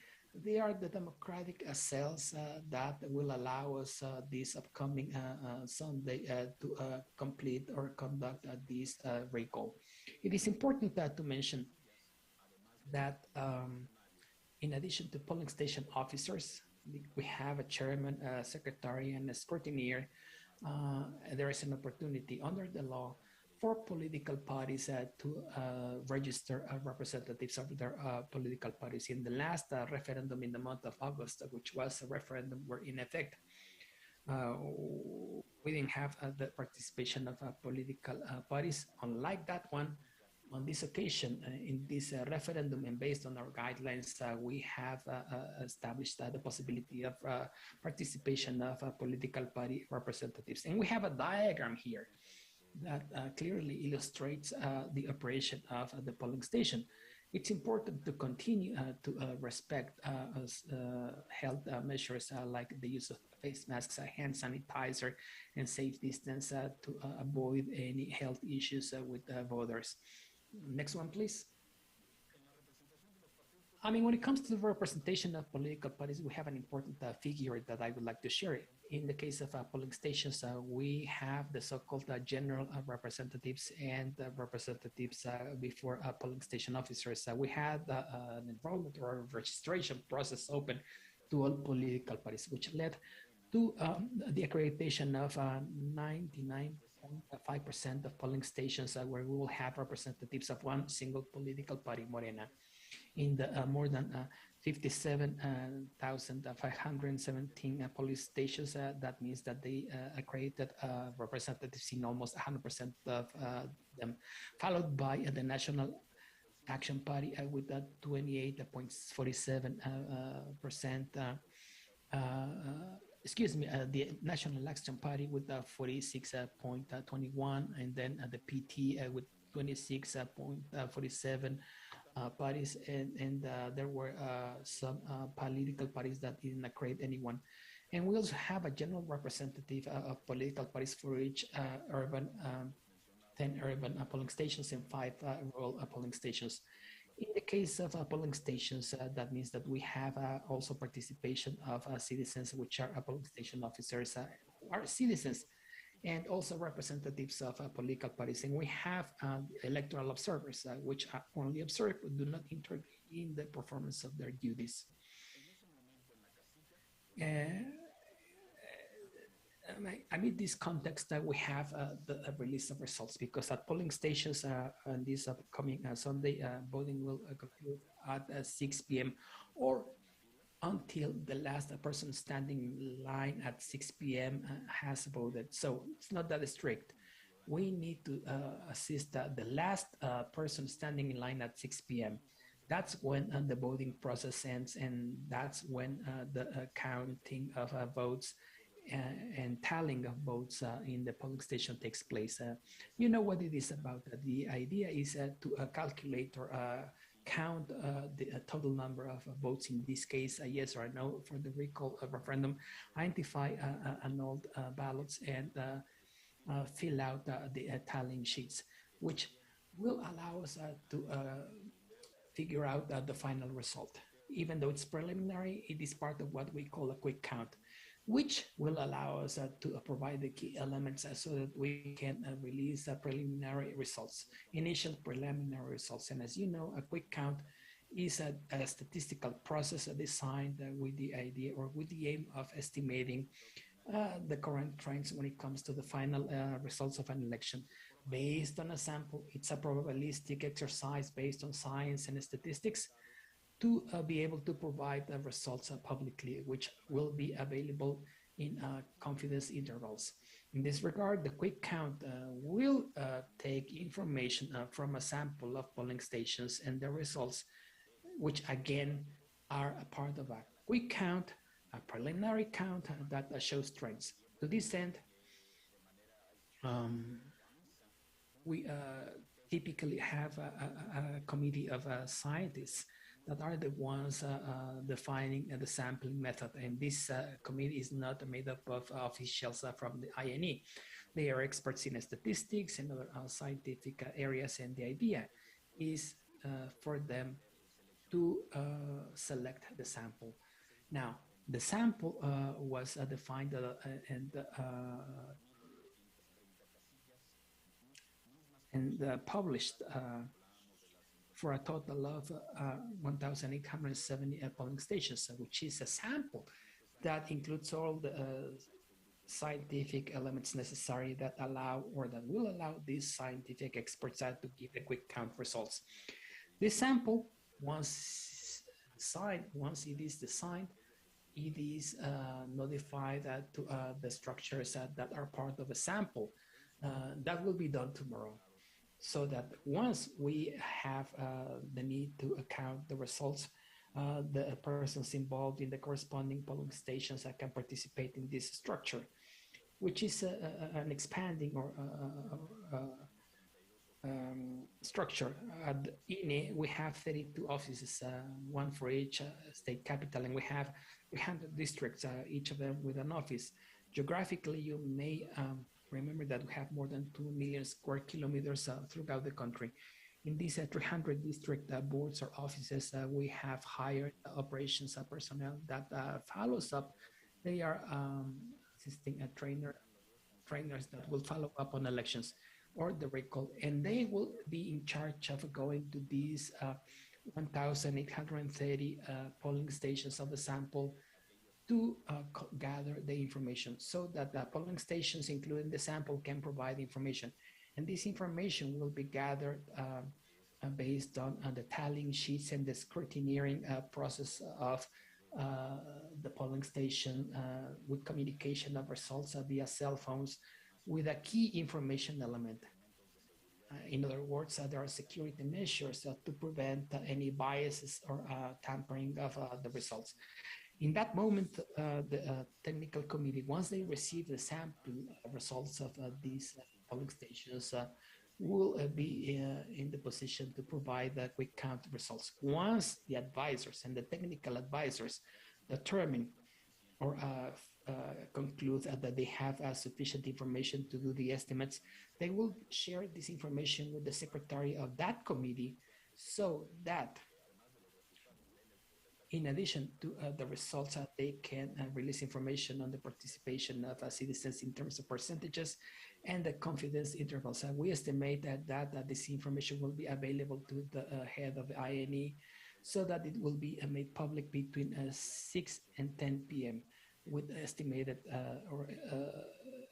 They are the democratic cells that will allow us this upcoming Sunday to complete or conduct this recall. It is important to mention that in addition to polling station officers, we have a chairman, a secretary, and a scrutineer. there is an opportunity under the law for political parties to register representatives of their political parties. In the last referendum in the month of August, which was a referendum were in effect, we didn't have the participation of political parties. Unlike that one, on this occasion, in this referendum and based on our guidelines, we have established the possibility of participation of political party representatives. And we have a diagram here that clearly illustrates the operation of the polling station. It's important to continue to respect health measures like the use of face masks, hand sanitizer, and safe distance to avoid any health issues with voters. Next one, please. I mean, when it comes to the representation of political parties, we have an important figure that I would like to share. In the case of polling stations, we have the so-called general representatives and representatives before polling station officers. We had an enrollment or registration process open to all political parties, which led to the accreditation of 99.5% of polling stations where we will have representatives of one single political party, Morena. In the more than 57,517 polling stations, that means that they accredited representatives in almost 100% of them, followed by the National Action Party with 28.47%. Excuse me, the National Action Party with 46.21, and then the PT with 26.47 parties, and there were some political parties that didn't accredit anyone. And we also have a general representative of political parties for each 10 urban polling stations and 5 rural polling stations. In the case of polling stations, that means that we have also participation of citizens, which are polling station officers, who are citizens, and also representatives of political parties. And we have electoral observers, which only observe but do not intervene in the performance of their duties. Amid this context, we have the release of results, because at polling stations on this upcoming Sunday, voting will conclude at 6 p.m. or until the last person standing in line at 6 p.m. has voted. So it's not that strict. We need to assist the last person standing in line at 6 p.m. That's when the voting process ends, and that's when the counting of votes and tallying of votes in the polling station takes place. You know what it is about. The idea is to calculate or count the total number of votes, in this case, yes or no for the recall referendum, identify annulled ballots, and fill out the tallying sheets, which will allow us to figure out the final result. Even though it's preliminary, it is part of what we call a quick count, which will allow us to provide the key elements so that we can release preliminary results, initial preliminary results. And as you know, a quick count is a statistical process designed with the idea or with the aim of estimating the current trends when it comes to the final results of an election. Based on a sample, it's a probabilistic exercise based on science and statistics to be able to provide the results publicly, which will be available in confidence intervals. In this regard, the quick count will take information from a sample of polling stations and the results, which again are a part of a quick count, a preliminary count that shows trends. To this end, we typically have a committee of scientists that are the ones defining the sampling method. And this committee is not made up of officials from the INE. They are experts in statistics and other scientific areas, and the idea is for them to select the sample. Now, the sample was defined and published for a total of 1,870 polling stations, which is a sample that includes all the scientific elements necessary that allow or that will allow these scientific experts to give the quick count results. This sample, once it is designed, it is notified to the structures that are part of a sample. That will be done tomorrow. So that once we have the need to account the results, the persons involved in the corresponding polling stations can participate in this structure, which is an expanding or structure. At INE, we have 32 offices, one for each state capital, and we have 300 districts, each of them with an office. Geographically, you may remember that we have more than 2 million square kilometers throughout the country. In these 300 district boards or offices, we have hired operations personnel that follows up. They are assisting trainers that will follow up on elections or the recall, and they will be in charge of going to these 1,830 polling stations of the sample to gather the information so that the polling stations, including the sample, can provide information. And this information will be gathered based on the tallying sheets and the scrutineering process of the polling station with communication of results via cell phones with a key information element. In other words, there are security measures to prevent any biases or tampering of the results. In that moment, the technical committee, once they receive the sample results of these polling stations, will be in the position to provide the quick count results. Once the advisors and the technical advisors determine or conclude that they have sufficient information to do the estimates, they will share this information with the secretary of that committee so that in addition to the results, they can release information on the participation of citizens in terms of percentages and the confidence intervals. We estimate that this information will be available to the head of the INE so that it will be made public between 6 and 10 p.m. with estimated or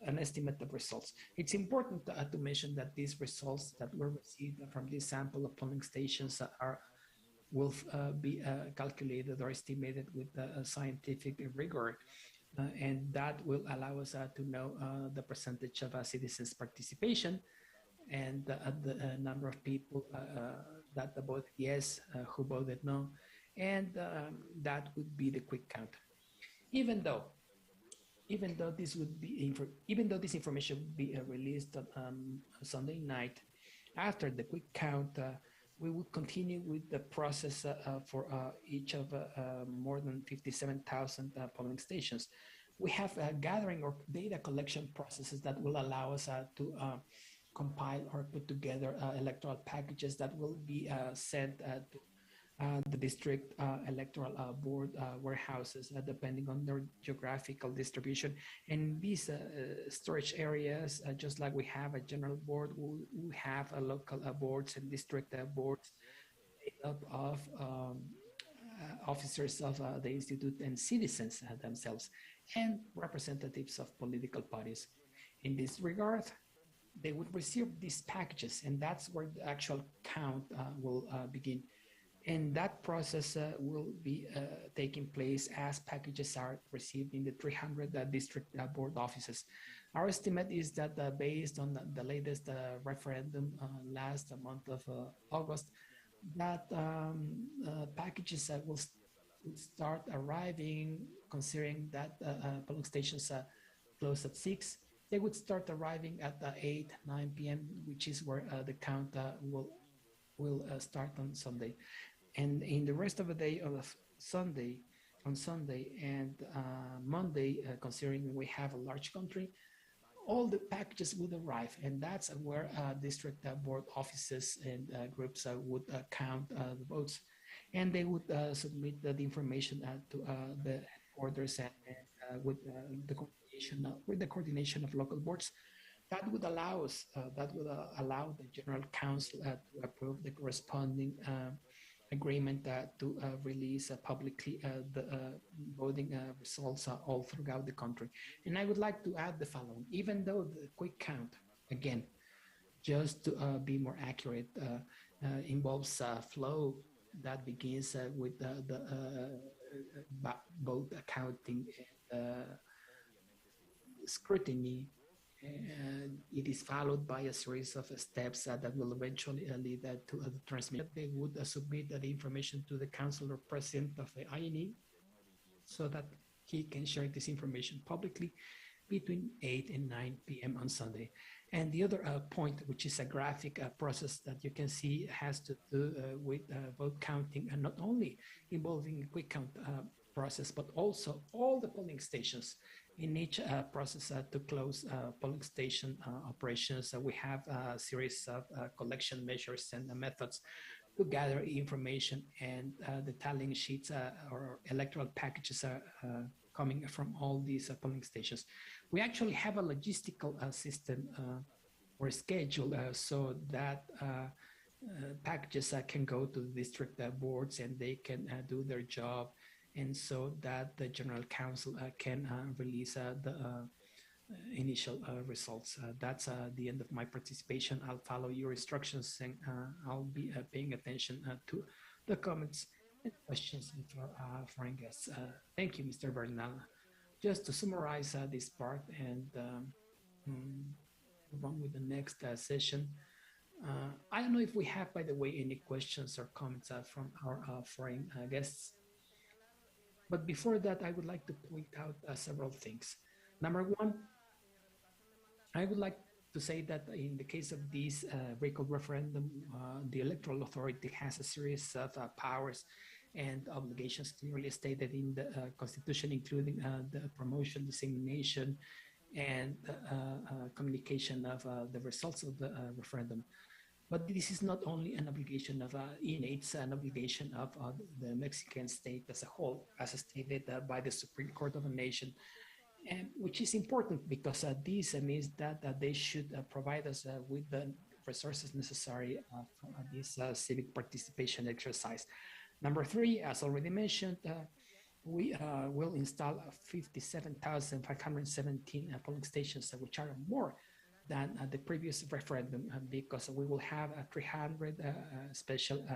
an estimate of results. It's important to mention that these results that were received from this sample of polling stations will be calculated or estimated with scientific rigor. And that will allow us to know the percentage of citizens' participation and the number of people that voted yes, who voted no, and that would be the quick count. Even though this information would be released on Sunday night, after the quick count, we will continue with the process for each of more than 57,000 polling stations. We have gathering or data collection processes that will allow us to compile or put together electoral packages that will be sent to the district electoral board warehouses, depending on their geographical distribution. And these storage areas, just like we have a general board, we have a local boards and district boards made up of officers of the institute and citizens themselves, and representatives of political parties. In this regard, they would receive these packages, and that's where the actual count will begin. And that process will be taking place as packages are received in the 300 district board offices. Our estimate is that based on the latest referendum last month of August, that packages will start arriving, considering that polling stations close at 6. They would start arriving at 8, 9 p.m., which is where the count will start on Sunday. And in the rest of the day of Sunday and Monday, considering we have a large country, all the packages would arrive, and that's where district board offices and groups would count the votes, and they would submit the information to the headquarters and with the coordination of local boards. That would allow us, allow the General Council to approve the corresponding agreement to release publicly the voting results all throughout the country. And I would like to add the following: even though the quick count, again, just to be more accurate, involves flow that begins with the vote accounting and scrutiny, and it is followed by a series of steps that will eventually lead to the transmission. They would submit the information to the council or president of the INE so that he can share this information publicly between 8 and 9 p.m. on Sunday. And the other point, which is a graphic process that you can see, has to do with vote counting, and not only involving a quick count process, but also all the polling stations. In each process to close polling station operations, we have a series of collection measures and methods to gather information, and the tallying sheets or electoral packages are coming from all these polling stations. We actually have a logistical system or schedule so that packages can go to the district boards and they can do their job, and so that the General Council can release the initial results. That's the end of my participation. I'll follow your instructions, and I'll be paying attention to the comments and questions of our foreign guests. Thank you, Mr. Bernal. Just to summarize this part and move on with the next session. I don't know if we have, by the way, any questions or comments from our foreign guests. But before that, I would like to point out several things. Number one, I would like to say that in the case of this recall referendum, the Electoral Authority has a series of powers and obligations clearly stated in the Constitution, including the promotion, dissemination, and communication of the results of the referendum. But this is not only an obligation of INE, it's an obligation of the Mexican state as a whole, as stated by the Supreme Court of the nation, and which is important because this means that they should provide us with the resources necessary for this civic participation exercise. Number three, as already mentioned, we will install 57,517 polling stations, which are more than the previous referendum, because we will have 300 special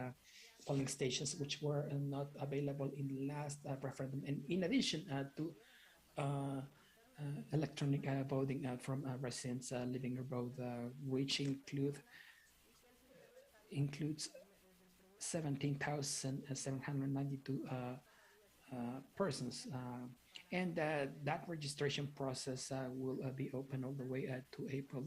polling stations which were not available in the last referendum. And in addition to electronic voting from residents living abroad, which includes 17,792 persons. And that registration process will be open all the way to April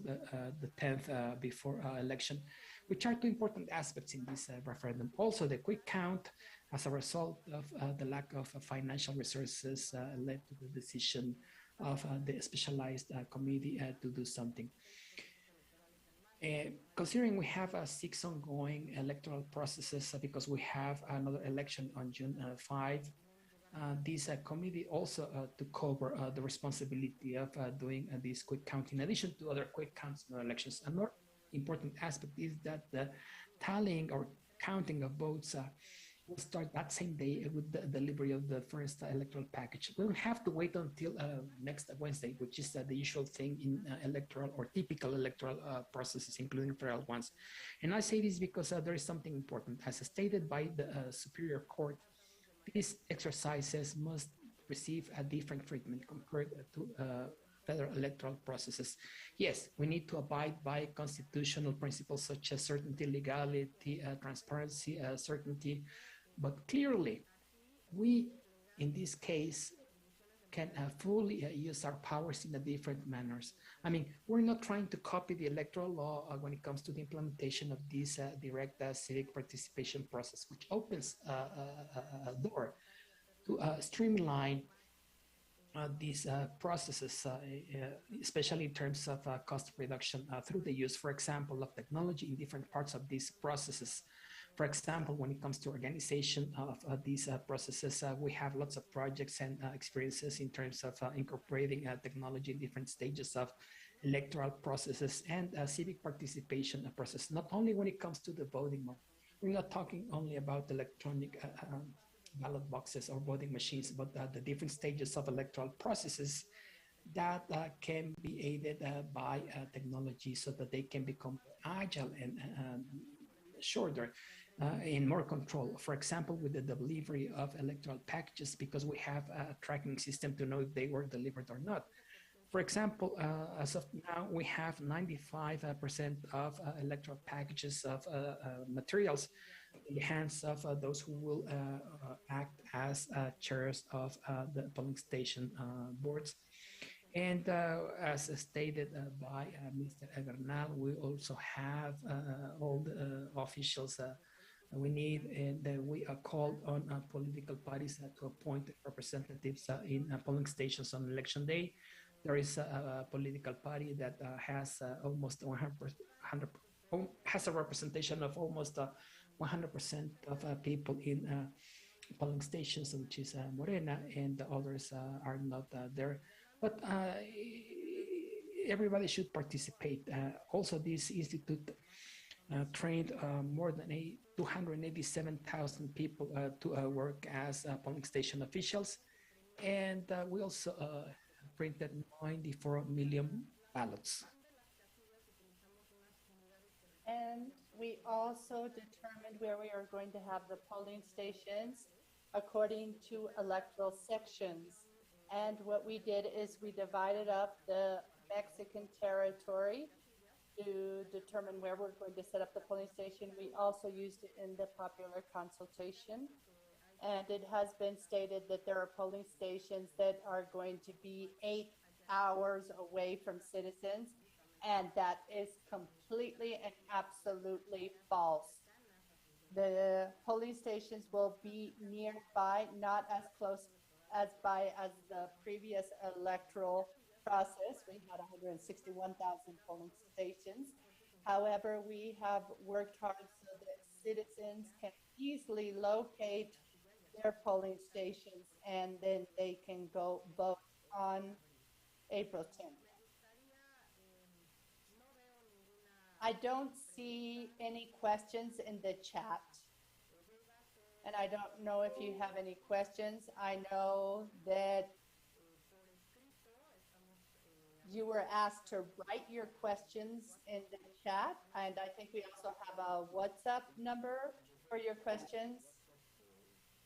the 10th before election, which are two important aspects in this referendum. Also, the quick count, as a result of the lack of financial resources, led to the decision of the specialized committee to do something. Considering we have 6 ongoing electoral processes because we have another election on June 5, this committee also took over the responsibility of doing this quick count, in addition to other quick counts in elections. Another important aspect is that the tallying or counting of votes will start that same day with the delivery of the first electoral package. We don't have to wait until next Wednesday, which is the usual thing in electoral or typical electoral processes, including federal ones. And I say this because there is something important. As stated by the Superior Court, these exercises must receive a different treatment compared to federal electoral processes. Yes, we need to abide by constitutional principles such as certainty, legality, transparency, certainty, but clearly we, in this case, can fully use our powers in a different manners. I mean, we're not trying to copy the electoral law when it comes to the implementation of this direct civic participation process, which opens a door to streamline these processes, especially in terms of cost reduction through the use, for example, of technology in different parts of these processes. For example, when it comes to organization of these processes, we have lots of projects and experiences in terms of incorporating technology in different stages of electoral processes and civic participation process, not only when it comes to the voting, we're not talking only about electronic ballot boxes or voting machines, but the different stages of electoral processes that can be aided by technology so that they can become agile and shorter in more control. For example, with the delivery of electoral packages, because we have a tracking system to know if they were delivered or not. For example, as of now, we have 95% of electoral packages of materials in the hands of those who will act as chairs of the polling station boards. And as stated by Mr. Bernal, we also have all the officials we need, and we are called on political parties to appoint representatives in polling stations on election day. There is a political party that has almost 100 has a representation of almost 100% of people in polling stations, which is Morena, and the others are not there. But everybody should participate. Also, this institute trained more than 287,000 people to work as polling station officials. And we also printed 94 million ballots. And we also determined where we are going to have the polling stations according to electoral sections. And what we did is we divided up the Mexican territory to determine where we're going to set up the polling station. We also used it in the popular consultation. And it has been stated that there are polling stations that are going to be 8 hours away from citizens. And that is completely and absolutely false. The polling stations will be nearby, not as close as the previous electoral process. We had 161,000 polling stations. However, we have worked hard so that citizens can easily locate their polling stations, and then they can go vote on April 10th. I don't see any questions in the chat. And I don't know if you have any questions. I know that you were asked to write your questions in the chat. And I think we also have a WhatsApp number for your questions.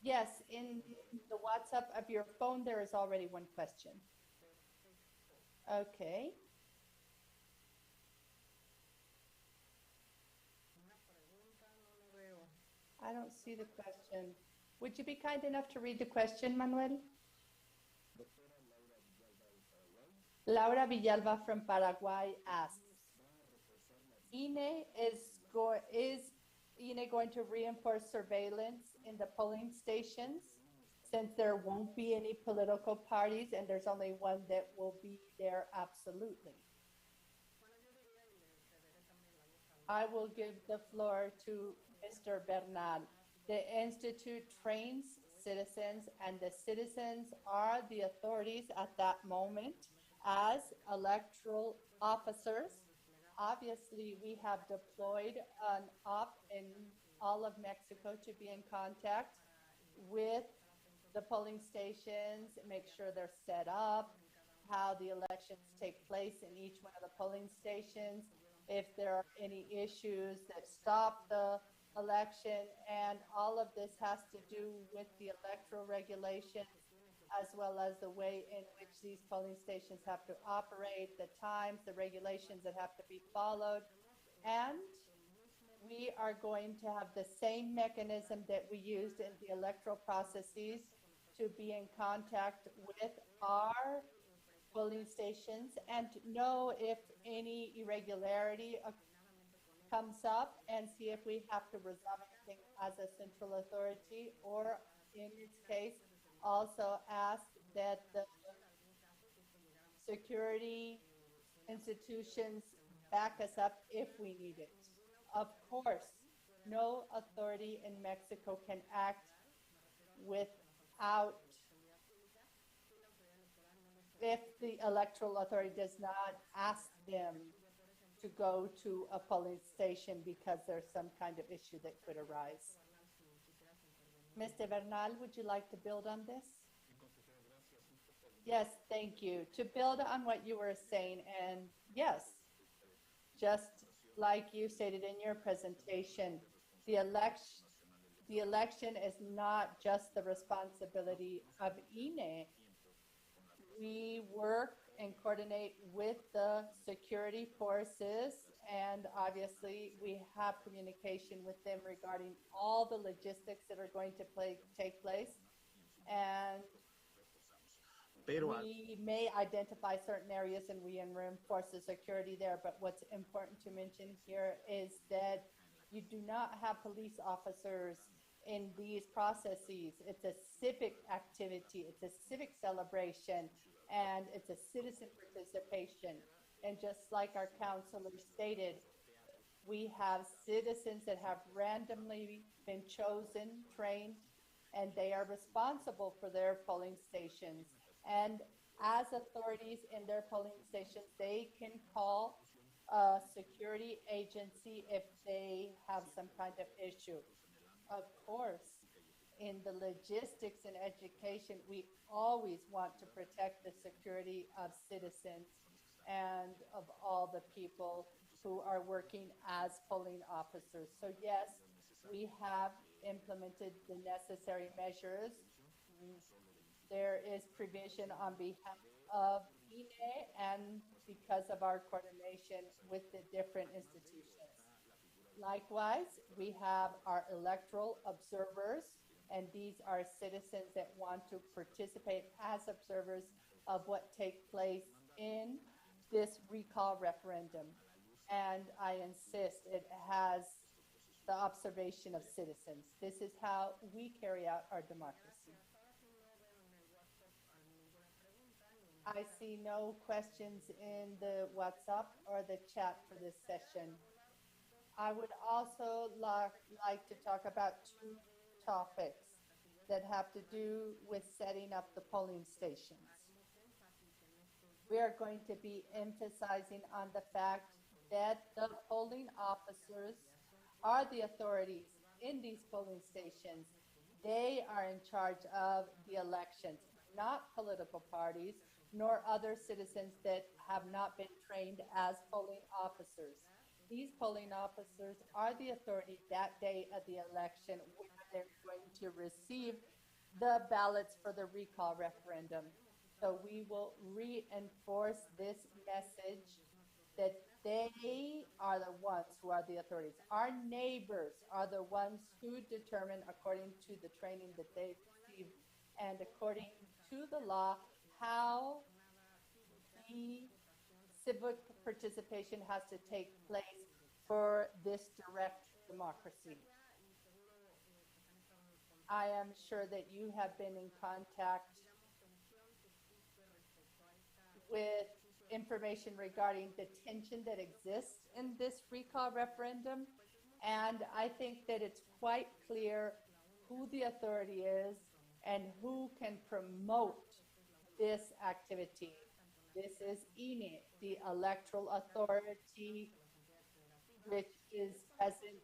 Yes, in the WhatsApp of your phone, there is already one question. Okay. I don't see the question. Would you be kind enough to read the question, Manuel? Laura Villalba from Paraguay asks, is INE going to reinforce surveillance in the polling stations since there won't be any political parties and there's only one that will be there absolutely? I will give the floor to Mr. Bernal. The Institute trains citizens, and the citizens are the authorities at that moment as electoral officers. Obviously, we have deployed an op in all of Mexico to be in contact with the polling stations, make sure they're set up, how the elections take place in each one of the polling stations, if there are any issues that stop the election, and all of this has to do with the electoral regulations as well as the way in which these polling stations have to operate, the times, the regulations that have to be followed. And we are going to have the same mechanism that we used in the electoral processes to be in contact with our polling stations and know if any irregularity comes up and see if we have to resolve anything as a central authority, or in its case, also ask that the security institutions back us up if we need it. Of course, no authority in Mexico can act without, if the electoral authority does not ask them to go to a polling station because there's some kind of issue that could arise. Mr. Bernal, would you like to build on this? Yes, thank you. To build on what you were saying, and yes, just like you stated in your presentation, the election is not just the responsibility of INE. We work and coordinate with the security forces, and obviously we have communication with them regarding all the logistics that are going to take place. And we may identify certain areas and we reinforce the security there, but what's important to mention here is that you do not have police officers in these processes. It's a civic activity, it's a civic celebration, and it's a citizen participation. And just like our counselor stated, we have citizens that have randomly been chosen, trained, and they are responsible for their polling stations. And as authorities in their polling stations, they can call a security agency if they have some kind of issue. Of course, in the logistics and education, we always want to protect the security of citizens and of all the people who are working as polling officers. So yes, we have implemented the necessary measures. There is provision on behalf of INE and because of our coordination with the different institutions. Likewise, we have our electoral observers, and these are citizens that want to participate as observers of what takes place in this recall referendum. And I insist it has the observation of citizens. This is how we carry out our democracy. I see no questions in the WhatsApp or the chat for this session. I would also like to talk about two topics that have to do with setting up the polling stations. We are going to be emphasizing on the fact that the polling officers are the authorities in these polling stations. They are in charge of the elections, not political parties, nor other citizens that have not been trained as polling officers. These polling officers are the authority that day of the election where they're going to receive the ballots for the recall referendum. So we will reinforce this message that they are the ones who are the authorities. Our neighbors are the ones who determine, according to the training that they've received and according to the law, how the civic participation has to take place for this direct democracy. I am sure that you have been in contact with information regarding the tension that exists in this recall referendum. And I think that it's quite clear who the authority is and who can promote this activity. This is INE, the electoral authority, which is present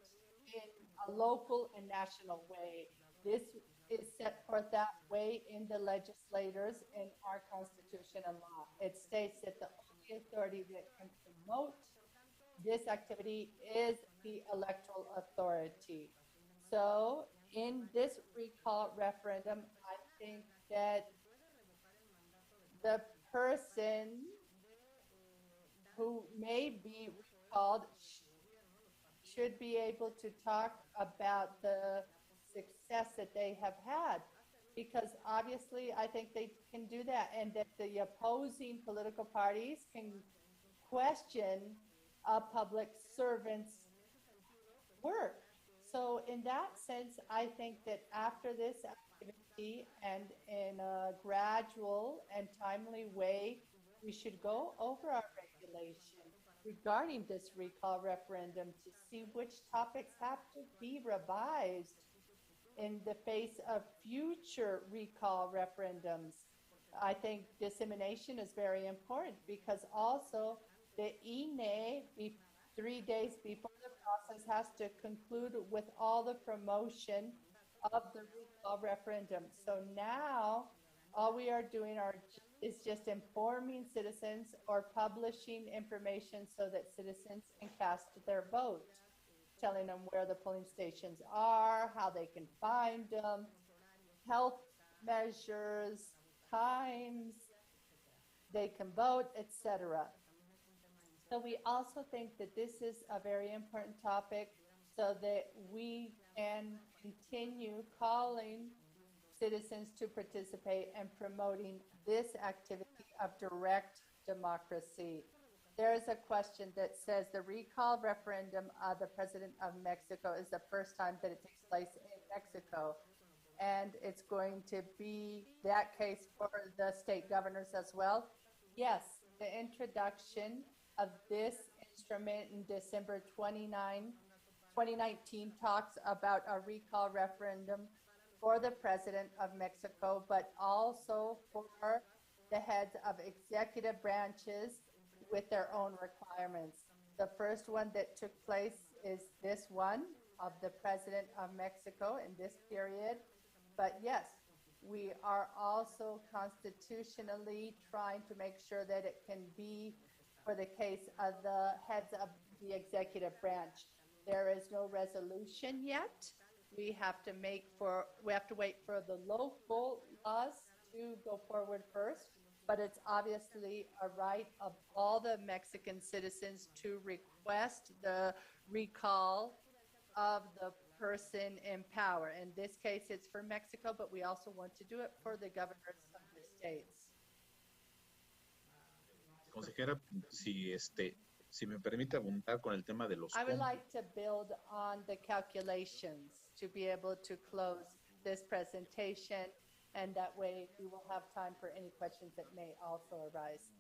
in a local and national way. This is set forth that way in the legislators in our Constitution and law. It states that the only authority that can promote this activity is the electoral authority. So in this recall referendum, I think that the person who may be recalled should be able to talk about the success that they have had, because obviously I think they can do that, and that the opposing political parties can question a public servant's work. So in that sense, I think that after this activity and in a gradual and timely way, we should go over our regulation regarding this recall referendum to see which topics have to be revised in the face of future recall referendums. I think dissemination is very important, because also the INE, 3 days before the process has to conclude with all the promotion of the recall referendum. So now all we are doing is just informing citizens or publishing information so that citizens can cast their vote, telling them where the polling stations are, how they can find them, health measures, times they can vote, etc. So we also think that this is a very important topic so that we can continue calling citizens to participate and promoting this activity of direct democracy. There is a question that says the recall referendum of the President of Mexico is the first time that it takes place in Mexico. And it's going to be that case for the state governors as well. Yes, the introduction of this instrument in December 2019 talks about a recall referendum for the President of Mexico, but also for the heads of executive branches with their own requirements. The first one that took place is this one of the President of Mexico in this period. But yes, we are also constitutionally trying to make sure that it can be for the case of the heads of the executive branch. There is no resolution yet. We have to wait for the local laws to go forward first, but it's obviously a right of all the Mexican citizens to request the recall of the person in power. In this case, it's for Mexico, but we also want to do it for the governors of the states. Consejera, si me permite abundar con el tema de los I would cómputos. like to build on the calculations to be able to close this presentation, and that way we will have time for any questions that may also arise.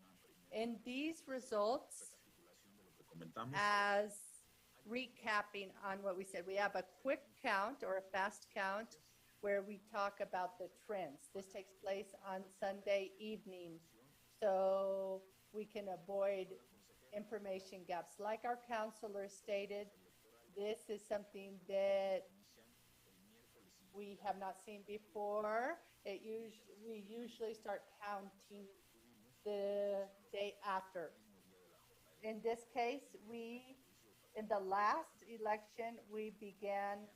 In these results, Comentamos. as recapping on what we said, we have a quick count or a fast count where we talk about the trends. This takes place on Sunday evening, so we can avoid information gaps. Like our counselor stated, this is something that we have not seen before. We usually start counting the day after. In this case, in the last election, we began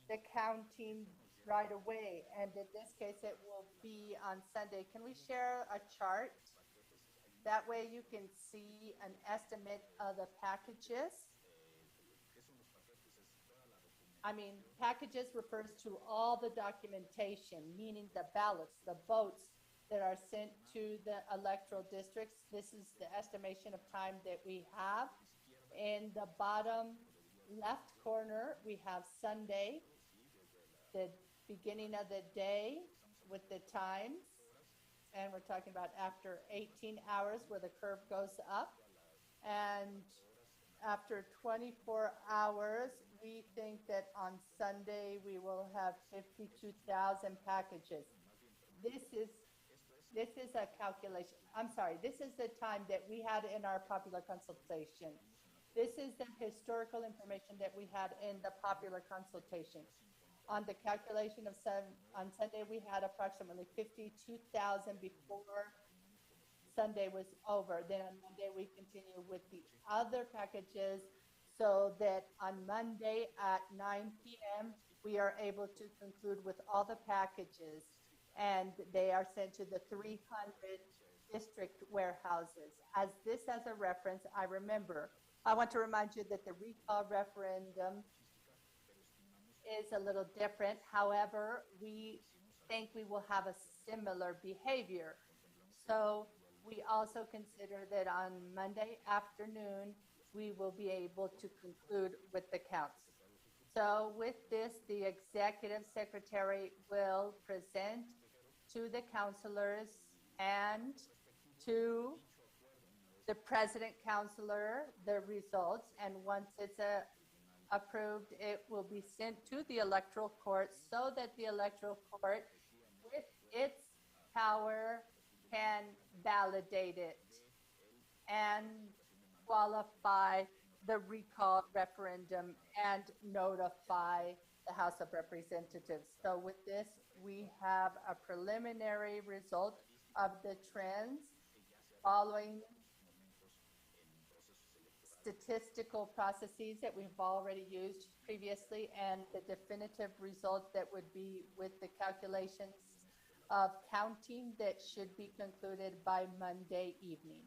the counting right away. And in this case, it will be on Sunday. Can we share a chart? That way you can see an estimate of the packages. Packages refers to all the documentation, meaning the ballots, the votes that are sent to the electoral districts. This is the estimation of time that we have. In the bottom left corner, we have Sunday, the beginning of the day with the times. And we're talking about after 18 hours where the curve goes up. And after 24 hours, we think that on Sunday we will have 52,000 packages. This is a calculation. I'm sorry, this is the time that we had in our popular consultation. This is the historical information that we had in the popular consultation. On the calculation on Sunday, we had approximately 52,000 before Sunday was over. Then on Monday, we continue with the other packages so that on Monday at 9 p.m., we are able to conclude with all the packages, and they are sent to the 300 district warehouses. As a reference, I want to remind you that the recall referendum is a little different. However, we think we will have a similar behavior. So we also consider that on Monday afternoon, we will be able to conclude with the counts. So with this, the executive secretary will present to the counselors and to the president counselor the results. And once it's approved, it will be sent to the electoral court so that the electoral court, with its power, can validate it. And disqualify the recall referendum and notify the House of Representatives. So with this, we have a preliminary result of the trends following statistical processes that we've already used previously, and the definitive result that would be with the calculations of counting that should be concluded by Monday evening.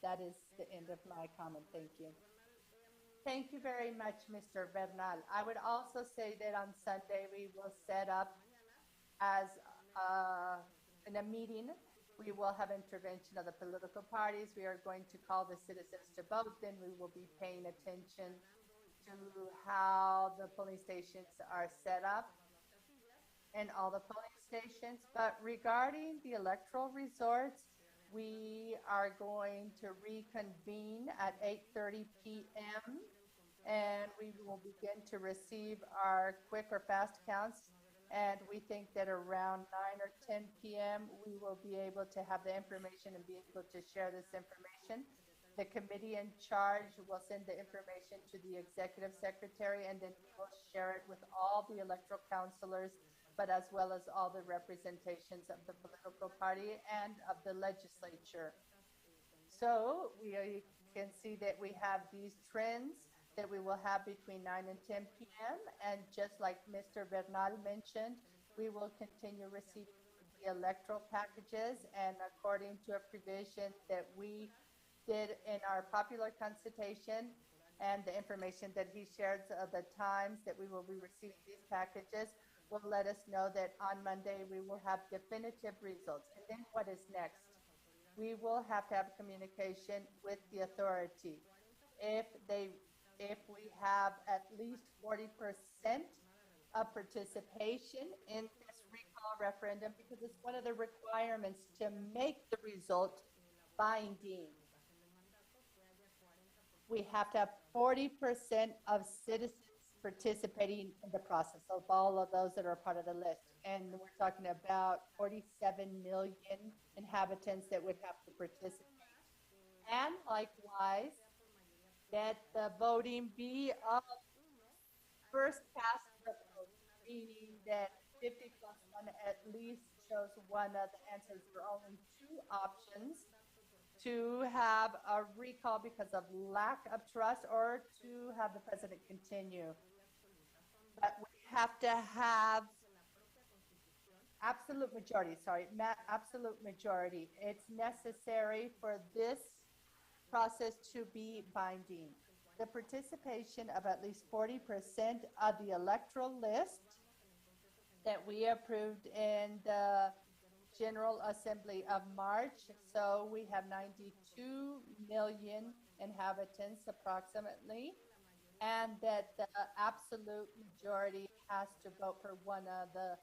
That is the end of my comment. Thank you. Thank you very much, Mr. Bernal. I would also say that on Sunday we will set up as in a meeting, we will have intervention of the political parties. We are going to call the citizens to vote. Then we will be paying attention to how the polling stations are set up and all the polling stations. But regarding the electoral results, we are going to reconvene at 8:30 p.m. and we will begin to receive our quick or fast counts. And we think that around 9 or 10 p.m., we will be able to have the information and be able to share this information. The committee in charge will send the information to the executive secretary, and then we will share it with all the electoral councilors, but as well as all the representations of the political party and of the legislature. So we can see that we have these trends that we will have between 9 and 10 p.m. And just like Mr. Bernal mentioned, we will continue receiving the electoral packages, and according to a provision that we did in our popular consultation and the information that he shared of the times that we will be receiving these packages, will let us know that on Monday we will have definitive results. And then what is next? We will have to have communication with the authority. If we have at least 40% of participation in this recall referendum, because it's one of the requirements to make the result binding. We have to have 40% of citizens participating in the process, of all of those that are part of the list. And we're talking about 47 million inhabitants that would have to participate. And likewise, that the voting be of first past the vote, meaning that 50 plus 1 at least chose one of the answers. There are only two options: to have a recall because of lack of trust, or to have the president continue. But we have to have absolute majority, absolute majority. It's necessary for this process to be binding. The participation of at least 40% of the electoral list that we approved in the General Assembly of March. So we have 92 million inhabitants approximately, and that the absolute majority has to vote for one of the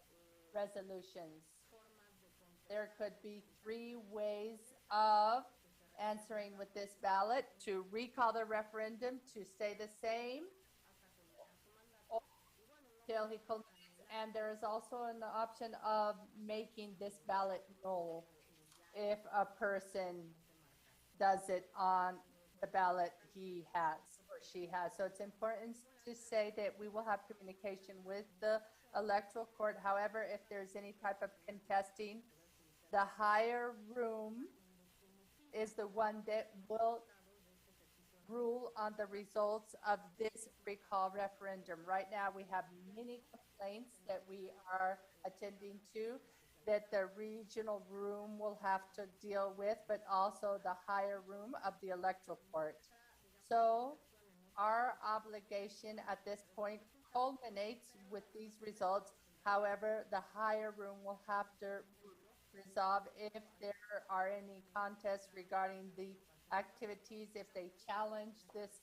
resolutions. There could be three ways of answering with this ballot: to recall the referendum, to stay the same, or till he culminates. And there is also an option of making this ballot null if a person does it on the ballot he has or she has. So it's important to say that we will have communication with the electoral court. However, if there's any type of contesting, the higher room is the one that will rule on the results of this recall referendum. Right now, we have many complaints that we are attending to that the regional room will have to deal with, but also the higher room of the electoral court. So our obligation at this point culminates with these results. However, the higher room will have to resolve if there are any contests regarding the activities, if they challenge this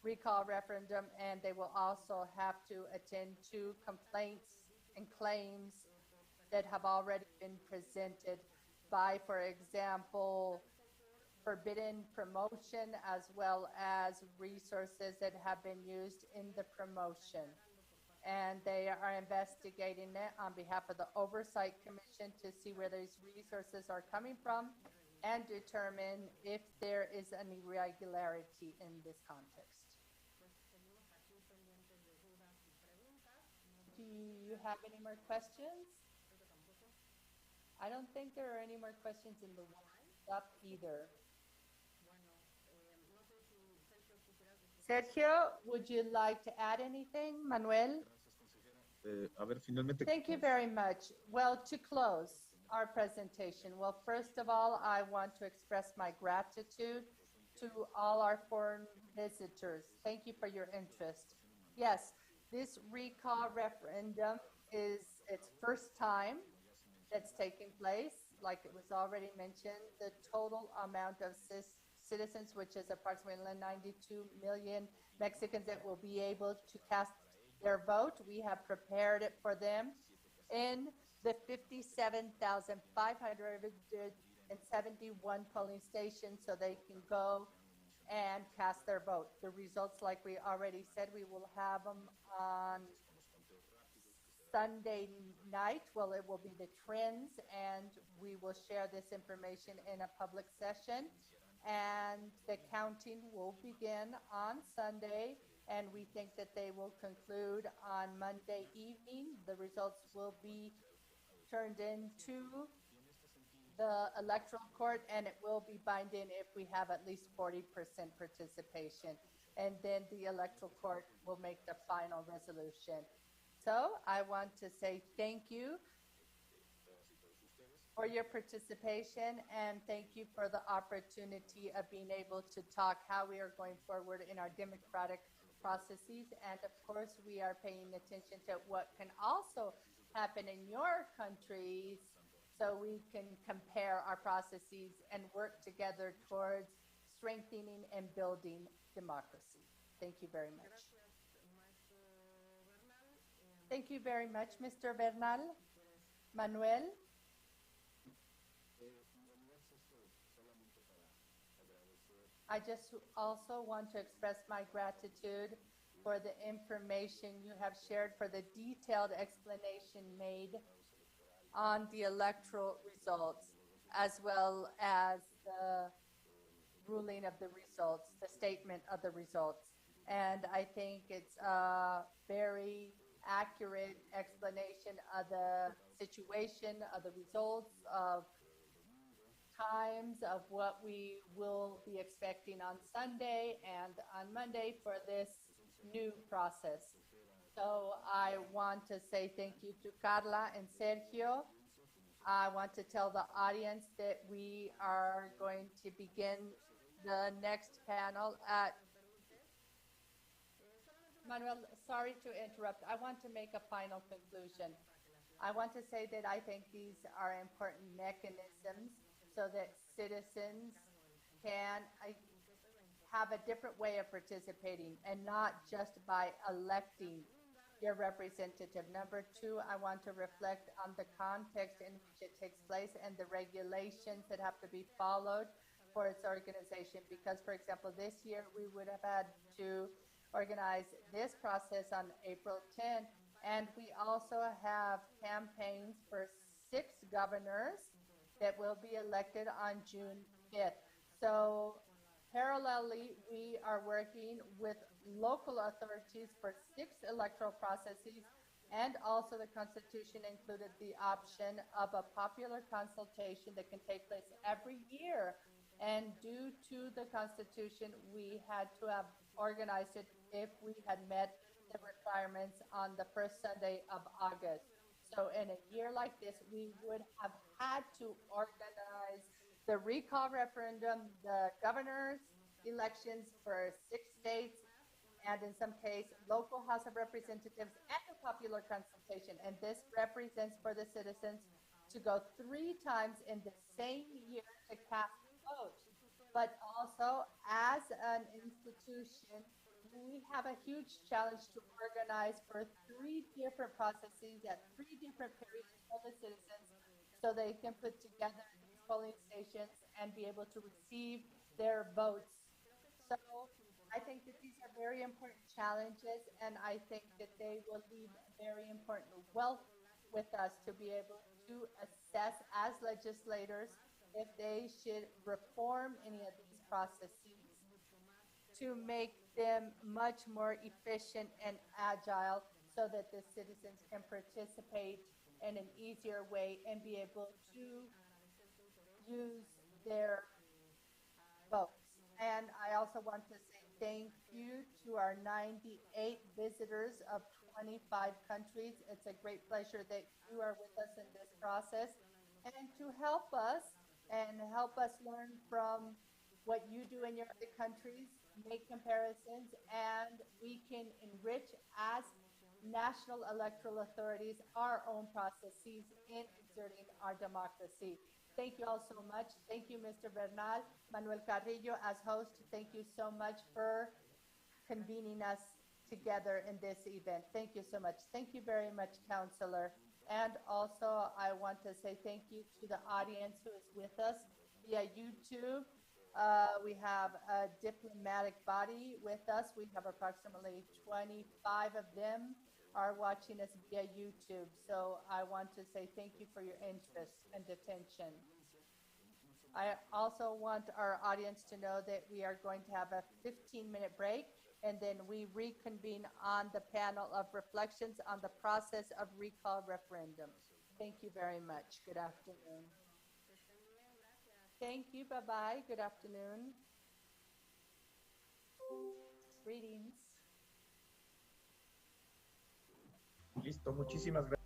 recall referendum, and they will also have to attend to complaints and claims that have already been presented by, for example, forbidden promotion, as well as resources that have been used in the promotion. And they are investigating it on behalf of the Oversight Commission to see where these resources are coming from and determine if there is an irregularity in this context. Do you have any more questions? I don't think there are any more questions in the WhatsApp either. Sergio, would you like to add anything? Manuel? A ver, finalmente. Thank you very much. Well, to close our presentation, well, first of all, I want to express my gratitude to all our foreign visitors. Thank you for your interest. Yes, this recall referendum is its first time that's taking place. Like it was already mentioned, the total amount of citizens, which is approximately 92 million Mexicans that will be able to cast their vote. We have prepared it for them in the 57,571 polling stations so they can go and cast their vote. The results, like we already said, we will have them on Sunday night. Well, it will be the trends, and we will share this information in a public session. And the counting will begin on Sunday, and we think that they will conclude on Monday evening. The results will be turned into the electoral court, and it will be binding if we have at least 40% participation. And then the electoral court will make the final resolution. So I want to say thank you for your participation, and thank you for the opportunity of being able to talk how we are going forward in our democratic processes. And of course, we are paying attention to what can also happen in your countries so we can compare our processes and work together towards strengthening and building democracy. Thank you very much. Thank you very much, Mr. Bernal. Manuel? I just also want to express my gratitude for the information you have shared, for the detailed explanation made on the electoral results, as well as the ruling of the results, the statement of the results. And I think it's a very accurate explanation of the situation, of the results, of times, of what we will be expecting on Sunday and on Monday for this new process. So I want to say thank you to Carla and Sergio. I want to tell the audience that we are going to begin the next panel at Manuel, sorry to interrupt. I want to make a final conclusion. I want to say that I think these are important mechanisms so that citizens can have a different way of participating, and not just by electing your representative. Number two, I want to reflect on the context in which it takes place and the regulations that have to be followed for its organization. Because, for example, this year we would have had to organize this process on April 10th, and we also have campaigns for 6 governors that will be elected on June 5th. So parallelly, we are working with local authorities for 6 electoral processes, and also the Constitution included the option of a popular consultation that can take place every year. And due to the Constitution, we had to have organized it if we had met the requirements on the first Sunday of August. So in a year like this, we would have had to organize the recall referendum, the governor's elections for 6 states, and in some case, local House of Representatives and a popular consultation. And this represents for the citizens to go 3 times in the same year to cast a vote. But also, as an institution, we have a huge challenge to organize for 3 different processes at 3 different periods for the citizens so they can put together these polling stations and be able to receive their votes. So I think that these are very important challenges, and I think that they will leave very important wealth with us to be able to assess as legislators if they should reform any of these processes to make them much more efficient and agile so that the citizens can participate in an easier way and be able to use their votes. And I also want to say thank you to our 98 visitors of 25 countries. It's a great pleasure that you are with us in this process and to help us learn from what you do in your other countries, make comparisons, and we can enrich as national electoral authorities our own processes in exerting our democracy. Thank you all so much. Thank you, Mr. Bernal. Manuel Carrillo, as host, thank you so much for convening us together in this event. Thank you so much. Thank you very much, Counselor. And also, I want to say thank you to the audience who is with us via YouTube. We have a diplomatic body with us. We have approximately 25 of them are watching us via YouTube. So I want to say thank you for your interest and attention. I also want our audience to know that we are going to have a 15-minute break, and then we reconvene on the panel of reflections on the process of recall referendums. Thank you very much. Good afternoon. Thank you. Bye-bye. Good afternoon. Greetings. Listo, muchísimas gracias.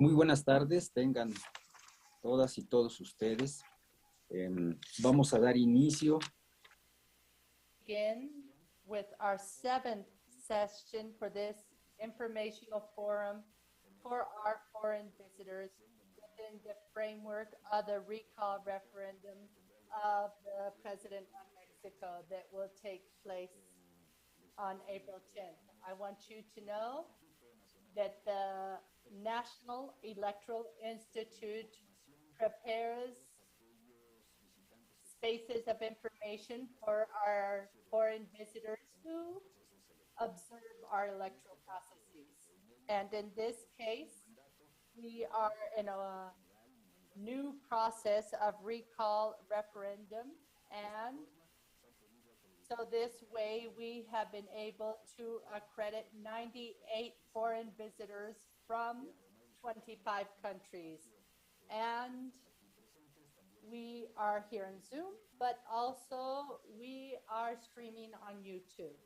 Muy buenas tardes, tengan todas y todos ustedes. Vamos a dar inicio. Begin with our 7th session for this informational forum for our foreign visitors within the framework of the recall referendum of the President of Mexico that will take place on April 10th. I want you to know that the National Electoral Institute prepares spaces of information for our foreign visitors who observe our electoral processes. And in this case, we are in a new process of recall referendum, and so this way we have been able to accredit 98 foreign visitors from 25 countries. And we are here in Zoom, but also we are streaming on YouTube.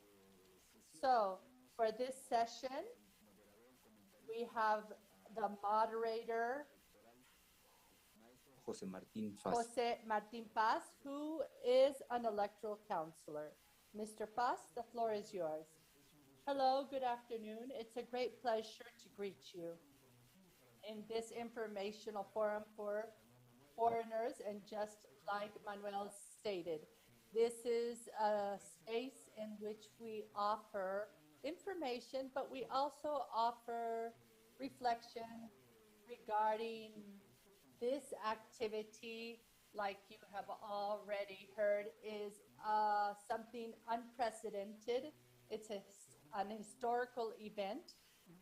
So for this session, we have the moderator, José Martín Paz. José Martín Paz, who is an electoral counselor. Mr. Paz, the floor is yours. Hello, good afternoon. It's a great pleasure to greet you in this informational forum for foreigners, and just like Manuel stated, this is a space in which we offer information, but we also offer reflection regarding this activity, like you have already heard, is something unprecedented. It's an historical event,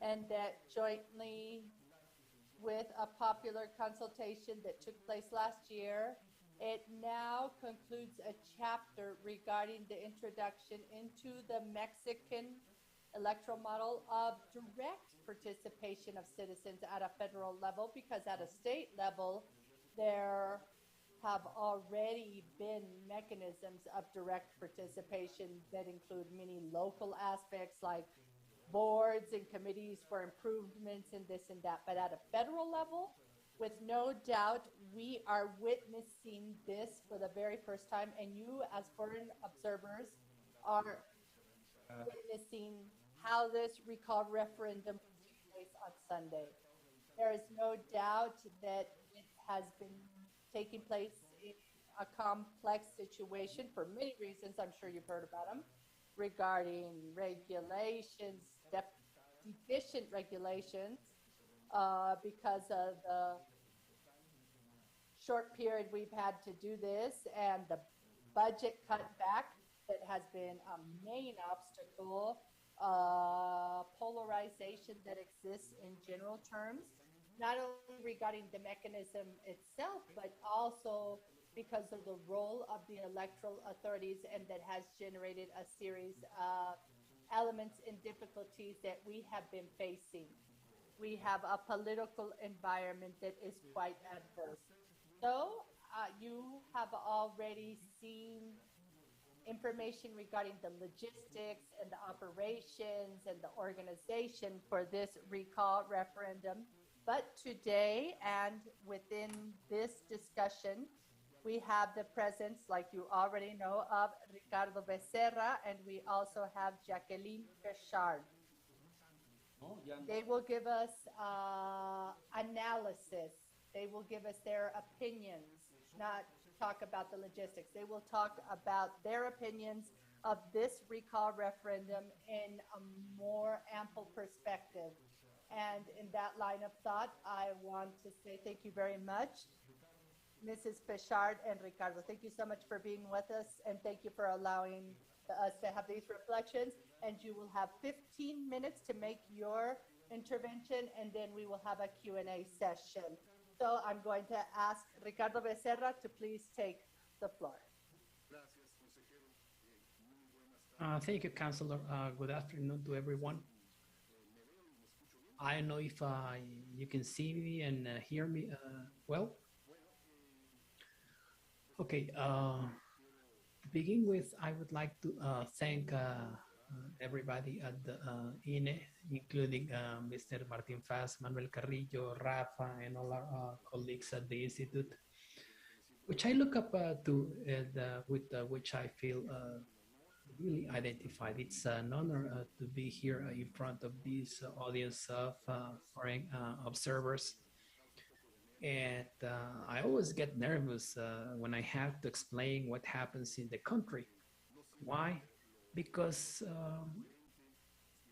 and that jointly with a popular consultation that took place last year, it now concludes a chapter regarding the introduction into the Mexican electoral model of direct participation of citizens at a federal level, because at a state level, there have already been mechanisms of direct participation that include many local aspects like boards and committees for improvements and this and that. But at a federal level, with no doubt, we are witnessing this for the very first time, and you as foreign observers are witnessing how this recall referendum will take place on Sunday. There is no doubt that it has been taking place in a complex situation for many reasons. I'm sure you've heard about them, regarding regulations, deficient regulations, because of the short period we've had to do this, and the budget cutback that has been a main obstacle, polarization that exists in general terms, not only regarding the mechanism itself, but also because of the role of the electoral authorities, and that has generated a series of elements and difficulties that we have been facing. We have a political environment that is quite adverse. So you have already seen information regarding the logistics and the operations and the organization for this recall referendum. But today, and within this discussion, we have the presence, like you already know, of Ricardo Becerra, and we also have Jacqueline Pichard. They will give us analysis. They will give us their opinions, not talk about the logistics. They will talk about their opinions of this recall referendum in a more ample perspective. And in that line of thought, I want to say thank you very much, Mrs. Pichard and Ricardo. Thank you so much for being with us, and thank you for allowing us to have these reflections. And you will have 15 minutes to make your intervention, and then we will have a Q&A session. So I'm going to ask Ricardo Becerra to please take the floor. Thank you, Councillor. Good afternoon to everyone. I don't know if you can see me and hear me well. Okay, to begin with, I would like to thank everybody at the INE, including Mr. Martin Faz, Manuel Carrillo, Rafa, and all our colleagues at the Institute, which I look up to and with which I feel really identified. It's an honor to be here in front of this audience of foreign observers. And I always get nervous when I have to explain what happens in the country. Why? Because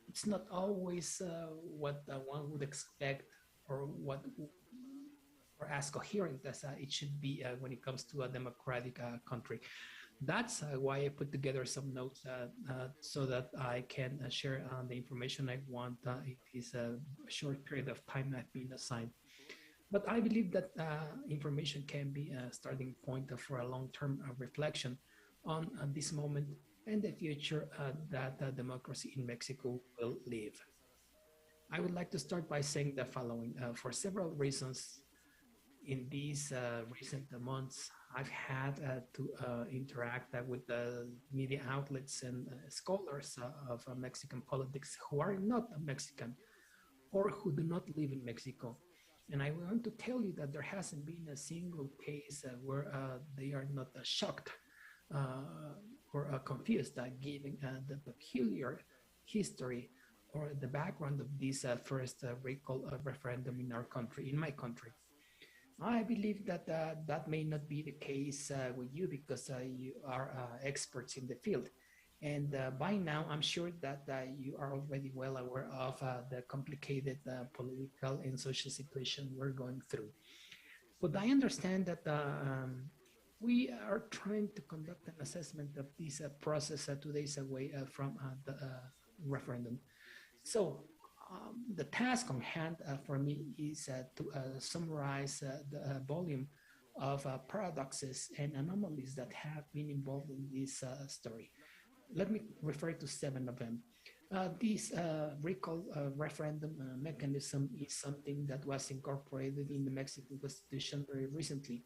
it's not always what one would expect or what or as coherent as it should be when it comes to a democratic country. That's why I put together some notes so that I can share the information I want. It is a short period of time I've been assigned. But I believe that information can be a starting point for a long-term reflection on this moment and the future that democracy in Mexico will live. I would like to start by saying the following. For several reasons, in these recent months, I've had to interact with media outlets and scholars of Mexican politics who are not Mexican or who do not live in Mexico. And I want to tell you that there hasn't been a single case where they are not shocked or confused, given the peculiar history or the background of this first recall referendum in our country, in my country. I believe that that may not be the case with you because you are experts in the field. And by now, I'm sure that you are already well aware of the complicated political and social situation we're going through. But I understand that we are trying to conduct an assessment of this process 2 days away from the referendum. So the task on hand for me is to summarize the volume of paradoxes and anomalies that have been involved in this story. Let me refer to 7 of them. This recall referendum mechanism is something that was incorporated in the Mexican Constitution very recently.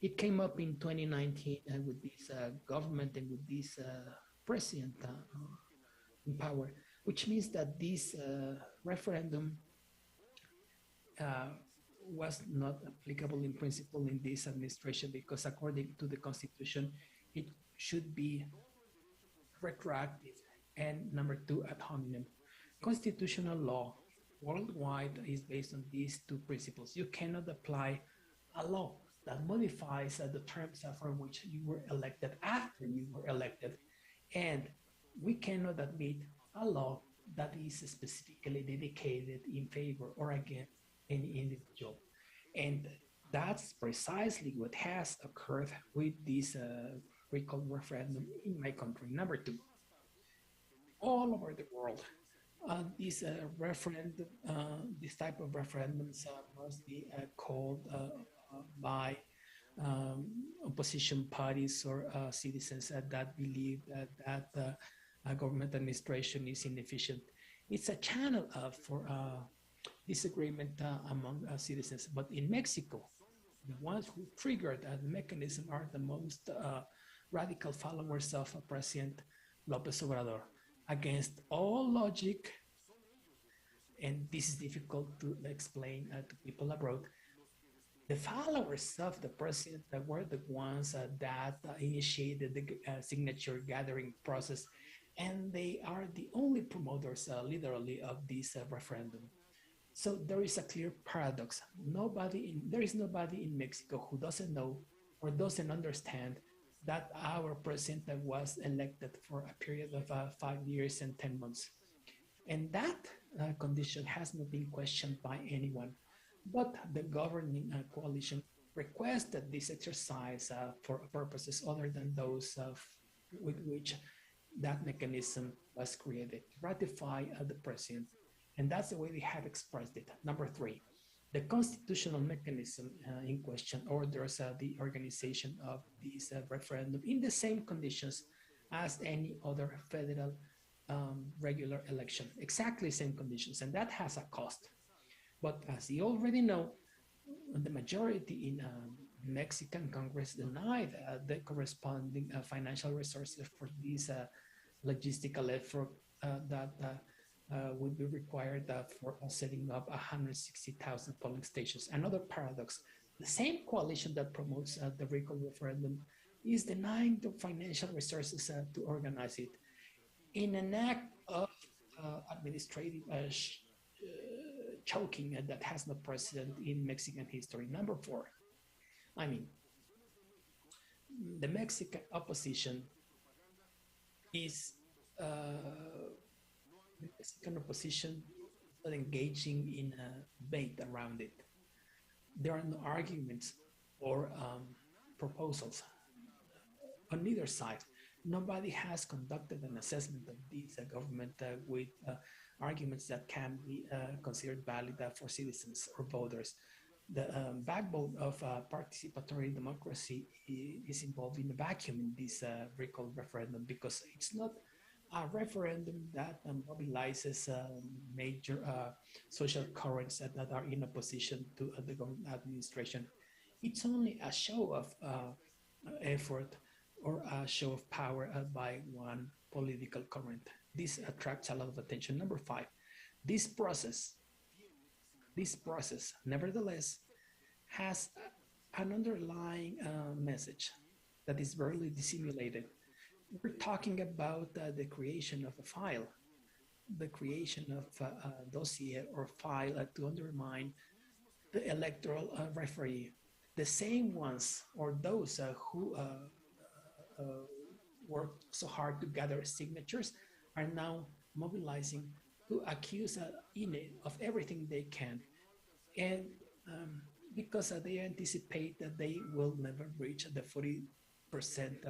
It came up in 2019 with this government and with this president in power, which means that this referendum was not applicable in principle in this administration because according to the Constitution, it should be retroactive and number 2 ad hominem. Constitutional law worldwide is based on these 2 principles. You cannot apply a law that modifies the terms for which you were elected after you were elected, and we cannot admit a law that is specifically dedicated in favor or against any individual. And that's precisely what has occurred with this recall referendum in my country. Number 2, all over the world, this referendum, this type of referendums must be called by opposition parties or citizens that believe that government administration is inefficient. It's a channel for disagreement among citizens. But in Mexico, the ones who triggered the mechanism are the most radical followers of President López Obrador. Against all logic, and this is difficult to explain to people abroad, the followers of the president were the ones that initiated the signature gathering process, and they are the only promoters, literally, of this referendum. So there is a clear paradox. There is nobody in Mexico who doesn't know or doesn't understand that our president was elected for a period of 5 years and 10 months. And that condition has not been questioned by anyone, but the governing coalition requested this exercise for purposes other than those with which that mechanism was created, to ratify the president. And that's the way they have expressed it. Number 3, the constitutional mechanism in question orders the organization of this referendum in the same conditions as any other federal regular election, exactly same conditions, and that has a cost. But as you already know, the majority in Mexican Congress denied the corresponding financial resources for this logistical effort that would be required for setting up 160,000 polling stations. Another paradox, the same coalition that promotes the recall referendum is denying the financial resources to organize it in an act of administrative choking that has no precedent in Mexican history. Number 4, I mean, the Mexican opposition is the Mexican opposition not engaging in a debate around it. There are no arguments or proposals on either side. Nobody has conducted an assessment of this government with arguments that can be considered valid for citizens or voters. The backbone of participatory democracy is involved in a vacuum in this recall referendum, because it's not a referendum that mobilizes major social currents that are in opposition to the government administration. It's only a show of effort or a show of power by one political current. This attracts a lot of attention. Number 5, this process, nevertheless, has an underlying message that is barely dissimulated. We're talking about the creation of a file, the creation of a dossier or file to undermine the electoral referee. The same ones, or those who worked so hard to gather signatures, are now mobilizing to accuse INE of everything they can. And because they anticipate that they will never reach the 40%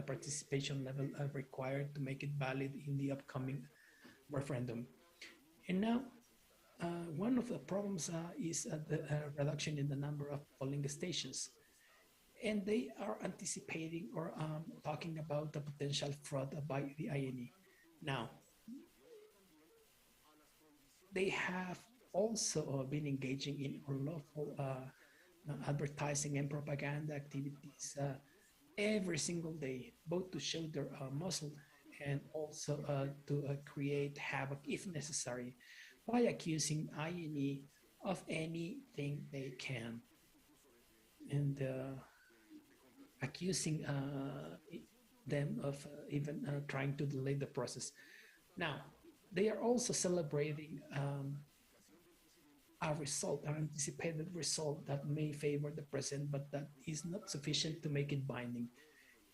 participation level required to make it valid in the upcoming referendum. And now, one of the problems is the reduction in the number of polling stations. And they are anticipating or talking about the potential fraud by the INE. Now, they have also been engaging in unlawful advertising and propaganda activities every single day, both to show their muscle and also to create havoc if necessary, by accusing INE of anything they can, and accusing them of even trying to delay the process. Now, they are also celebrating a result, an anticipated result that may favor the president, but that is not sufficient to make it binding.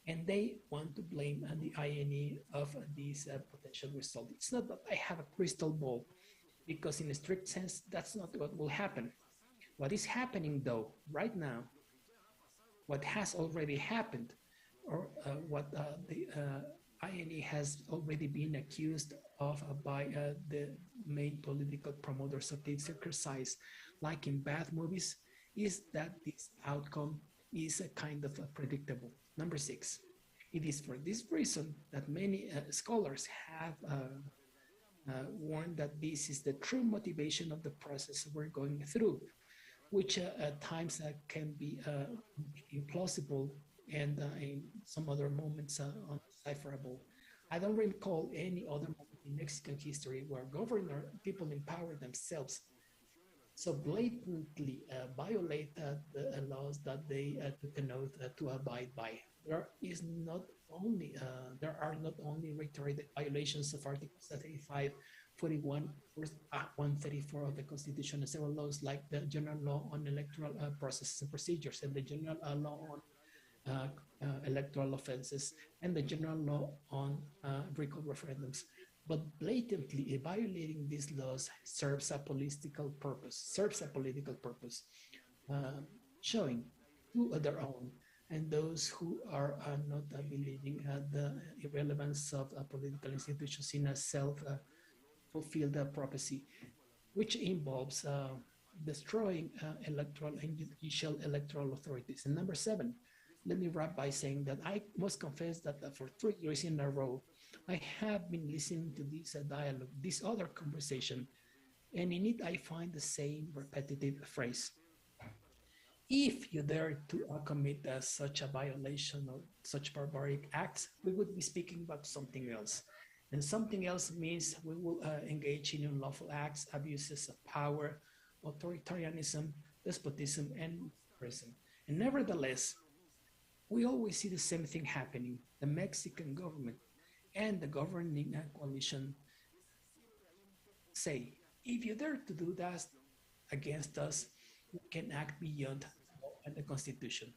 And they want to blame the INE of this potential result. It's not that I have a crystal ball, because in a strict sense, that's not what will happen. What is happening though, right now, what has already happened, or what the INE has already been accused of by the main political promoters of this exercise, like in bad movies, is that this outcome is a kind of predictable. Number 6, it is for this reason that many scholars have warned that this is the true motivation of the process we're going through, which at times can be implausible and in some other moments undecipherable. I don't recall any other moment in Mexican history where people in power themselves so blatantly violate the laws that they took an oath to abide by. There are not only reiterated violations of Articles 35, 41, 134 of the Constitution, and several laws like the General Law on Electoral Processes and Procedures, and the General Law on electoral offenses, and the General Law on recall referendums. But blatantly violating these laws serves a political purpose, showing who are their own and those who are not believing the irrelevance of political institutions in a self-fulfilled prophecy, which involves destroying electoral and judicial electoral authorities. And number 7, let me wrap by saying that I must confess that for 3 years in a row, I have been listening to this dialogue, this other conversation, and in it I find the same repetitive phrase. If you dare to commit such a violation of such barbaric acts, we would be speaking about something else. And something else means we will engage in unlawful acts, abuses of power, authoritarianism, despotism, and prison. And nevertheless, we always see the same thing happening. The Mexican government and the governing coalition say, if you dare to do that against us, we can act beyond the Constitution.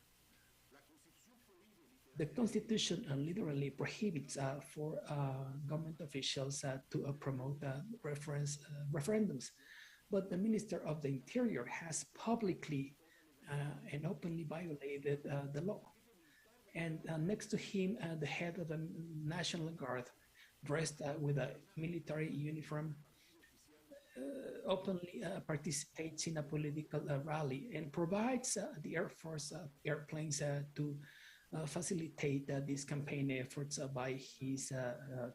The Constitution literally prohibits for government officials to promote referendums, but the Minister of the Interior has publicly and openly violated the law. And next to him, the head of the National Guard, dressed with a military uniform, openly participates in a political rally and provides the Air Force airplanes to facilitate these campaign efforts by his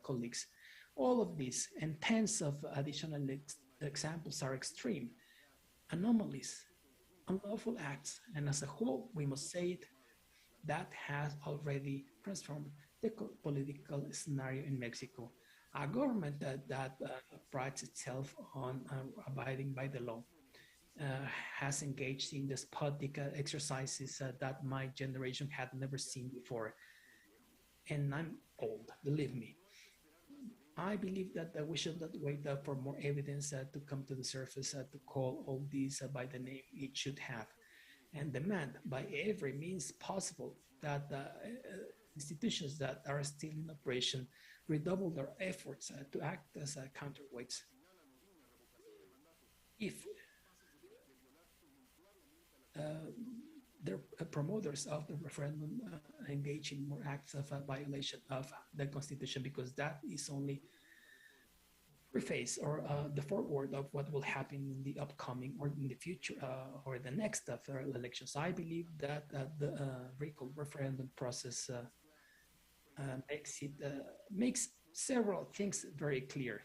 colleagues. All of these and tens of additional examples are extreme anomalies, unlawful acts, and as a whole, we must say it, that has already transformed the political scenario in Mexico. A government that prides itself on abiding by the law has engaged in despotic exercises that my generation had never seen before. And I'm old, believe me. I believe that we should not wait for more evidence to come to the surface to call all these by the name it should have, and demand by every means possible that institutions that are still in operation redouble their efforts to act as counterweights. If the promoters of the referendum engage in more acts of violation of the Constitution, because that is only preface or the forward of what will happen in the upcoming or in the future or the next federal elections. I believe that the recall referendum process makes several things very clear,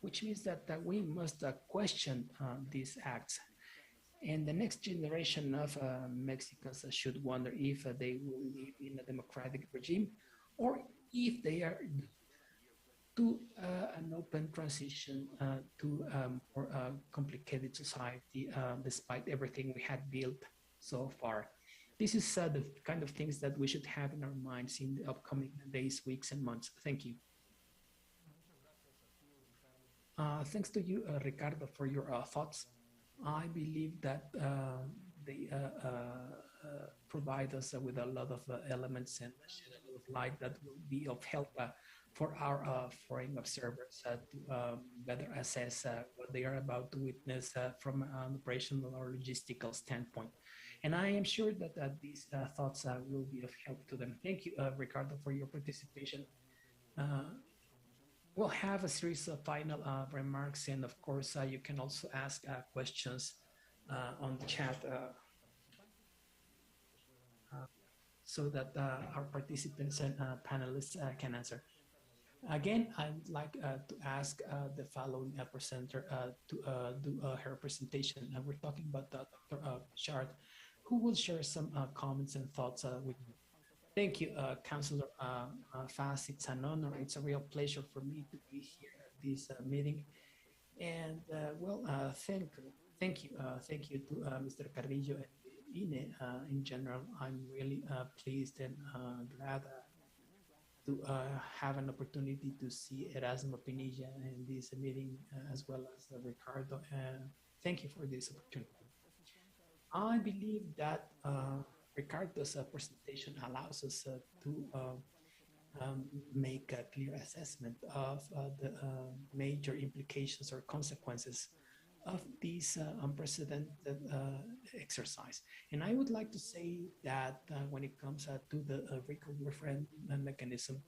which means that we must question these acts. And the next generation of Mexicans should wonder if they will live in a democratic regime or if they are to an open transition to a more complicated society despite everything we had built so far. This is the kind of things that we should have in our minds in the upcoming days, weeks, and months. Thank you. Thanks to you, Ricardo, for your thoughts. I believe that they provide us with a lot of elements and shed a lot of light that will be of help for our foreign observers to better assess what they are about to witness from an operational or logistical standpoint. And I am sure that these thoughts will be of help to them. Thank you, Ricardo, for your participation. We'll have a series of final remarks, and of course, you can also ask questions on the chat so that our participants and panelists can answer. Again, I'd like to ask the following presenter to do her presentation. We're talking about Dr. Shard, who will share some comments and thoughts with you. Thank you, Councillor Faz. It's an honor. It's a real pleasure for me to be here at this meeting. And thank you to Mr. Carrillo and INE in general. I'm really pleased and glad to have an opportunity to see Erasmo Pinilla in this meeting as well as Ricardo. Thank you for this opportunity. I believe that Ricardo's presentation allows us to make a clear assessment of the major implications or consequences of this unprecedented exercise. And I would like to say that when it comes to the recall referendum mechanism,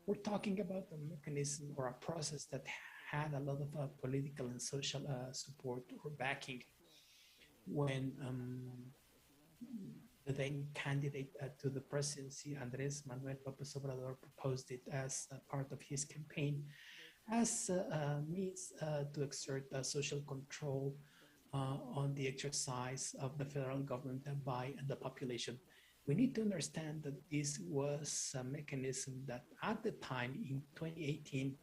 we're talking about a mechanism or a process that had a lot of political and social support or backing when the then candidate to the presidency, Andrés Manuel López Obrador, proposed it as part of his campaign as a means to exert social control on the exercise of the federal government by the population. We need to understand that this was a mechanism that at the time in 2018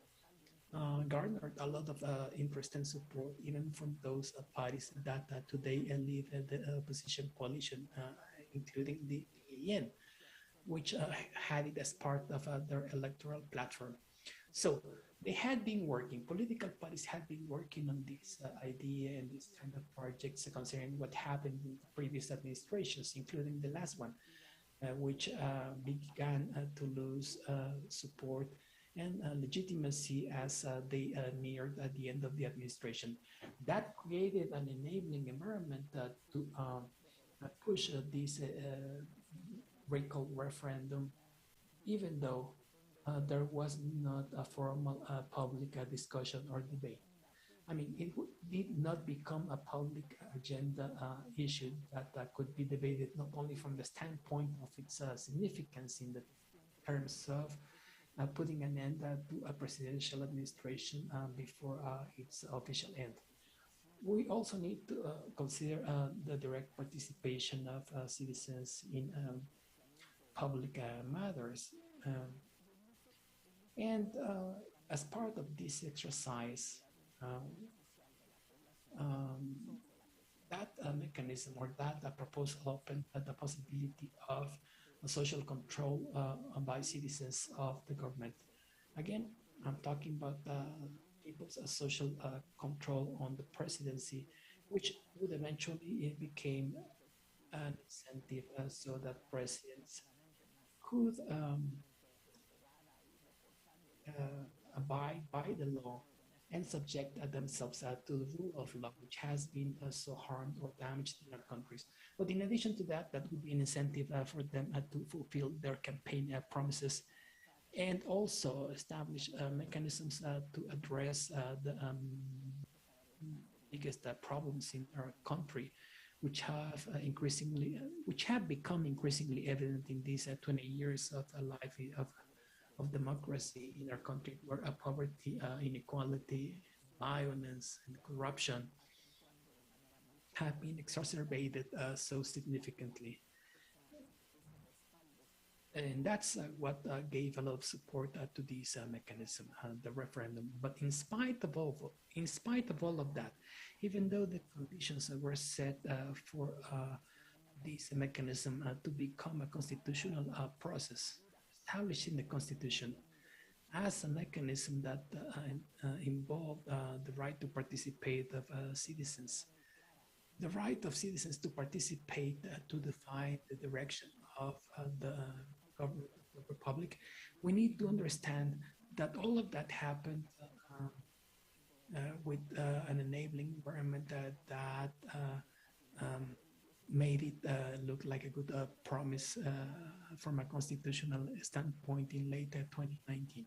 garnered a lot of interest and support, even from those parties that today lead the opposition coalition, including the EN, which had it as part of their electoral platform. So they had been working, political parties had been working on this idea and this kind of projects concerning what happened in previous administrations, including the last one, which began to lose support and legitimacy as they neared the end of the administration. That created an enabling environment to push this recall referendum, even though there was not a formal public discussion or debate. I mean, it did not become a public agenda issue that could be debated not only from the standpoint of its significance in the terms of putting an end to a presidential administration before its official end. We also need to consider the direct participation of citizens in public matters. And as part of this exercise, that mechanism or that proposal opened the possibility of social control by citizens of the government. Again, I'm talking about people's social control on the presidency, which would eventually became an incentive so that presidents could abide by the law and subject themselves to the rule of law, which has been so harmed or damaged in our countries. But in addition to that, that would be an incentive for them to fulfill their campaign promises and also establish mechanisms to address the biggest problems in our country, which have become increasingly evident in these 20 years of life of democracy in our country, where poverty, inequality, violence, and corruption have been exacerbated so significantly. And that's what gave a lot of support to this mechanism, the referendum. But in spite of all of that, even though the conditions were set for this mechanism to become a constitutional process, establishing the Constitution as a mechanism that involved the right to participate of citizens, the right of citizens to participate to define the direction of the government of the Republic. We need to understand that all of that happened with an enabling environment that made it look like a good promise from a constitutional standpoint in late 2019.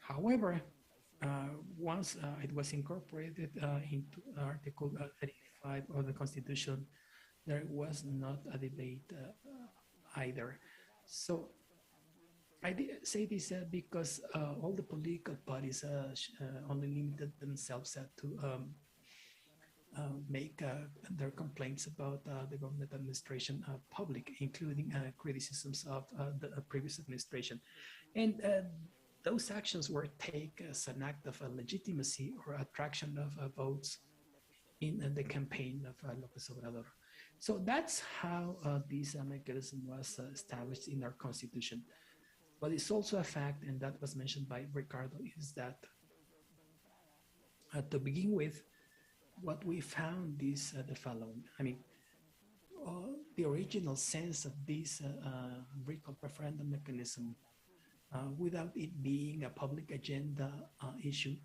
However, once it was incorporated into Article 35 of the Constitution, there was not a debate either. So I say this because all the political parties only limited themselves to make their complaints about the government administration public, including criticisms of the previous administration. And those actions were taken as an act of legitimacy or attraction of votes in the campaign of López Obrador. So that's how this mechanism was established in our Constitution. But it's also a fact, and that was mentioned by Ricardo, is that to begin with, what we found is the following. I mean, the original sense of this recall referendum mechanism, without it being a public agenda issue,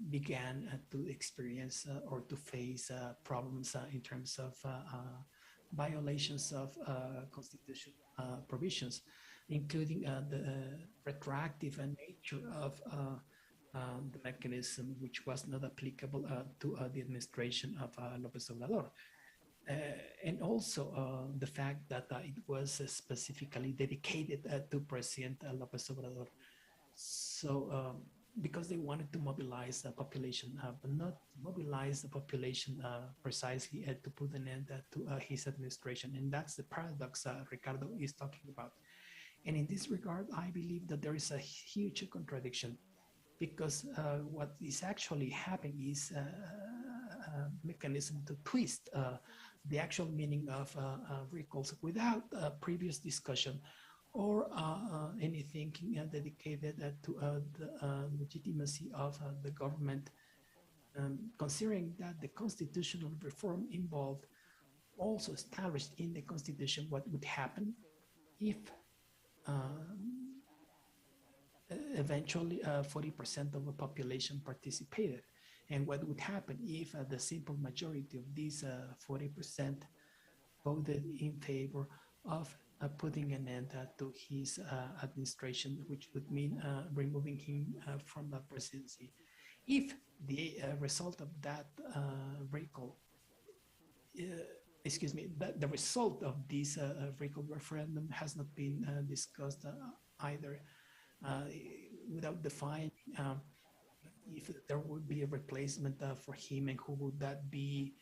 began to experience or to face problems in terms of violations of constitutional provisions, including the retroactive nature of the mechanism, which was not applicable to the administration of López Obrador. And also the fact that it was specifically dedicated to President López Obrador. So because they wanted to mobilize the population, but not mobilize the population precisely to put an end to his administration. And that's the paradox Ricardo is talking about. And in this regard, I believe that there is a huge contradiction, because what is actually happening is a mechanism to twist the actual meaning of recalls without previous discussion or any thinking dedicated to the legitimacy of the government, considering that the constitutional reform involved also established in the constitution what would happen if eventually 40% of the population participated, and what would happen if the simple majority of these 40% voted in favor of putting an end to his administration, which would mean removing him from the presidency. If the result of that recall, the result of this recall referendum has not been discussed either, without defining if there would be a replacement for him and who would that be,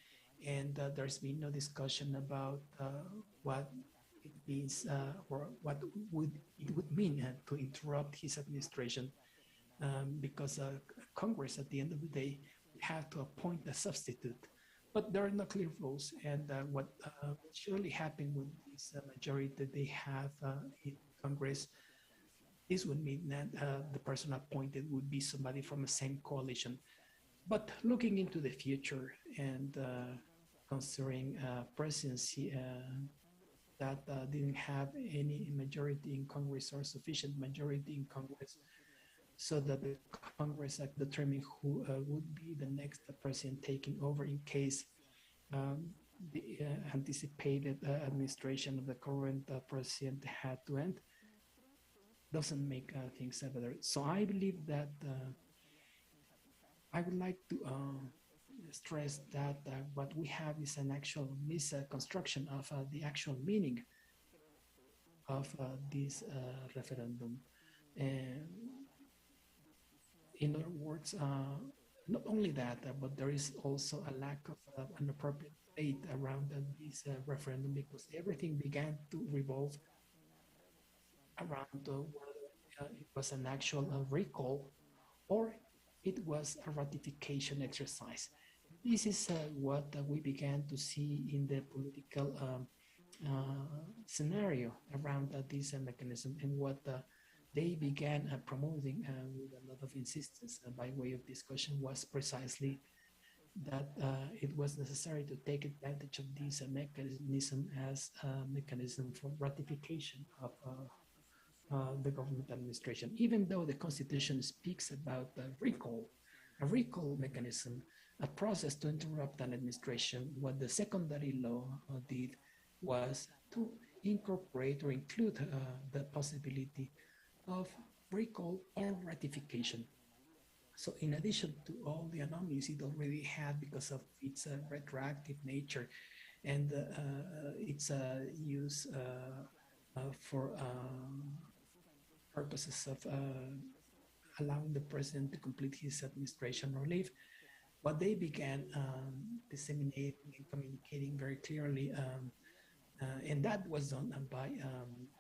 and there's been no discussion about what it means or what it would mean to interrupt his administration, because Congress at the end of the day would have to appoint a substitute. But there are no clear rules, and what surely happened with this majority that they have in Congress, this would mean that the person appointed would be somebody from the same coalition. But looking into the future and considering presidency that didn't have any majority in Congress or sufficient majority in Congress, so that the Congress determine who would be the next president taking over in case the anticipated administration of the current president had to end, doesn't make things better. So I believe that I would like to stress that what we have is an actual misconstruction of the actual meaning of this referendum. And in other words, not only that, but there is also a lack of an appropriate debate around this referendum, because everything began to revolve around whether it was an actual recall or it was a ratification exercise. This is what we began to see in the political scenario around this mechanism, and what they began promoting with a lot of insistence by way of discussion was precisely that it was necessary to take advantage of this mechanism as a mechanism for ratification of the government administration. Even though the Constitution speaks about a recall mechanism, a process to interrupt an administration, what the secondary law did was to incorporate or include the possibility of recall or ratification. So in addition to all the anomalies it already had because of its retroactive nature and its use for purposes of allowing the president to complete his administration or leave, what they began disseminating and communicating very clearly, and that was done by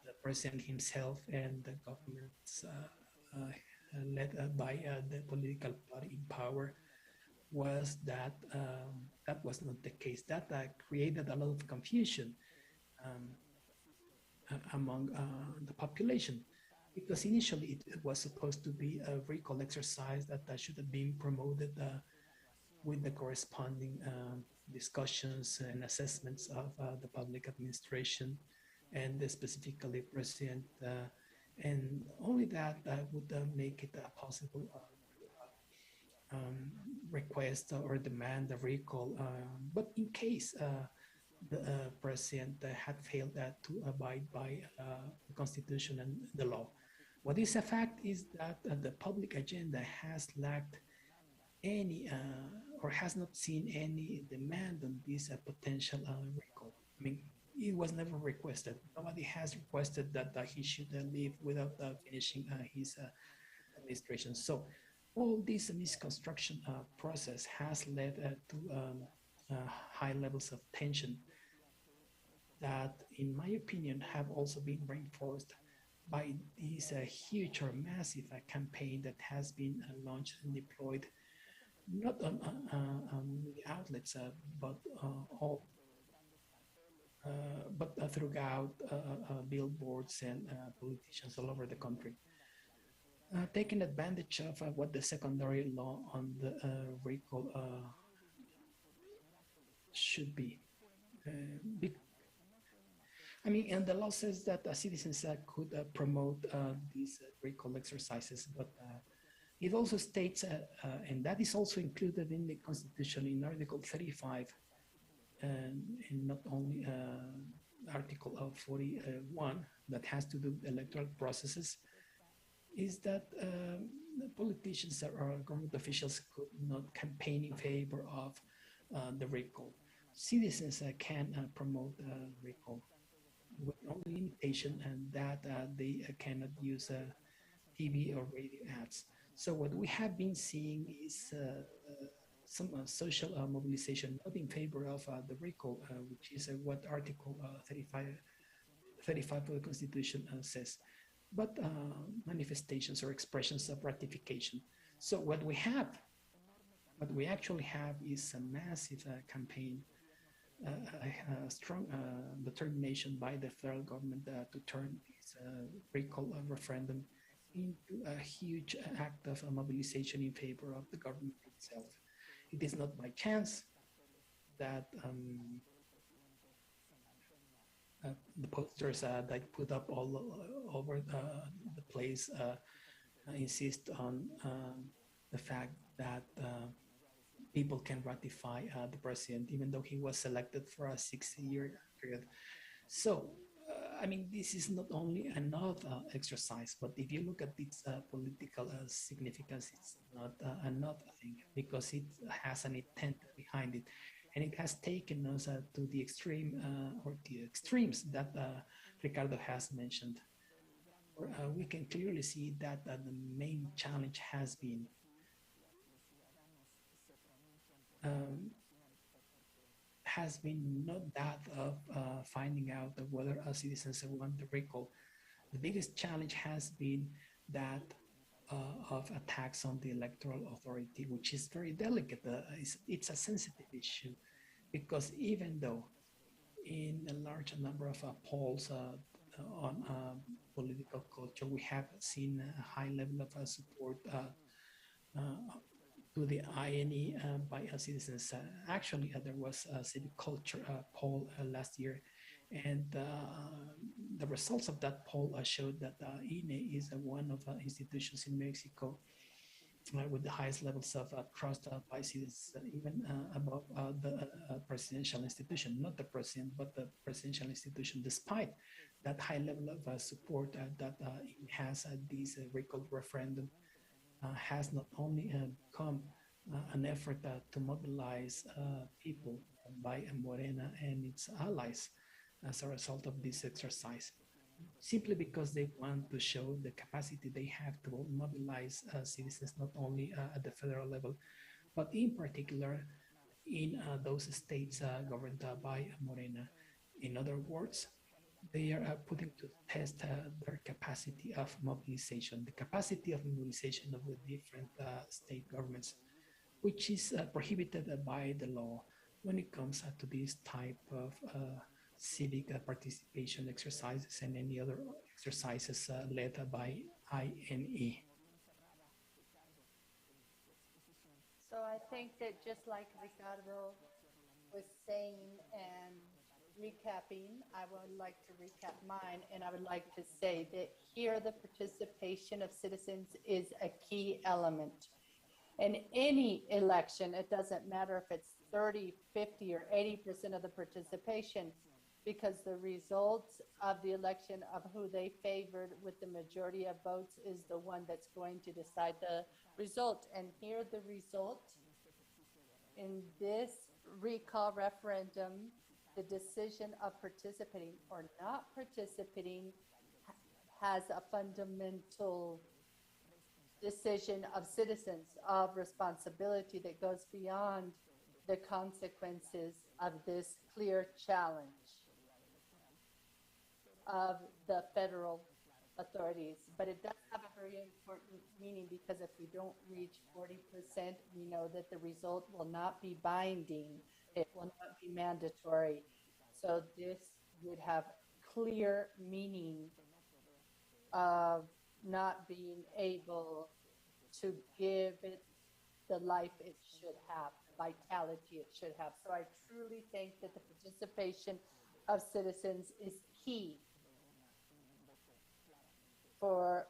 the president himself and the governments led by the political party in power, was that that was not the case. That created a lot of confusion among the population, because initially it was supposed to be a recall exercise that should have been promoted with the corresponding discussions and assessments of the public administration and specifically president, and only that would make it a possible request or demand a recall. But in case the president had failed to abide by the Constitution and the law, what is a fact is that the public agenda has lacked any or has not seen any demand on this potential recall. I mean, it was never requested. Nobody has requested that he should leave without finishing his administration. So All this misconstruction process has led to high levels of tension that, in my opinion, have also been reinforced by this huge or massive campaign that has been launched and deployed not on the outlets, but all, throughout billboards and politicians all over the country, taking advantage of what the secondary law on the recall should be. I mean, and the law says that citizens could promote these recall exercises, but it also states, and that is also included in the Constitution in Article 35, and not only Article 41 that has to do with electoral processes, is that politicians or government officials could not campaign in favor of the recall. Citizens can promote recall with only limitation, and that they cannot use TV or radio ads. So what we have been seeing is some social mobilization, not in favor of the recall, which is what Article 35 of the Constitution says, but manifestations or expressions of ratification. So what we actually have is a massive campaign, a strong determination by the federal government to turn this recall referendum into a huge act of mobilization in favor of the government itself. It is not by chance that the posters that I put up all over the place insist on the fact that people can ratify the president, even though he was selected for a 6-year period. So, I mean, this is not only another exercise, but if you look at its political significance, it's not another thing, because it has an intent behind it. And it has taken us to the extreme or the extremes that Ricardo has mentioned. We can clearly see that the main challenge has been not that of finding out whether citizens want the recall. The biggest challenge has been that of attacks on the electoral authority, which is very delicate. It's a sensitive issue, because even though in a large number of polls on political culture, we have seen a high level of support to the INE by citizens. Actually, there was a civic culture poll last year, and the results of that poll showed that INE is one of the institutions in Mexico with the highest levels of trust by citizens, even above the presidential institution, not the president, but the presidential institution, despite that high level of support that it has. This recall referendum has not only become an effort to mobilize people by Morena and its allies as a result of this exercise, simply because they want to show the capacity they have to mobilize citizens, not only at the federal level, but in particular in those states governed by Morena. In other words, they are putting to test their capacity of mobilization, the capacity of mobilization of the different state governments, which is prohibited by the law when it comes to this type of civic participation exercises and any other exercises led by INE. So I think that just like Ricardo was saying and recapping, I would like to recap mine, and I would like to say that here the participation of citizens is a key element. In any election, it doesn't matter if it's 30, 50, or 80% of the participation, because the results of the election of who they favored with the majority of votes is the one that's going to decide the result. And here the result in this recall referendum, the decision of participating or not participating has a fundamental decision of citizens, of responsibility that goes beyond the consequences of this clear challenge of the federal authorities. But it does have a very important meaning, because if we don't reach 40%, we know that the result will not be binding. It will not be mandatory. So this would have clear meaning of not being able to give it the life it should have, the vitality it should have. So I truly think that the participation of citizens is key for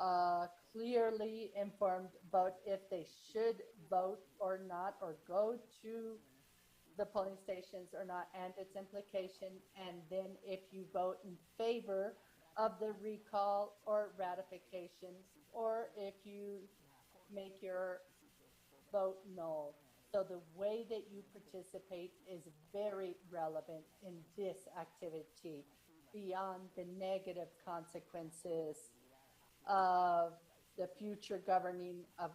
a clearly informed vote, if they should vote or not, or go to the polling stations or not, and its implication, and then if you vote in favor of the recall or ratification, or if you make your vote null. So the way that you participate is very relevant in this activity, beyond the negative consequences of the future governing of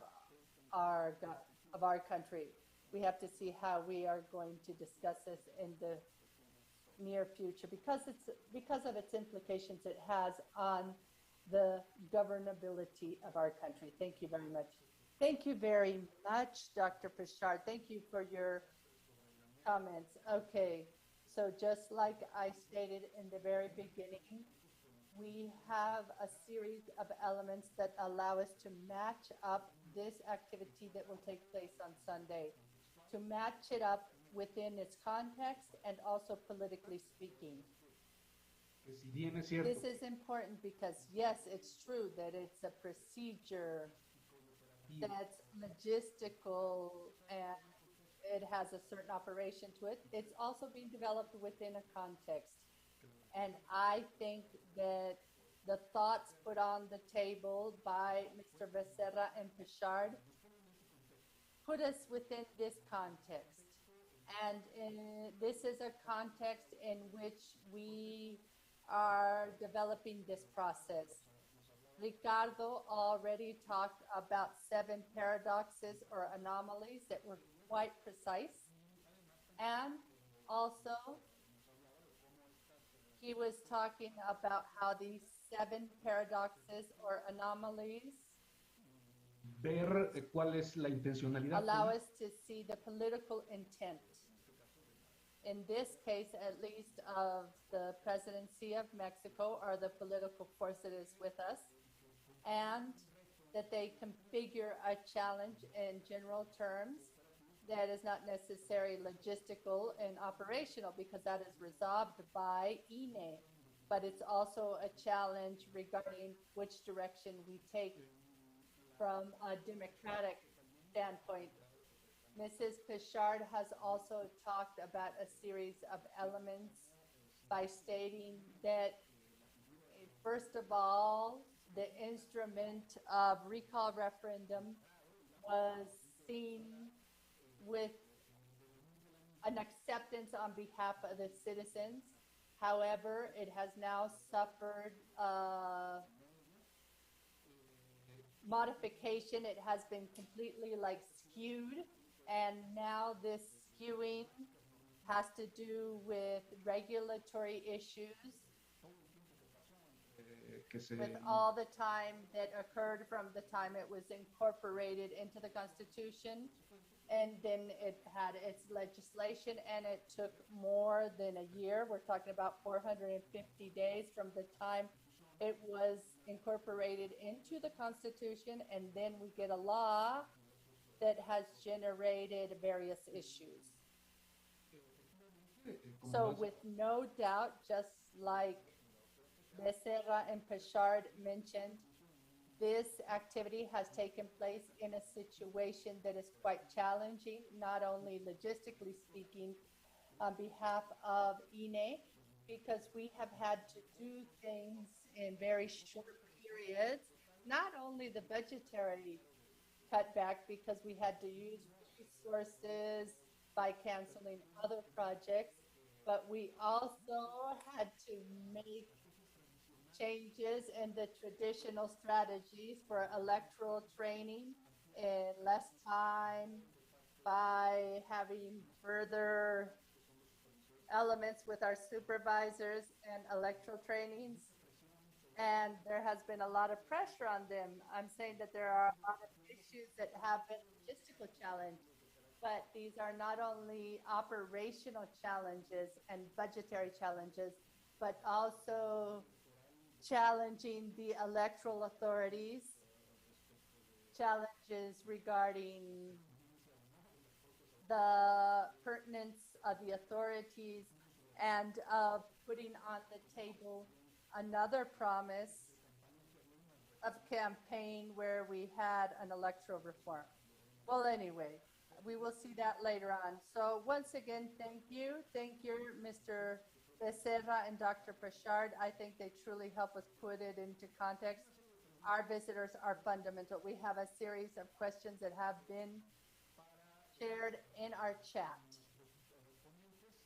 our country. We have to see how we are going to discuss this in the near future, because of its implications it has on the governability of our country. Thank you very much. Thank you very much, Dr. Pichard. Thank you for your comments. Okay, so just like I stated in the very beginning, we have a series of elements that allow us to match up this activity that will take place on Sunday, to match it up within its context and also politically speaking. This is important because, yes, it's true that it's a procedure that's logistical and it has a certain operation to it. It's also being developed within a context. And I think that the thoughts put on the table by Mr. Becerra and Pichard put us within this context. And this is a context in which we are developing this process. Ricardo already talked about 7 paradoxes or anomalies that were quite precise. And also, he was talking about how these 7 paradoxes or anomalies ver cuál es la intencionalidad allow us to see the political intent, in this case at least, of the presidency of Mexico, or the political force that is with us, and that they configure a challenge in general terms that is not necessarily logistical and operational, because that is resolved by INE, but it's also a challenge regarding which direction we take from a democratic standpoint. Mrs. Pichard has also talked about a series of elements by stating that, first of all, the instrument of recall referendum was seen with an acceptance on behalf of the citizens. However, it has now suffered modification. It has been completely skewed, and now this skewing has to do with regulatory issues, with all the time that occurred from the time it was incorporated into the Constitution, and then it had its legislation, and it took more than a year. We're talking about 450 days from the time it was incorporated into the Constitution, and then we get a law that has generated various issues. So with no doubt, just like Becerra and Pichard mentioned, this activity has taken place in a situation that is quite challenging, not only logistically speaking, on behalf of INE, because we have had to do things in very short periods, not only the budgetary cutback, because we had to use resources by canceling other projects, but we also had to make changes in the traditional strategies for electoral training in less time by having further elements with our supervisors and electoral trainings. And there has been a lot of pressure on them. I'm saying that there are a lot of issues that have been logistical challenge, but these are not only operational challenges and budgetary challenges, but also challenging the electoral authorities, challenges regarding the pertinence of the authorities, and putting on the table another promise of campaign where we had an electoral reform. Well, anyway, we will see that later on. So once again, thank you. Thank you, Mr. Becerra and Dr. Pritchard. I think they truly help us put it into context. Our visitors are fundamental. We have a series of questions that have been shared in our chat.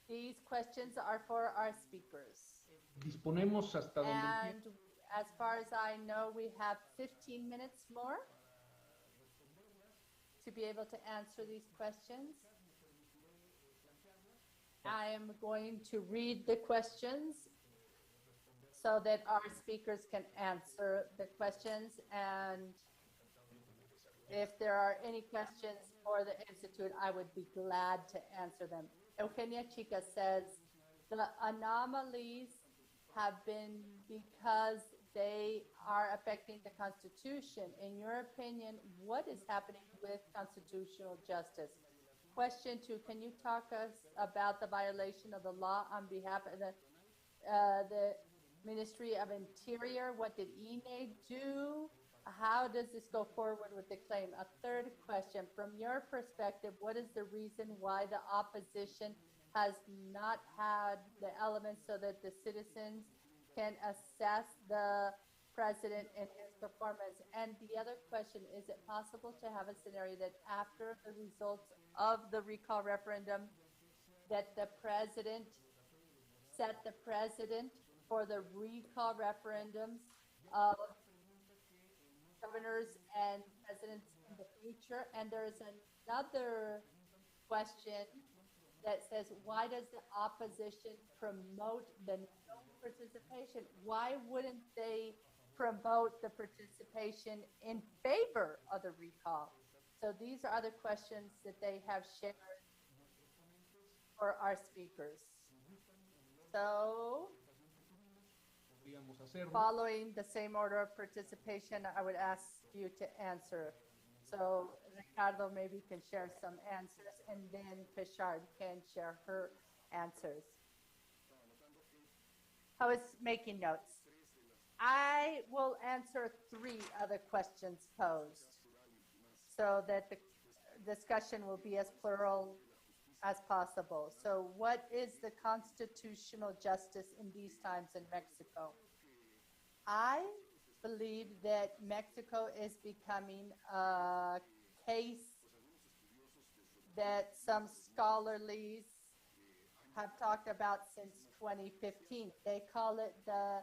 These questions are for our speakers. Disponemos hasta donde And as far as I know, we have 15 minutes more to be able to answer these questions. I am going to read the questions so that our speakers can answer the questions. And if there are any questions for the Institute, I would be glad to answer them. Eugenia Chica says, the anomalies have been because they are affecting the Constitution. In your opinion, what is happening with constitutional justice? Question 2, can you talk us about the violation of the law on behalf of the Ministry of Interior? What did INE do? How does this go forward with the claim? A third question, from your perspective, what is the reason why the opposition has not had the elements so that the citizens can assess the president and his performance? And the other question, is it possible to have a scenario that after the results of the recall referendum, that the president set the precedent for the recall referendums of governors and presidents in the future? And there is another question that says, why does the opposition promote the no participation? Why wouldn't they promote the participation in favor of the recall? So these are the questions that they have shared for our speakers. So following the same order of participation, I would ask you to answer. So Ricardo maybe can share some answers, and then Pritchard can share her answers. I was making notes. I will answer 3 other questions posed so that the discussion will be as plural as possible. So what is the constitutional justice in these times in Mexico? I believe that Mexico is becoming a case that some scholarlies have talked about since 2015. They call it the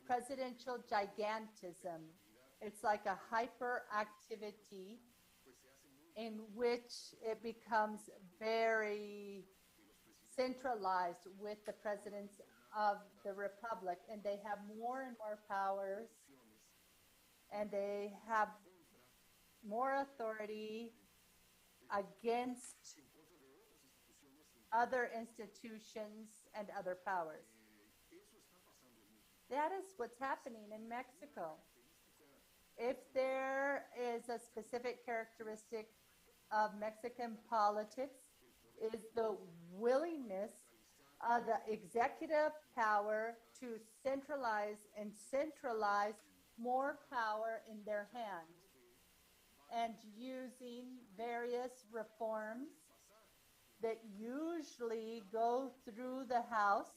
presidential gigantism. It's like a hyperactivity in which it becomes very centralized with the presidents of the republic, and they have more and more powers, and they have more authority against other institutions and other powers. That is what's happening in Mexico. If there is a specific characteristic of Mexican politics, is the willingness of the executive power to centralize more power in their hand, and using various reforms that usually go through the House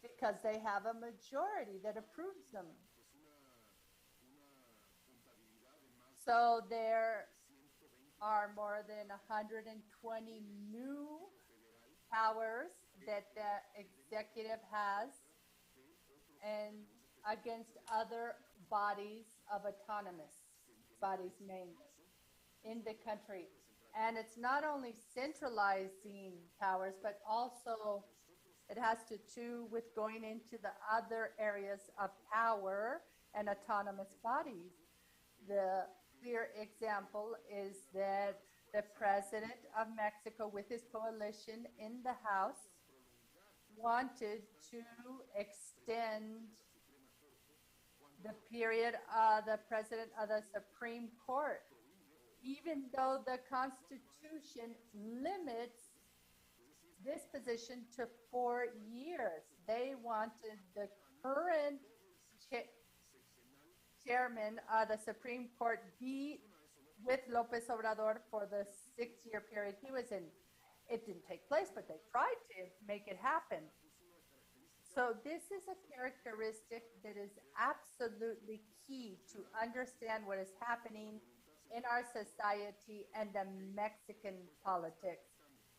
because they have a majority that approves them. So there are more than 120 new powers that the executive has, and against other bodies of autonomous bodies mainly in the country. And it's not only centralizing powers, but also it has to do with going into the other areas of power and autonomous bodies. The clear example is that the president of Mexico, with his coalition in the House, wanted to extend the period of the president of the Supreme Court, even though the Constitution limits this position to 4 years. They wanted the current chairman of the Supreme Court be with Lopez Obrador for the 6-year period he was in. It didn't take place, but they tried to make it happen. So this is a characteristic that is absolutely key to understand what is happening in our society and the Mexican politics.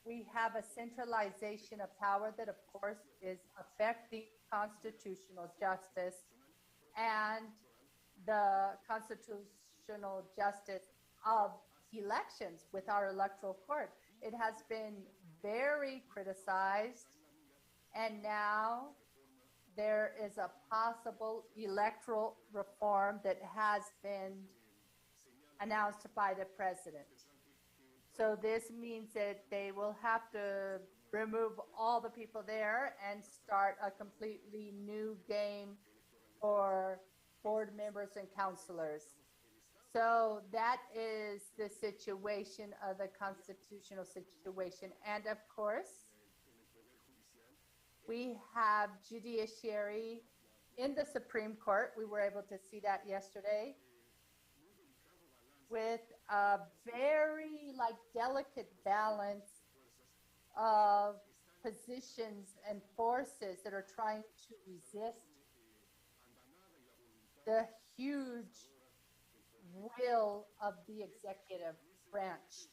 We have a centralization of power that, of course, is affecting constitutional justice and the constitutional justice of elections with our electoral court. It has been very criticized, and now there is a possible electoral reform that has been announced by the president. So this means that they will have to remove all the people there and start a completely new game for board members and counselors. So that is the situation of the constitutional situation. And of course, we have judiciary in the Supreme Court. We were able to see that yesterday with a very delicate balance of positions and forces that are trying to resist the huge will of the executive branch.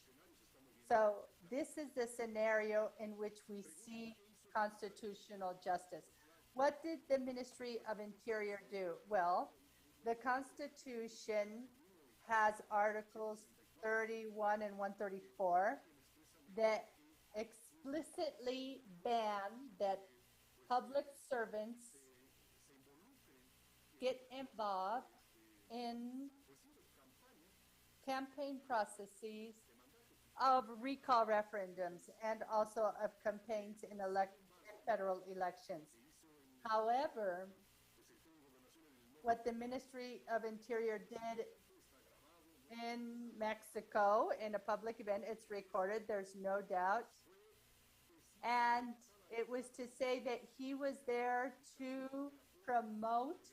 So this is the scenario in which we see constitutional justice. What did the Ministry of Interior do? Well, the Constitution has Articles 31 and 134 that explicitly ban that public servants get involved in campaign processes of recall referendums and also of campaigns in federal elections. However, what the Ministry of Interior did in Mexico in a public event, it's recorded, there's no doubt, and it was to say that he was there to promote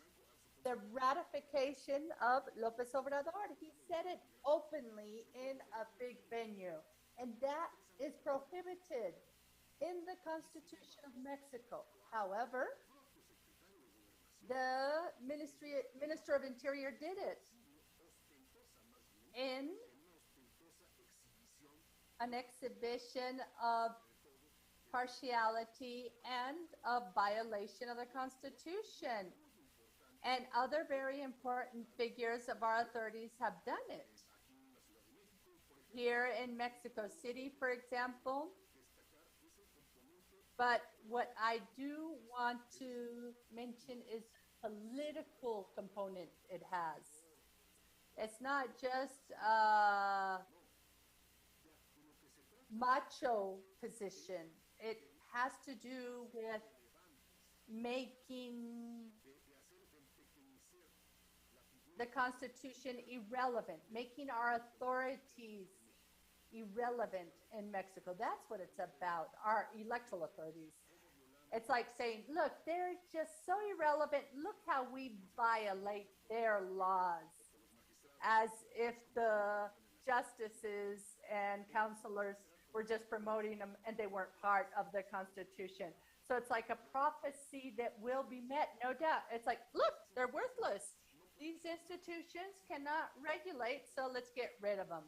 the ratification of Lopez Obrador. He said it openly in a big venue, and that is prohibited in the Constitution of Mexico. However, the Minister of Interior did it in an exhibition of partiality and a violation of the Constitution. And other very important figures of our authorities have done it. Here in Mexico City, for example. But what I do want to mention is the political component it has. It's not just a macho position. It has to do with making the Constitution irrelevant, making our authorities irrelevant in Mexico. That's what it's about, our electoral authorities. It's like saying, look, they're just so irrelevant. Look how we violate their laws, as if the justices and counselors were just promoting them and they weren't part of the Constitution. So it's like a prophecy that will be met, no doubt. It's like, look, they're worthless. These institutions cannot regulate, so let's get rid of them.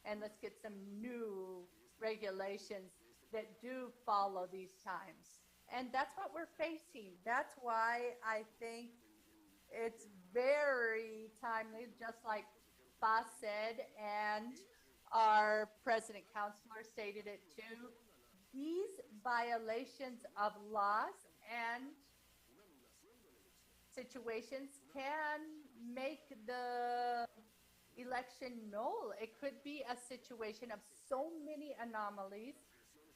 And let's get some new regulations that do follow these times. And that's what we're facing. That's why I think it's very timely, just like Bas said, and our president counselor stated it too. These violations of laws and situations can make the election null. It could be a situation of so many anomalies,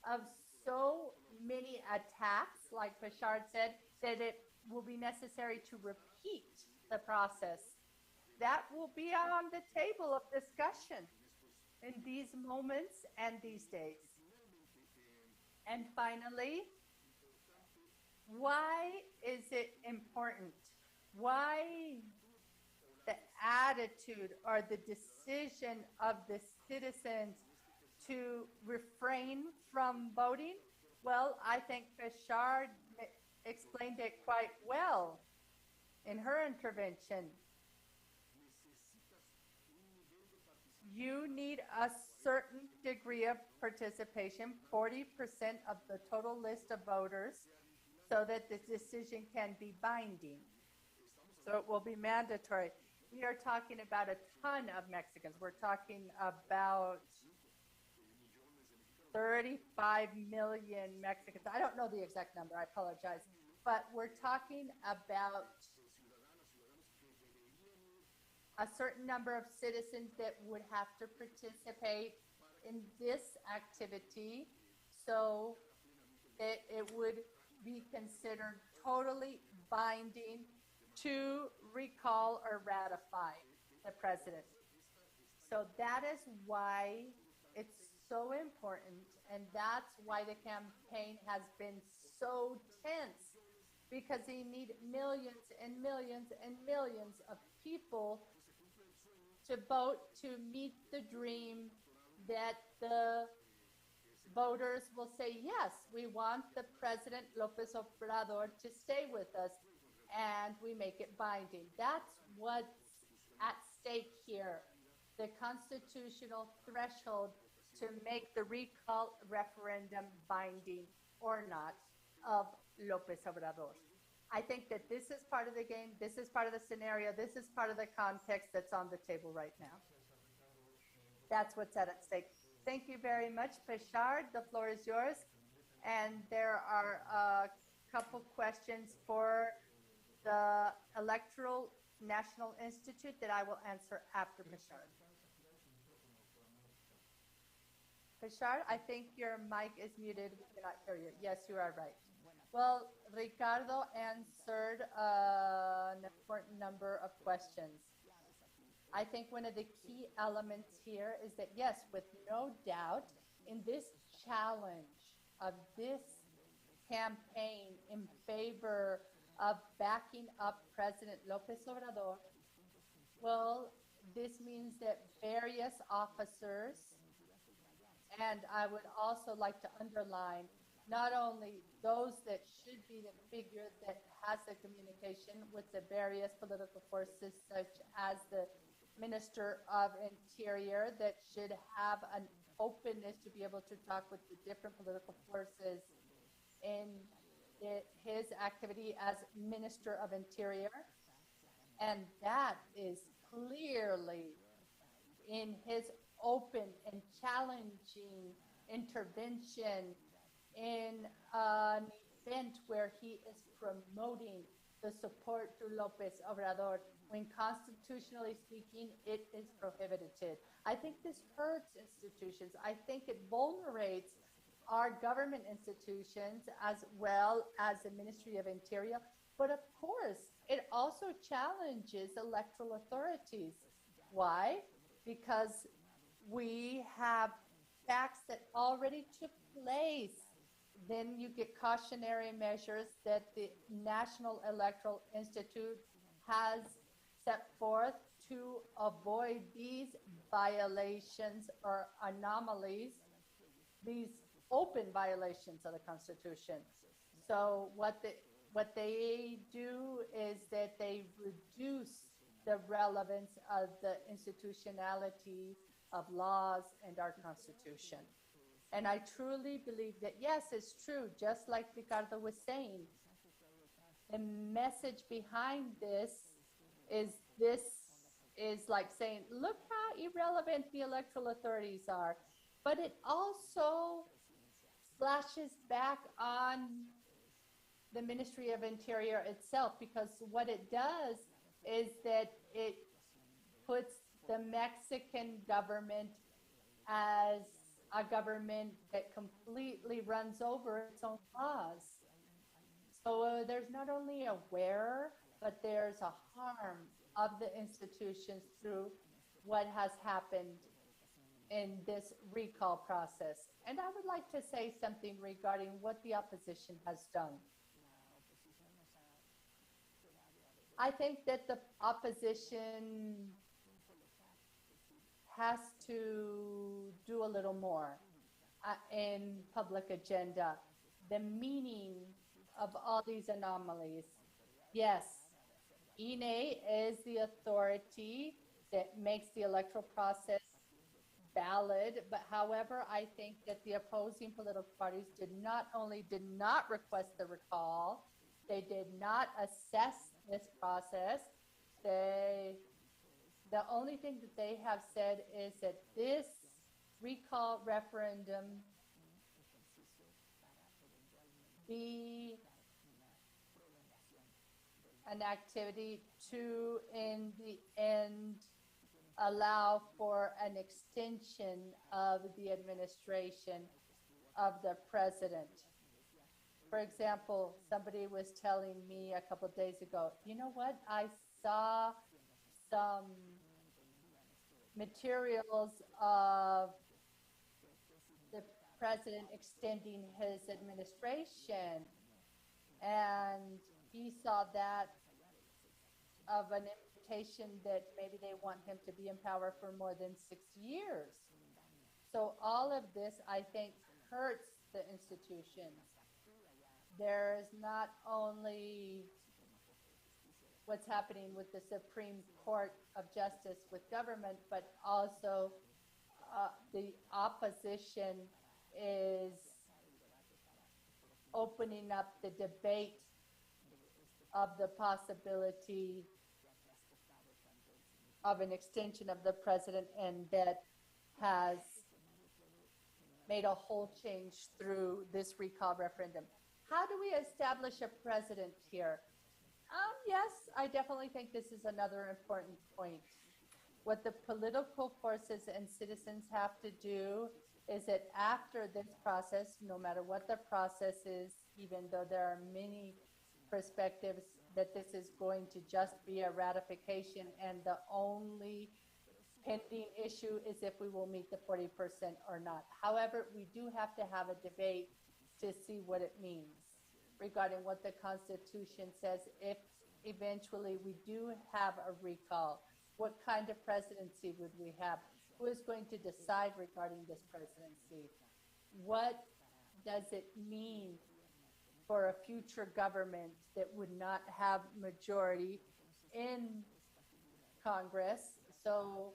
of so many attacks, like Bashar said, that it will be necessary to repeat the process. That will be on the table of discussion in these moments and these days. And finally, why is it important? Why the attitude or the decision of the citizens to refrain from voting? Well, I think Bashar explained it quite well in her intervention. You need a certain degree of participation, 40% of the total list of voters, so that the decision can be binding. So it will be mandatory. We are talking about a ton of Mexicans. We're talking about 35 million Mexicans. I don't know the exact number, I apologize. But we're talking about a certain number of citizens that would have to participate in this activity so that it would be considered totally binding to recall or ratify the president. So that is why it's so important, and that's why the campaign has been so tense, because they need millions and millions and millions of people to vote to meet the dream that the voters will say, yes, we want the President Lopez Obrador to stay with us, and we make it binding. That's what's at stake here, the constitutional threshold to make the recall referendum binding or not of Lopez Obrador. I think that this is part of the game, this is part of the scenario, this is part of the context that's on the table right now. That's what's at stake. Thank you very much, Bashar. The floor is yours. And there are a couple questions for the Electoral National Institute that I will answer after Bashar. Bashar, I think your mic is muted. We cannot hear you. Yes, you are right. Well, Ricardo answered an important number of questions. I think one of the key elements here is that, yes, with no doubt, in this challenge of this campaign in favor of backing up President Lopez Obrador, well, this means that various officers, and I would also like to underline, not only those that should be the figure that has the communication with the various political forces, such as the Minister of Interior, that should have an openness to be able to talk with the different political forces in his activity as Minister of Interior. And that is clearly in his open and challenging intervention in an event where he is promoting the support to Lopez Obrador, when constitutionally speaking, it is prohibited. I think this hurts institutions. I think it vulnerates our government institutions as well as the Ministry of Interior. But of course, it also challenges electoral authorities. Why? Because we have facts that already took place. Then you get cautionary measures that the National Electoral Institute has set forth to avoid these violations or anomalies, these open violations of the Constitution. So what they do is that they reduce the relevance of the institutionality of laws and our Constitution. And I truly believe that, yes, it's true, just like Ricardo was saying, the message behind this is this is like saying, look how irrelevant the electoral authorities are. But it also flashes back on the Ministry of Interior itself, because what it does is that it puts the Mexican government as a government that completely runs over its own laws. So there's not only a wear, but there's a harm of the institutions through what has happened in this recall process. And I would like to say something regarding what the opposition has done. I think that the opposition has to do a little more in public agenda. The meaning of all these anomalies. Yes, INE is the authority that makes the electoral process valid, but however, I think that the opposing political parties did not request the recall, they did not assess this process. The only thing that they have said is that this recall referendum be an activity to, in the end, allow for an extension of the administration of the president. For example, somebody was telling me a couple of days ago, you know what, I saw some materials of the president extending his administration, and he saw that of an invitation that maybe they want him to be in power for more than 6 years. So all of this, I think, hurts the institutions. There is not only what's happening with the Supreme Court of Justice with government, but also the opposition is opening up the debate of the possibility of an extension of the president, and that has made a whole change through this recall referendum. How do we establish a president here? Yes, I definitely think this is another important point. What the political forces and citizens have to do is that after this process, no matter what the process is, even though there are many perspectives that this is going to just be a ratification and the only pending issue is if we will meet the 40% or not. However, we do have to have a debate to see what it means regarding what the Constitution says. If eventually we do have a recall, what kind of presidency would we have? Who is going to decide regarding this presidency? What does it mean for a future government that would not have majority in Congress? So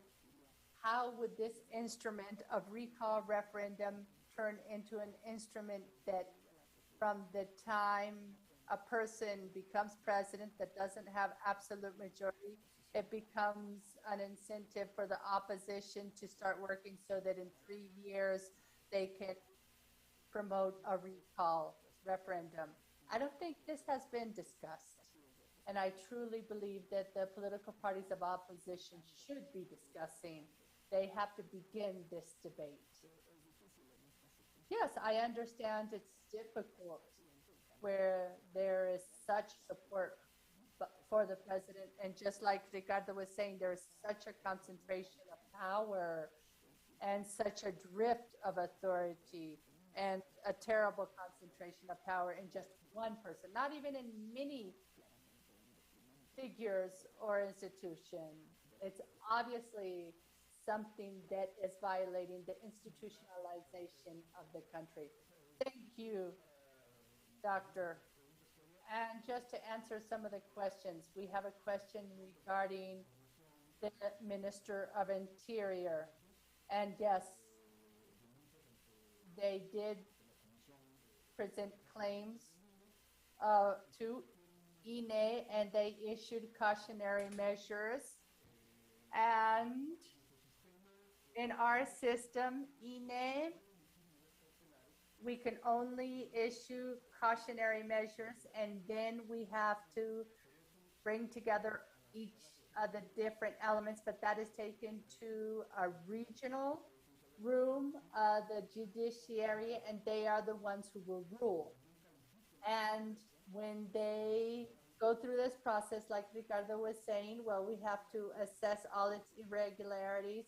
how would this instrument of recall referendum turn into an instrument that from the time a person becomes president that doesn't have absolute majority, it becomes an incentive for the opposition to start working so that in 3 years they can promote a recall referendum? I don't think this has been discussed. And I truly believe that the political parties of opposition should be discussing. They have to begin this debate. Yes, I understand it's difficult where there is such support for the president. And just like Ricardo was saying, there is such a concentration of power and such a drift of authority and a terrible concentration of power in just one person, not even in many figures or institutions. It's obviously something that is violating the institutionalization of the country. Thank you, Doctor. And just to answer some of the questions, we have a question regarding the Minister of Interior. And yes, they did present claims to INE, and they issued cautionary measures. And in our system, INE, we can only issue cautionary measures, and then we have to bring together each of the different elements, but that is taken to a regional room, the judiciary, and they are the ones who will rule. And when they go through this process, like Ricardo was saying, well, we have to assess all its irregularities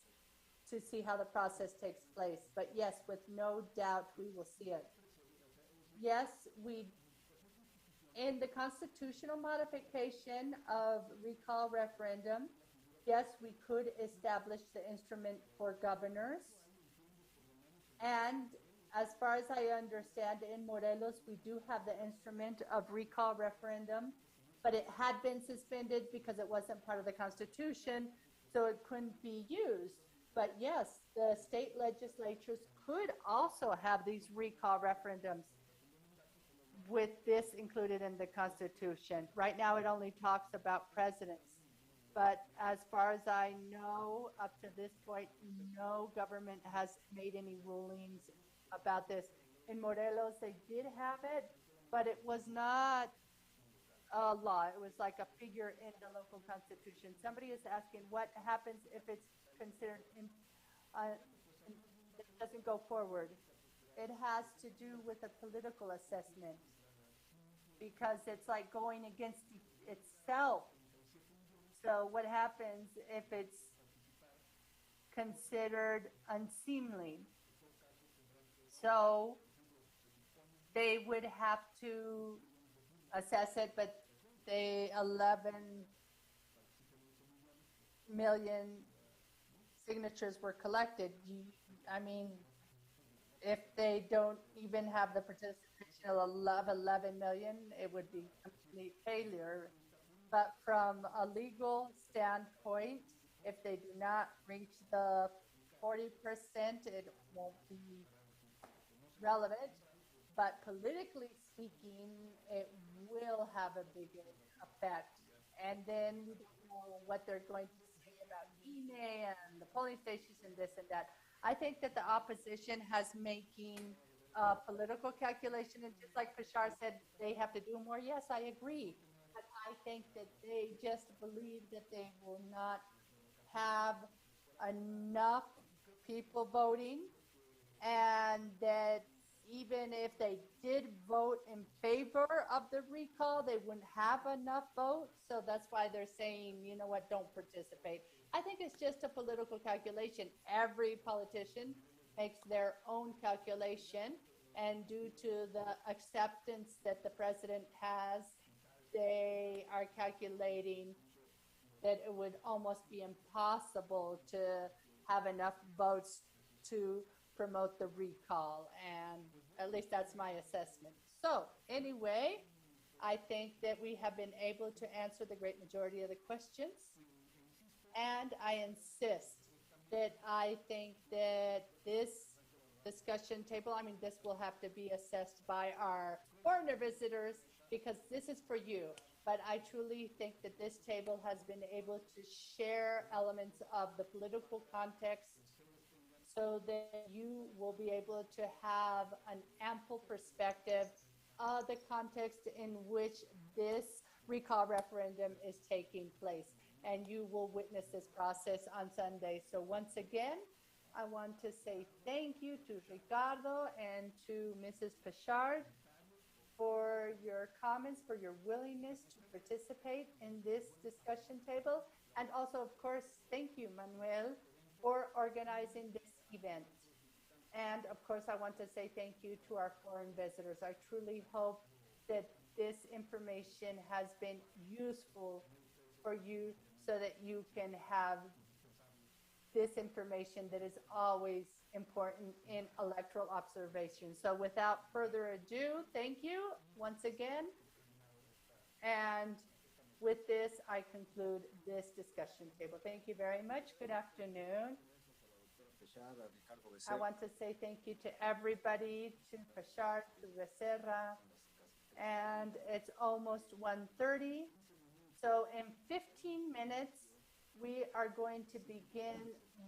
to see how the process takes place. But yes, with no doubt, we will see it. Yes, in the constitutional modification of recall referendum, yes, we could establish the instrument for governors. And as far as I understand, in Morelos, we do have the instrument of recall referendum, but it had been suspended because it wasn't part of the Constitution, so it couldn't be used. But yes, the state legislatures could also have these recall referendums with this included in the Constitution. Right now, it only talks about presidents. But as far as I know, up to this point, no government has made any rulings about this. In Morelos, they did have it, but it was not a law. It was like a figure in the local constitution. Somebody is asking what happens if it's considered, it doesn't go forward. It has to do with a political assessment because it's like going against itself. So what happens if it's considered unseemly? So they would have to assess it, but the 11 million signatures were collected. I mean, if they don't even have the participation of 11 million, it would be complete failure. But from a legal standpoint, if they do not reach the 40%, it won't be relevant. But politically speaking, it will have a big effect. And then we don't know what they're going to say about INE and the polling stations and this and that. I think that the opposition has making political calculation, and just like Bashar said, they have to do more. Yes, I agree. But I think that they just believe that they will not have enough people voting, and that even if they did vote in favor of the recall, they wouldn't have enough votes. So that's why they're saying, you know what, don't participate. I think it's just a political calculation. Every politician makes their own calculation, and due to the acceptance that the president has, they are calculating that it would almost be impossible to have enough votes to promote the recall. And at least that's my assessment. So anyway, I think that we have been able to answer the great majority of the questions. And I insist that I think that this discussion table, I mean, this will have to be assessed by our foreigner visitors because this is for you. But I truly think that this table has been able to share elements of the political context so that you will be able to have an ample perspective of the context in which this recall referendum is taking place. And you will witness this process on Sunday. So once again, I want to say thank you to Ricardo and to Mrs. Pichard for your comments, for your willingness to participate in this discussion table. And also, of course, thank you, Manuel, for organizing this event. And of course, I want to say thank you to our foreign visitors. I truly hope that this information has been useful for you so that you can have this information that is always important in electoral observation. So without further ado, thank you once again. And with this, I conclude this discussion table. Thank you very much. Good afternoon. I want to say thank you to everybody, to Bashar, to Becerra, and it's almost 1:30. So in 15 minutes, we are going to begin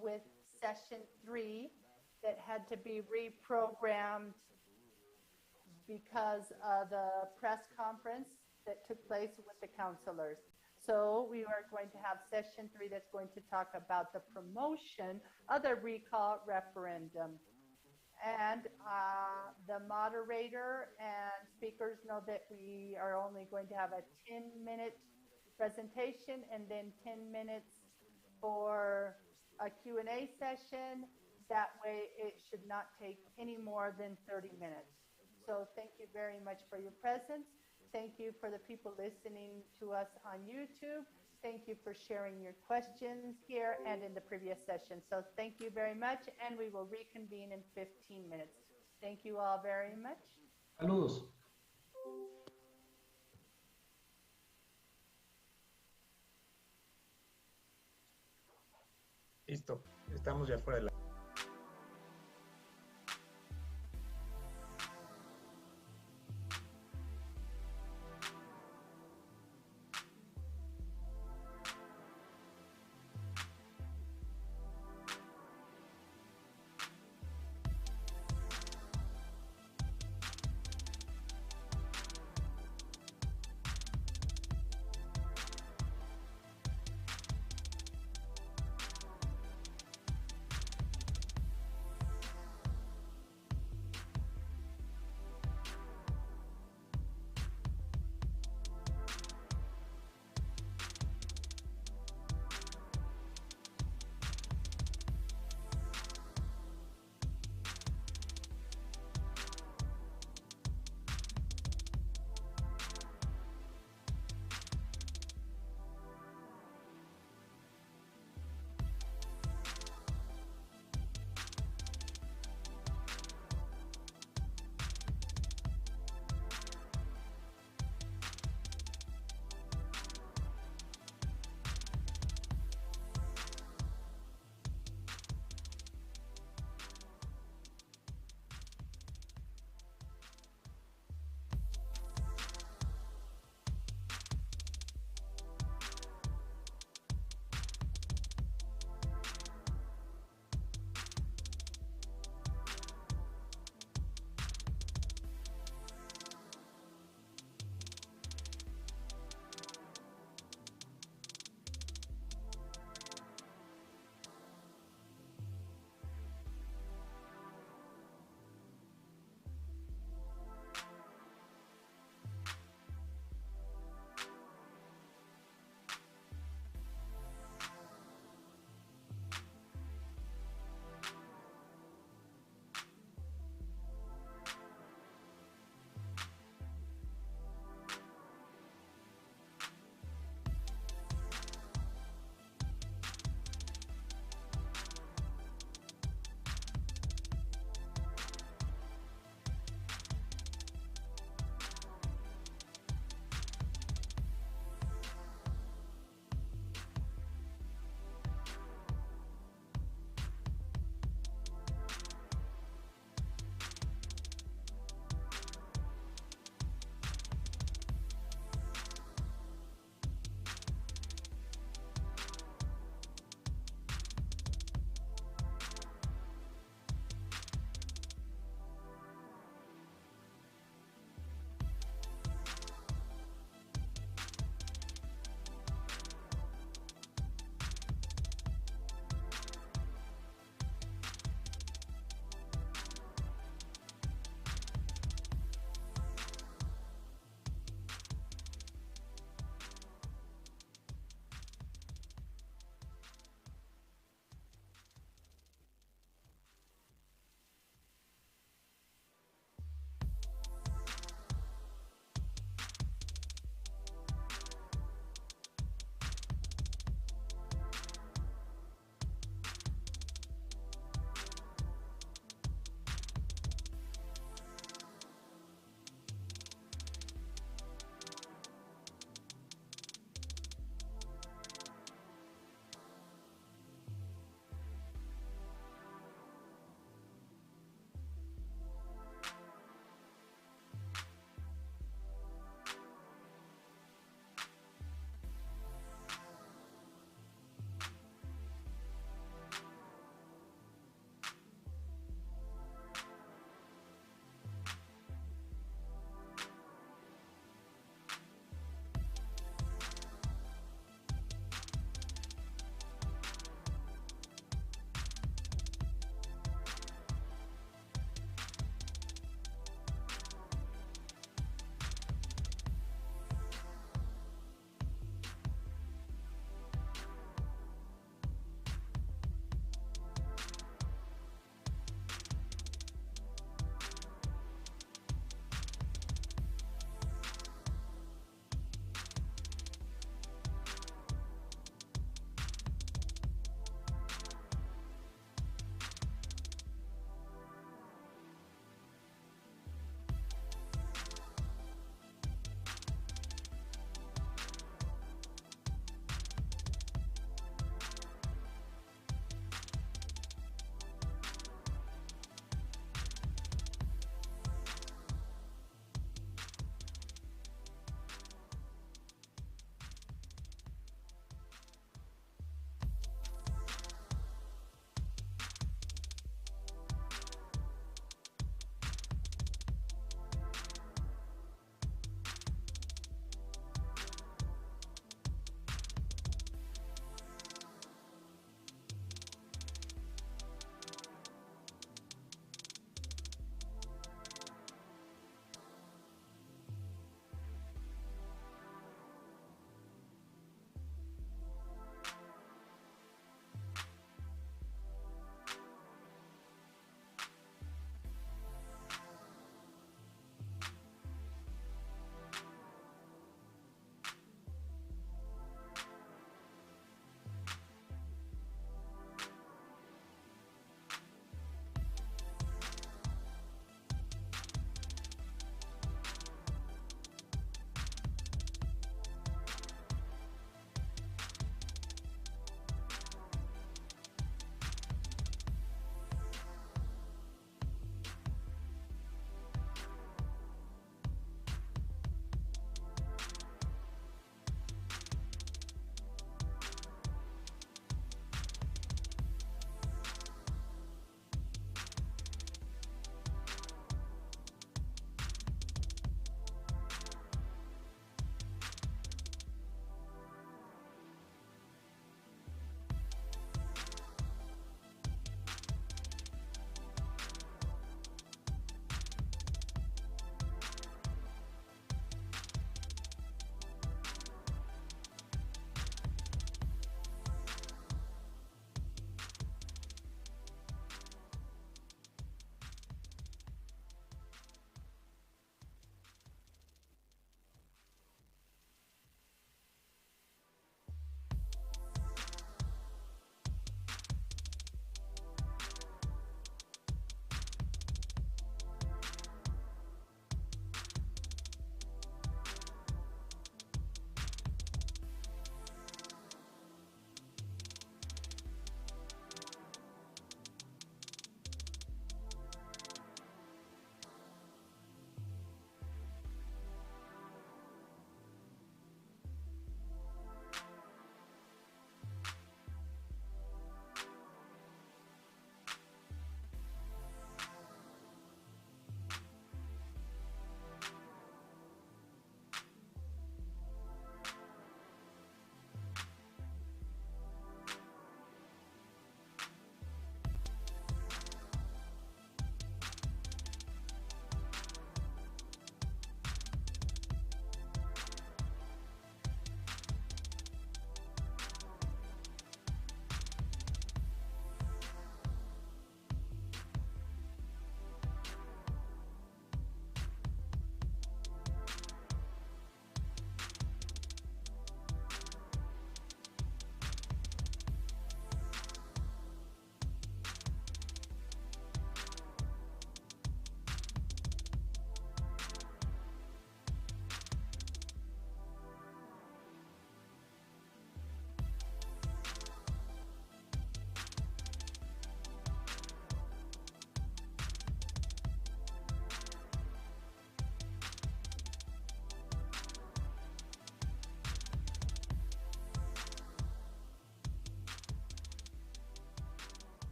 with session 3 that had to be reprogrammed because of the press conference that took place with the counselors. So we are going to have session 3 that's going to talk about the promotion of the recall referendum. And the moderator and speakers know that we are only going to have a 10-minute presentation and then 10 minutes for a Q&A session. That way it should not take any more than 30 minutes. So thank you very much for your presence. Thank you for the people listening to us on YouTube. Thank you for sharing your questions here and in the previous session. So thank you very much, and we will reconvene in 15 minutes. Thank you all very much. Saludos. Listo, estamos ya fuera de la...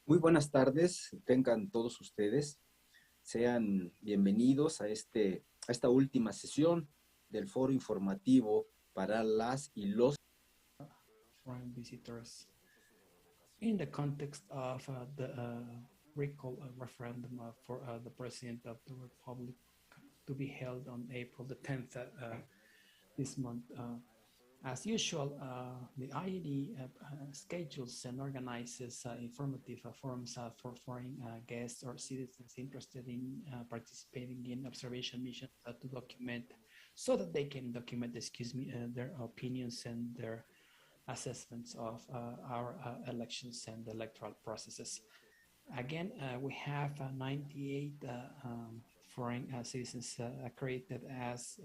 Muy buenas tardes, tengan todos ustedes. Sean bienvenidos a esta última sesión del foro informativo para las y los foreign visitors in the context of the recall referendum for the President of the Republic to be held on April the 10th this month. As usual, the IED schedules and organizes informative forums for foreign guests or citizens interested in participating in observation missions to document, so that they can document, their opinions and their assessments of our elections and electoral processes. Again, we have 98 foreign citizens accredited as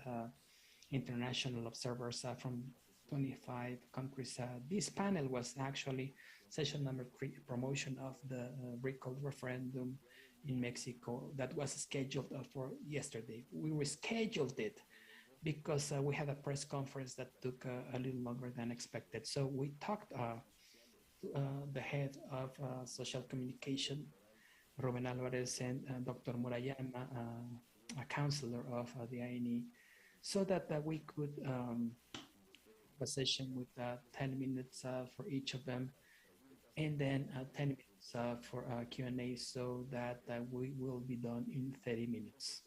international observers from 25 countries. This panel was actually session number 3, promotion of the recall referendum in Mexico that was scheduled for yesterday. We rescheduled it because we had a press conference that took a little longer than expected. So we talked to the head of social communication, Ruben Alvarez, and Dr. Murayama, a counselor of the INE, so that we could a session with 10 minutes for each of them, and then 10 minutes for Q&A, so that we will be done in 30 minutes.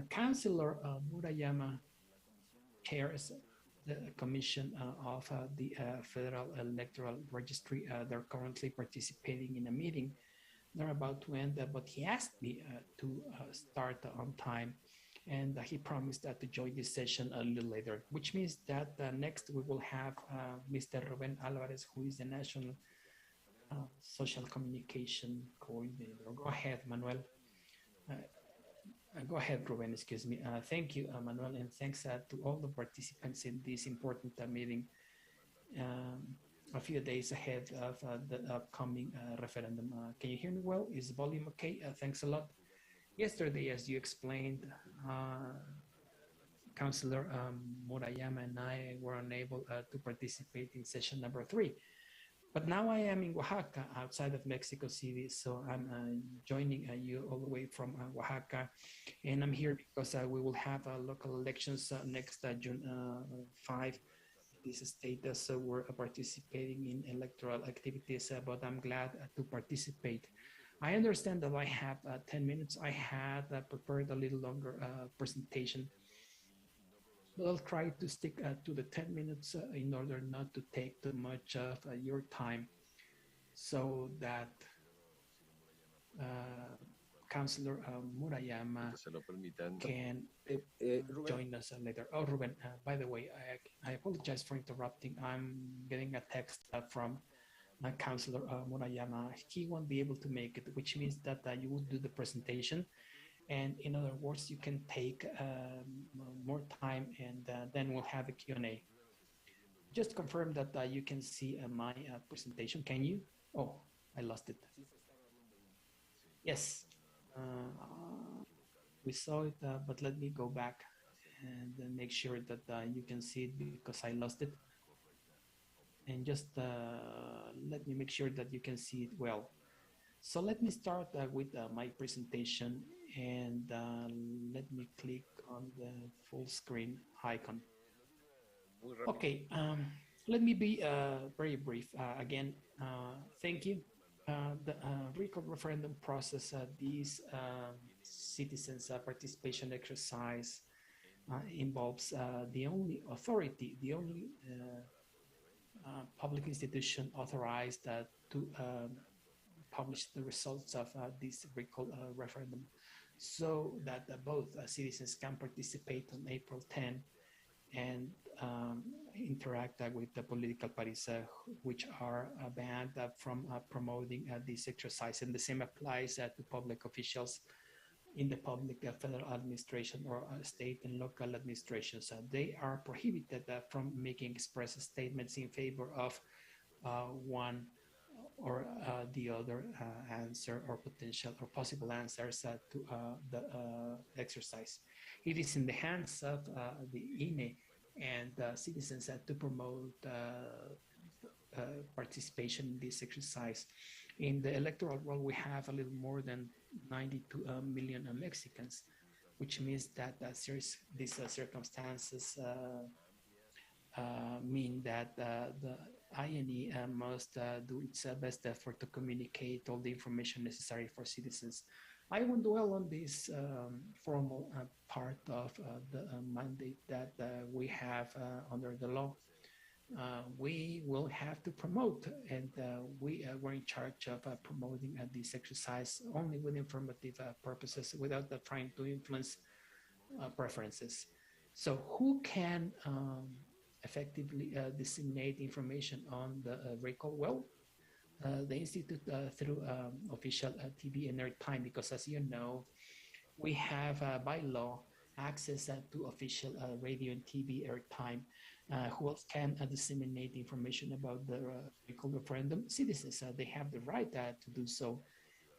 Councillor Murayama chairs the commission of the Federal Electoral Registry. They're currently participating in a meeting. They're about to end, but he asked me to start on time, and he promised to join this session a little later, which means that next we will have Mr. Ruben Alvarez, who is the National Social Communication Coordinator. Go ahead, Manuel. Go ahead, Ruben, excuse me. Thank you, Manuel, and thanks to all the participants in this important meeting a few days ahead of the upcoming referendum. Can you hear me well? Is the volume okay? Thanks a lot. Yesterday, as you explained, Councillor Murayama and I were unable to participate in session number 3. But now I am in Oaxaca, outside of Mexico City, so I'm joining you all the way from Oaxaca, and I'm here because we will have local elections next June 5. This state, so we're participating in electoral activities, but I'm glad to participate. I understand that I have 10 minutes. I had prepared a little longer presentation, but I'll try to stick to the 10 minutes in order not to take too much of your time, so that Councillor Murayama can join us later. Oh, Ruben, by the way, I apologize for interrupting. I'm getting a text from Councillor Murayama. He won't be able to make it, which means that you will do the presentation. And in other words, you can take more time, and then we'll have a Q&A. Just confirm that you can see my presentation. Can you? Oh, I lost it. Yes, we saw it, but let me go back and make sure that you can see it, because I lost it. And just let me make sure that you can see it well. So let me start with my presentation, and let me click on the full screen icon. Okay, let me be very brief. Again, thank you. The recall referendum process, these citizens' participation exercise involves the only authority, the only public institution authorized to publish the results of this recall referendum, so that both citizens can participate on April 10 and interact with the political parties which are banned from promoting this exercise. And the same applies to public officials in the public federal administration or state and local administrations. They are prohibited from making express statements in favor of one or the other answer or potential or possible answers to the exercise. It is in the hands of the INE and citizens to promote participation in this exercise. In the electoral roll, we have a little more than 92 million Mexicans, which means that these circumstances mean that the INE must do its best effort to communicate all the information necessary for citizens. I won't dwell on this formal part of the mandate that we have under the law. We will have to promote, and we were in charge of promoting this exercise only with informative purposes without trying to influence preferences. So who can effectively disseminate information on the recall? Well, the Institute through official TV and airtime, because as you know, we have by law access to official radio and TV airtime. Who else can disseminate information about the recall referendum? Citizens, they have the right to do so.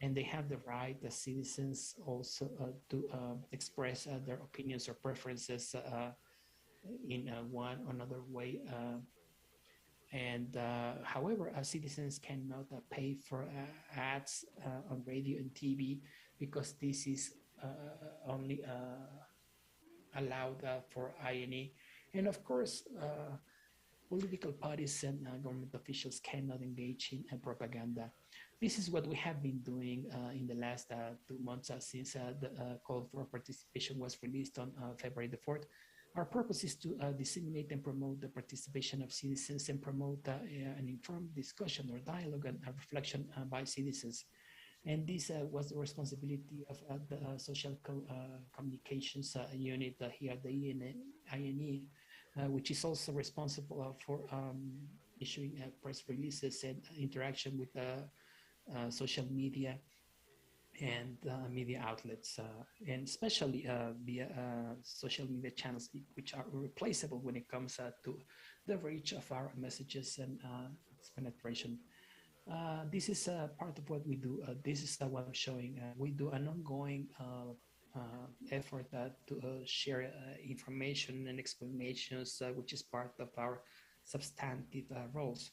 And they have the right as citizens also to express their opinions or preferences in one or another way. However, citizens cannot pay for ads on radio and TV because this is only allowed for INE. And of course, political parties and government officials cannot engage in propaganda. This is what we have been doing in the last 2 months since the call for participation was released on February the 4th. Our purpose is to disseminate and promote the participation of citizens and promote an informed discussion or dialogue and reflection by citizens. And this was the responsibility of the social communications unit here at the INE, which is also responsible for issuing press releases and interaction with social media and media outlets, and especially via social media channels, which are irreplaceable when it comes to the reach of our messages and its penetration. This is part of what we do. This is what I'm showing. We do an ongoing effort to share information and explanations, which is part of our substantive roles.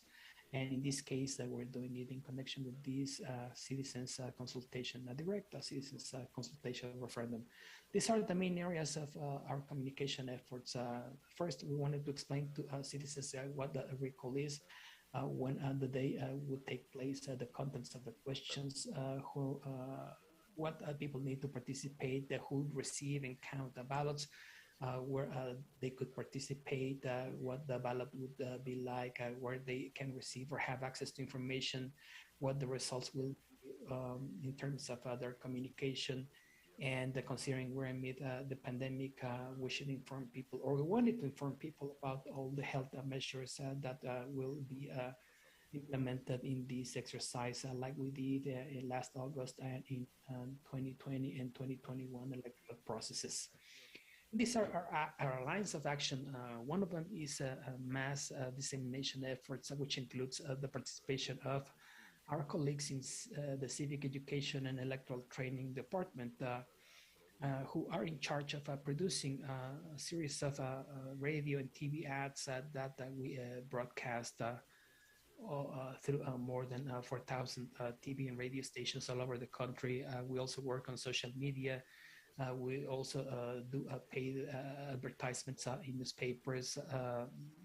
And in this case, we're doing it in connection with this citizens consultation, a direct citizens consultation referendum. These are the main areas of our communication efforts. First, we wanted to explain to citizens what the recall is, when the day would take place, the contents of the questions, what people need to participate, who would receive and count the ballots, where they could participate, what the ballot would be like, where they can receive or have access to information, what the results will be in terms of their communication. And considering we're amid the pandemic, we should inform people, or we wanted to inform people about all the health measures that will be implemented in this exercise, like we did in last August and in 2020 and 2021 electoral processes. These are our lines of action. One of them is mass dissemination efforts, which includes the participation of our colleagues in the Civic Education and Electoral Training Department, who are in charge of producing a series of radio and TV ads that we broadcast through more than 4,000 TV and radio stations all over the country. We also work on social media. We also do paid advertisements in newspapers,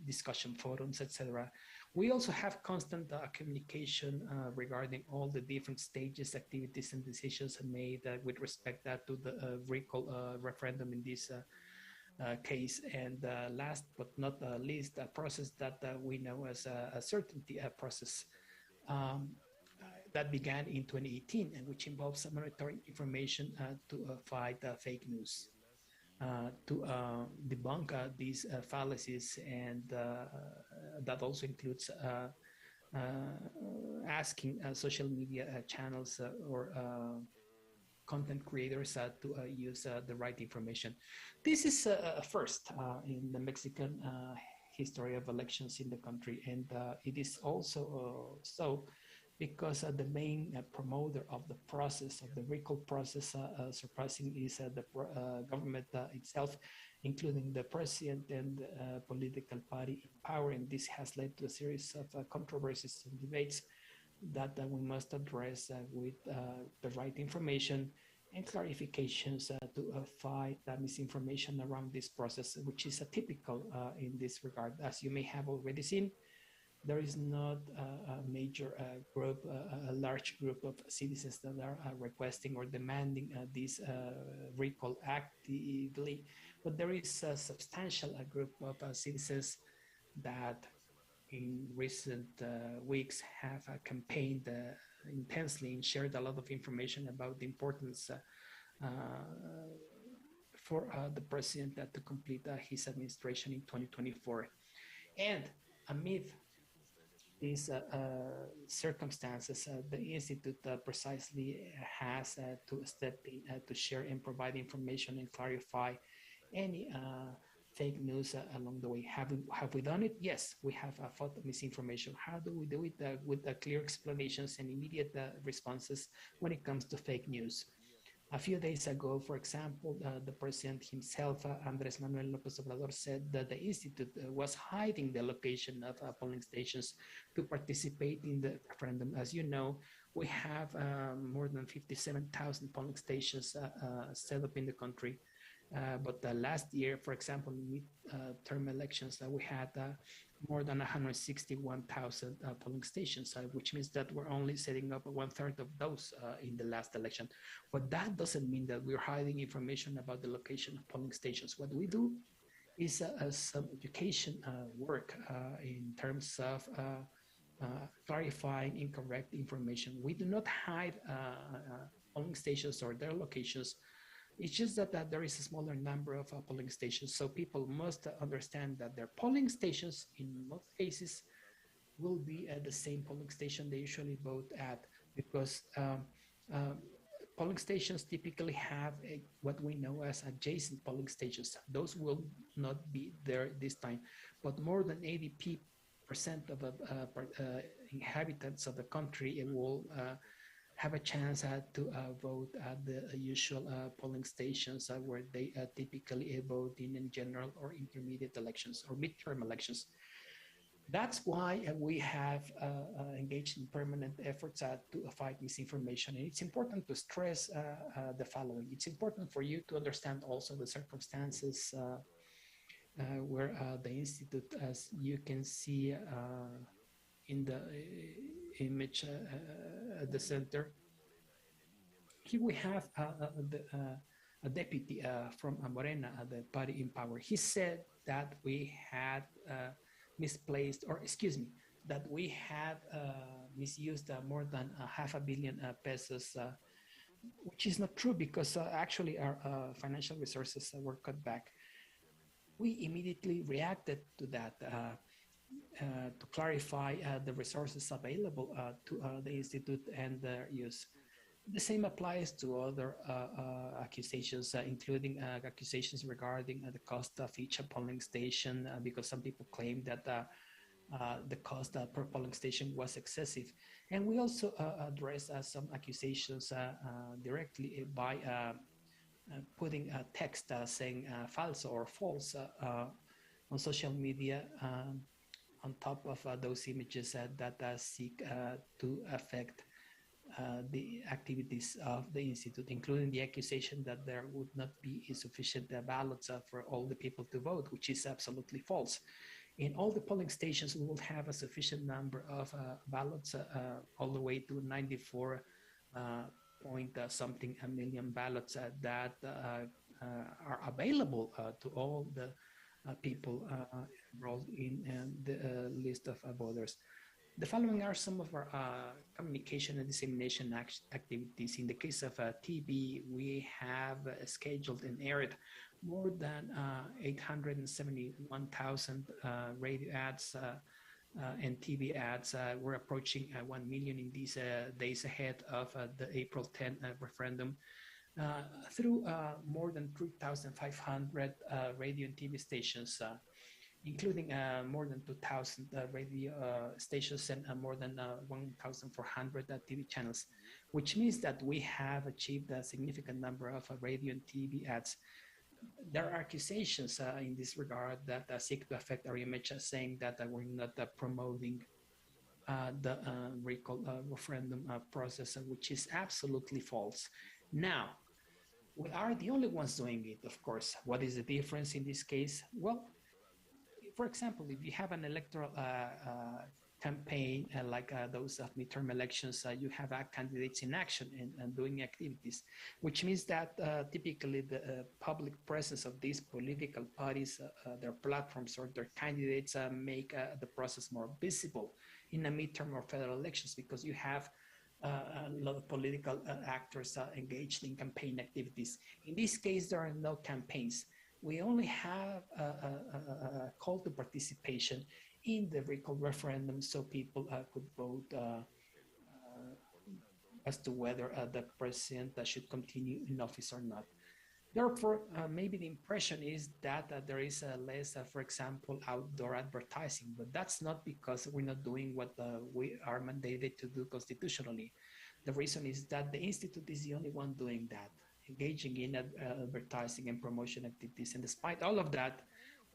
discussion forums, etc. We also have constant communication regarding all the different stages, activities, and decisions made with respect to the recall referendum in this case. And last but not least, a process that we know as a certainty process. That began in 2018, and which involves monitoring information to fight fake news, to debunk these fallacies, and that also includes asking social media channels or content creators to use the right information. This is a first in the Mexican history of elections in the country, and it is also so because the main promoter of the process, of the recall process, surprisingly, is the government itself, including the president and political party in power. And this has led to a series of controversies and debates that we must address with the right information and clarifications to fight misinformation around this process, which is typical in this regard. As you may have already seen, there is not a major group, a large group of citizens that are requesting or demanding this recall actively, but there is a substantial group of citizens that in recent weeks have campaigned intensely and shared a lot of information about the importance for the president to complete his administration in 2024. And amid these circumstances, the Institute precisely has to step in to share and provide information and clarify any fake news along the way. Have we done it? Yes, we have fought misinformation. How do we do it? With clear explanations and immediate responses when it comes to fake news. A few days ago, for example, the president himself, Andrés Manuel López Obrador, said that the Institute was hiding the location of polling stations to participate in the referendum. As you know, we have more than 57,000 polling stations set up in the country. But last year, for example, in mid-term elections, we had more than 161,000 polling stations, which means that we're only setting up 1/3 of those in the last election. But that doesn't mean that we're hiding information about the location of polling stations. What we do is some education work in terms of clarifying incorrect information. We do not hide polling stations or their locations. It's just that there is a smaller number of polling stations. So people must understand that their polling stations, in most cases, will be at the same polling station they usually vote at, because polling stations typically have what we know as adjacent polling stations. Those will not be there this time, but more than 80% of the inhabitants of the country will have a chance to vote at the usual polling stations where they typically vote in general or intermediate elections or midterm elections. That's why we have engaged in permanent efforts to fight misinformation. And it's important to stress the following. It's important for you to understand also the circumstances where the Institute, as you can see in the image at the center. Here we have a deputy from Morena, the party in power. He said that we had misplaced, or excuse me, that we had misused more than 500 million pesos, which is not true, because actually our financial resources were cut back. We immediately reacted to that to clarify the resources available to the Institute and their use. The same applies to other accusations, including accusations regarding the cost of each polling station, because some people claim that the cost per polling station was excessive. And we also address some accusations directly by putting a text saying false or false on social media on top of those images that seek to affect the activities of the Institute, including the accusation that there would not be sufficient ballots for all the people to vote, which is absolutely false. In all the polling stations, we will have a sufficient number of ballots, all the way to 94 point something million ballots that are available to all the people enrolled in the list of voters. The following are some of our communication and dissemination activities. In the case of TV, we have scheduled and aired more than 871,000 radio ads and TV ads. We're approaching 1 million in these days ahead of the April 10 referendum. Through more than 3,500 radio and TV stations, including more than 2,000 radio stations and more than 1,400 TV channels, which means that we have achieved a significant number of radio and TV ads. There are accusations in this regard that seek to affect our image, saying that we're not promoting the recall referendum process, which is absolutely false. Now, we are the only ones doing it, of course. What is the difference in this case? Well, for example, if you have an electoral campaign like those of midterm elections, you have candidates in action and doing activities, which means that typically the public presence of these political parties, their platforms or their candidates make the process more visible in a midterm or federal elections, because you have a lot of political actors engaged in campaign activities. In this case, there are no campaigns. We only have a call to participation in the recall referendum, so people could vote as to whether the president should continue in office or not. Therefore, maybe the impression is that there is less, for example, outdoor advertising, but that's not because we're not doing what we are mandated to do constitutionally. The reason is that the Institute is the only one doing that, engaging in advertising and promotion activities. And despite all of that,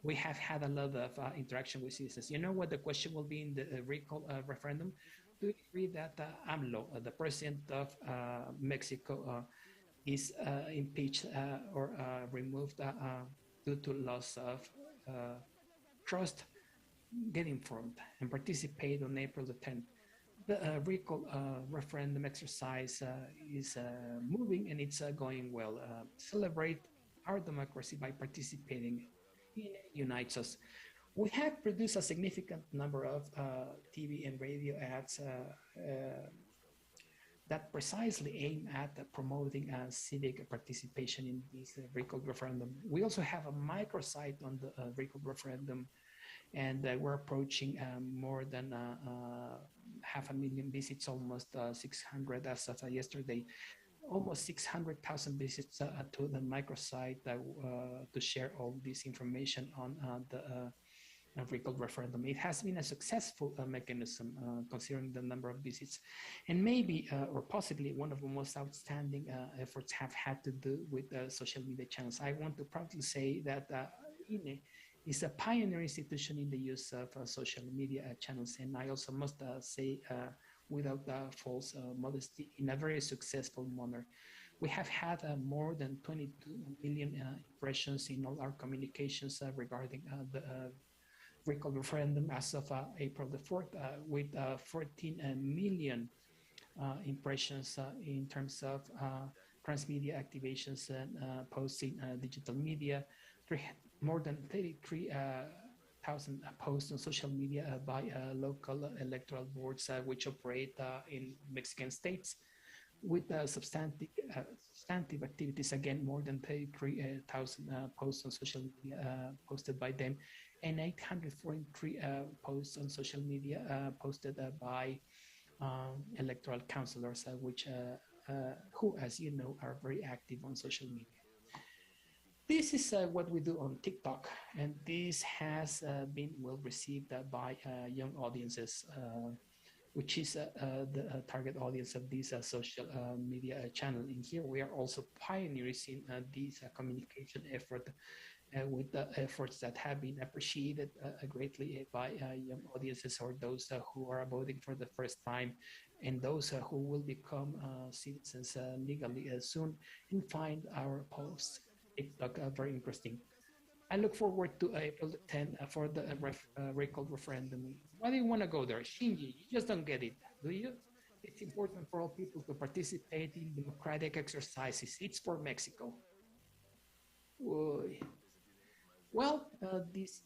we have had a lot of interaction with citizens. You know what the question will be in the recall referendum? Do you agree that AMLO, the president of Mexico, is impeached or removed due to loss of trust? Get informed and participate on April the 10th. The recall referendum exercise is moving and it's going well. Celebrate our democracy by participating. It unites us. We have produced a significant number of TV and radio ads that precisely aim at promoting civic participation in this recall referendum. We also have a microsite on the recall referendum, and we're approaching more than 500,000 visits, almost 600 as of yesterday, almost 600,000 visits to the microsite to share all this information on the recall referendum. It has been a successful mechanism considering the number of visits, and maybe or possibly one of the most outstanding efforts have had to do with social media channels. I want to proudly say that INE is a pioneer institution in the use of social media channels, and I also must say without false modesty, in a very successful manner. We have had more than 22 million impressions in all our communications regarding the recall referendum as of April the 4th, with 14 million impressions in terms of transmedia activations and posts in digital media, more than 33,000 posts on social media by local electoral boards which operate in Mexican states, with substantive activities, again, more than 33,000 posts on social media posted by them, and 843 posts on social media posted by electoral counselors, who, as you know, are very active on social media. This is what we do on TikTok, and this has been well received by young audiences, which is the target audience of this social media channel. In here, we are also pioneers in this communication effort with the efforts that have been appreciated greatly by young audiences, or those who are voting for the first time, and those who will become citizens legally soon and find our posts TikTok very interesting. I look forward to April 10 for the recall referendum. Why do you want to go there? Shinji, you just don't get it, do you? It's important for all people to participate in democratic exercises. It's for Mexico. Oy. Well, this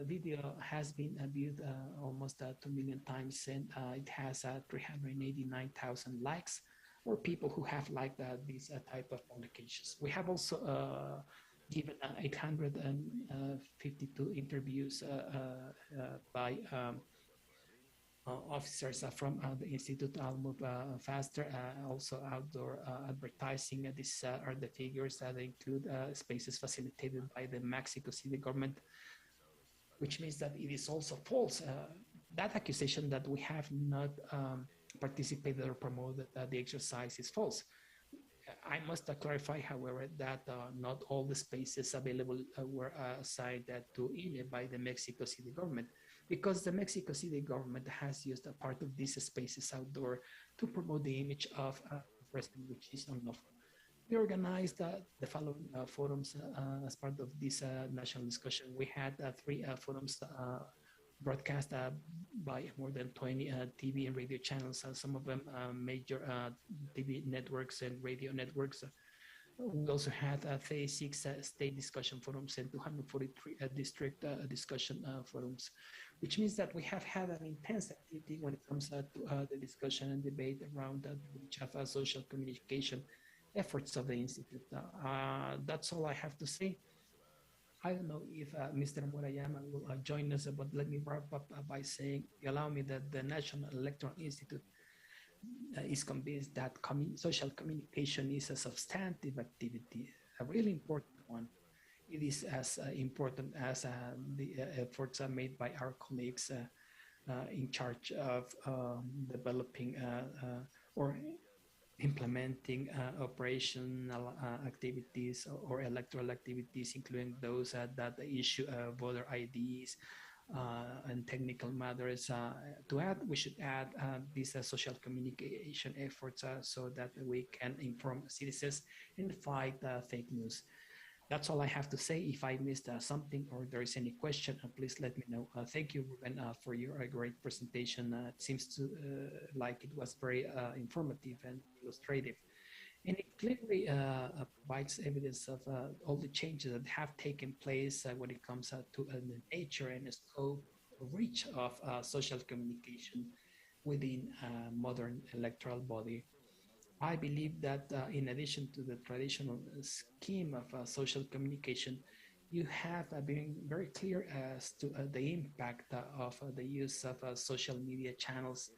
video has been viewed almost 2 million times, and it has 389,000 likes, or people who have liked these type of publications. We have also given 852 interviews by officers from the Institute. I'll move faster. Also outdoor advertising. These are the figures that include spaces facilitated by the Mexico City government, which means that it is also false. That accusation that we have not participated or promoted the exercise is false. I must clarify, however, that not all the spaces available were assigned to INE by the Mexico City government, because the Mexico City government has used a part of these spaces outdoor to promote the image of president, which is unlawful. We organized the following forums as part of this national discussion. We had three forums broadcast by more than 20 TV and radio channels, some of them major TV networks and radio networks. We also had 36 state discussion forums and 243 district discussion forums, which means that we have had an intense activity when it comes to the discussion and debate around the reach of social communication efforts of the Institute. That's all I have to say. I don't know if Mr. Murayama will join us, but let me wrap up by saying, allow me that the National Electoral Institute is convinced that social communication is a substantive activity, a really important one. It is as important as the efforts made by our colleagues in charge of developing or implementing operational activities or electoral activities, including those that issue voter IDs and technical matters. To add, we should add these social communication efforts so that we can inform citizens and fight fake news. That's all I have to say. If I missed something or there is any question, please let me know. Thank you, Ruben, for your great presentation. It seems to like it was very informative and illustrative. And it clearly provides evidence of all the changes that have taken place when it comes to the nature and the scope, reach of social communication within a modern electoral body. I believe that in addition to the traditional scheme of social communication, you have been very clear as to the impact of the use of social media channels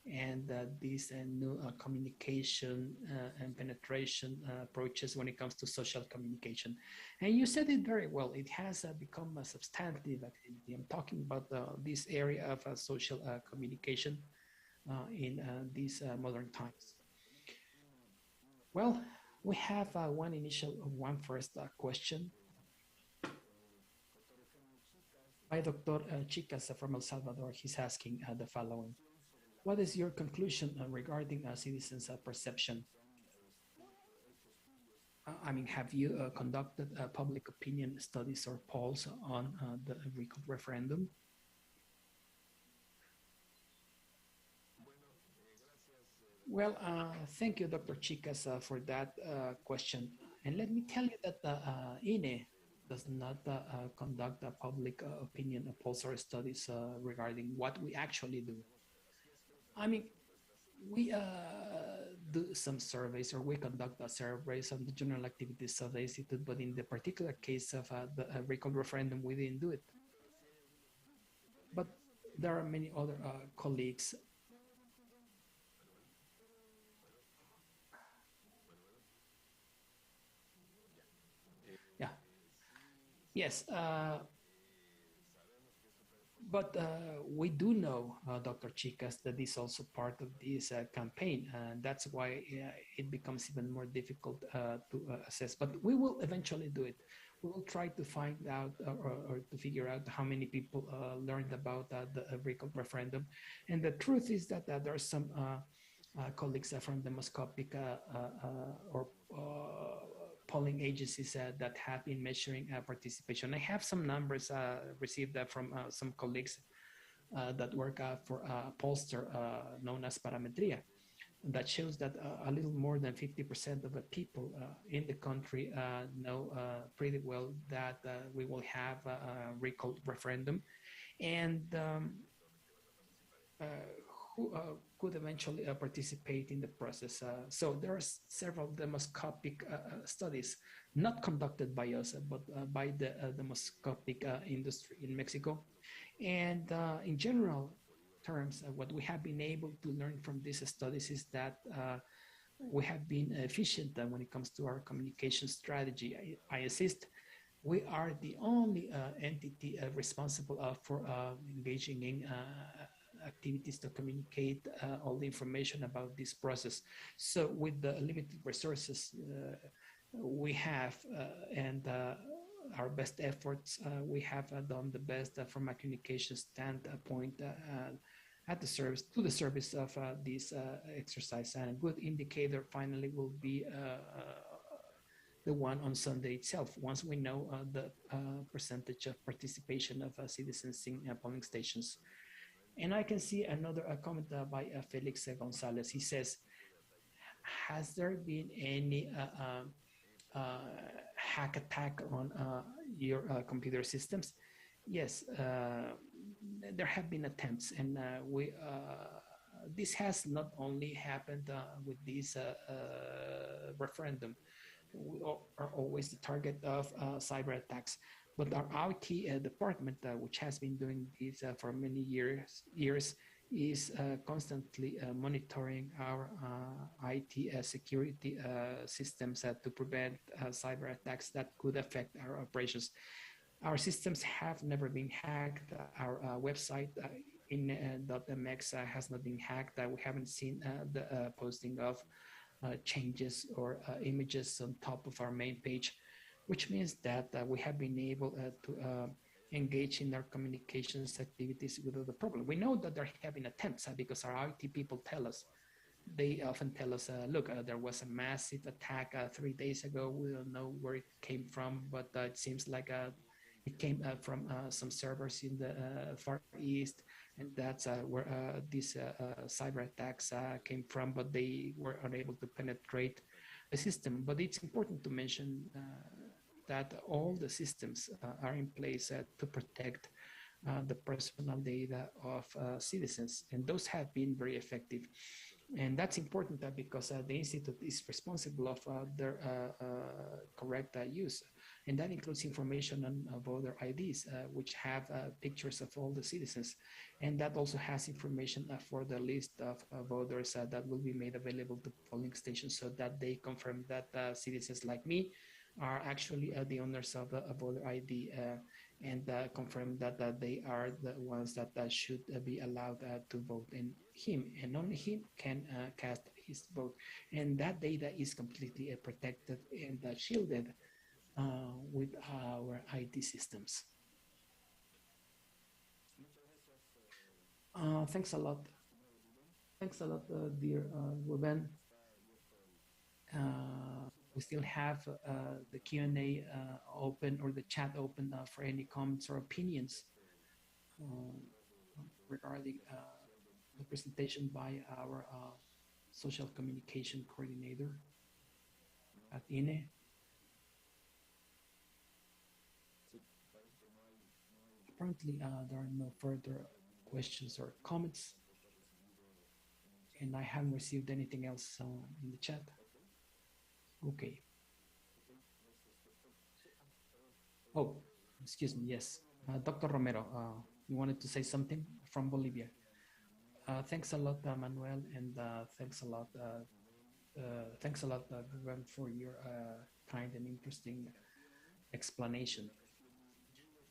and these new communication and penetration approaches when it comes to social communication. And you said it very well. It has become a substantive activity. I'm talking about this area of social communication in these modern times. Well, we have one first question by Dr. Chicas from El Salvador. He's asking the following. What is your conclusion regarding citizens' perception? I mean, have you conducted public opinion studies or polls on the recall referendum? Well, thank you, Dr. Chicas, for that question. And let me tell you that INE does not conduct a public opinion polls or studies regarding what we actually do. I mean, we do some surveys or we conduct surveys on the general activities of the Institute, but in the particular case of the recall referendum, we didn't do it. But there are many other colleagues. Yeah. Yes. But we do know, Dr. Chicas, that is also part of this campaign. And that's why it becomes even more difficult to assess. But we will eventually do it. We will try to find out or to figure out how many people learned about the recall referendum. And the truth is that there are some colleagues from demoscopic or polling agencies that have been measuring participation. I have some numbers received from some colleagues that work for a pollster known as Parametria that shows that a little more than 50% of the people in the country know pretty well that we will have a recall referendum, and who could eventually participate in the process. So there are several demoscopic studies, not conducted by us, but by the demoscopic industry in Mexico. And in general terms, what we have been able to learn from these studies is that we have been efficient when it comes to our communication strategy. I insist, we are the only entity responsible for engaging in activities to communicate all the information about this process. So with the limited resources we have and our best efforts, we have done the best from a communication standpoint at the service to the service of this exercise. And a good indicator finally will be the one on Sunday itself, once we know the percentage of participation of citizens in polling stations. And I can see another comment by Felix Gonzalez. He says, has there been any hack attack on your computer systems? Yes, there have been attempts, and this has not only happened with this referendum. We are always the target of cyber attacks, but our IT department, which has been doing this for many years, is constantly monitoring our IT security systems to prevent cyber attacks that could affect our operations. Our systems have never been hacked. Our website in .mx has not been hacked. We haven't seen the posting of changes or images on top of our main page, which means that we have been able to engage in our communications activities without a problem. We know that there have been attempts because our IT people tell us. They often tell us, look, there was a massive attack 3 days ago. We don't know where it came from, but it seems like it came from some servers in the Far East, and that's where these cyber attacks came from, but they were unable to penetrate the system. But it's important to mention that all the systems are in place to protect the personal data of citizens, and those have been very effective. And that's important because the Institute is responsible of their correct use. And that includes information on voter IDs, which have pictures of all the citizens. And that also has information for the list of voters that will be made available to polling stations, so that they confirm that citizens like me are actually the owners of a voter ID and confirm that they are the ones that should be allowed to vote. And him and only him can cast his vote. And that data is completely protected and shielded with our IT systems. Thanks a lot. Thanks a lot, dear Ruben. We still have the Q&A open, or the chat open for any comments or opinions regarding the presentation by our social communication coordinator at INE. Apparently, there are no further questions or comments, and I haven't received anything else in the chat. Okay. Oh, excuse me. Yes, Dr. Romero, you wanted to say something from Bolivia. Thanks a lot, Manuel, and thanks a lot, Ruben, for your kind and interesting explanation.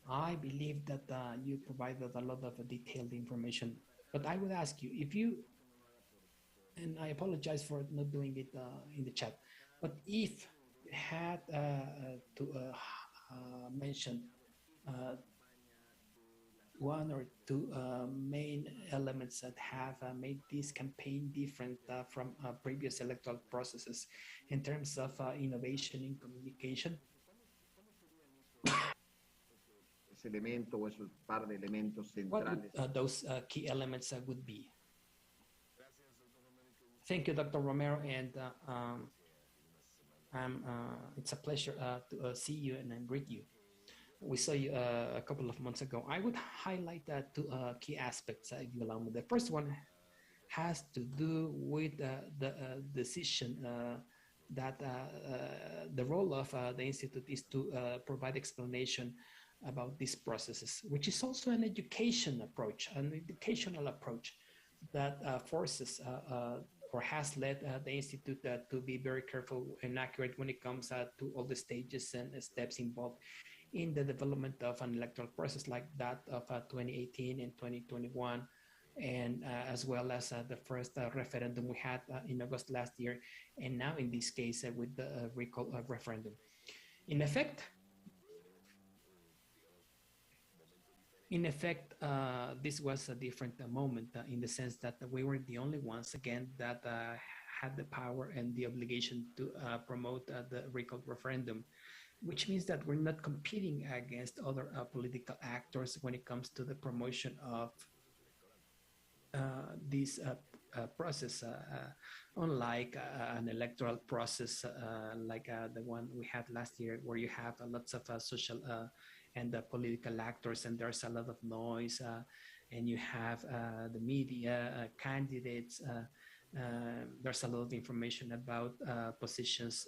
I believe that you provided a lot of detailed information, but I would ask you if you, and I apologize for not doing it in the chat, but if you had to mention one or two main elements that have made this campaign different from previous electoral processes in terms of innovation in communication. Elemento o esos par de elementos centrales. What those key elements would be. Thank you, Dr. Romero, and it's a pleasure to see you and greet you. We saw you a couple of months ago. I would highlight two key aspects, if you allow me. The first one has to do with the decision that the role of the Institute is to provide explanation about these processes, which is also an educational approach that forces or has led the Institute to be very careful and accurate when it comes to all the stages and steps involved in the development of an electoral process like that of 2018 and 2021, and as well as the first referendum we had in August last year, and now in this case with the recall referendum. In effect, this was a different moment in the sense that we were the only ones, again, that had the power and the obligation to promote the recall referendum, which means that we're not competing against other political actors when it comes to the promotion of this process, unlike an electoral process like the one we had last year, where you have lots of social and political actors, and there's a lot of noise, and you have the media, candidates, there's a lot of information about positions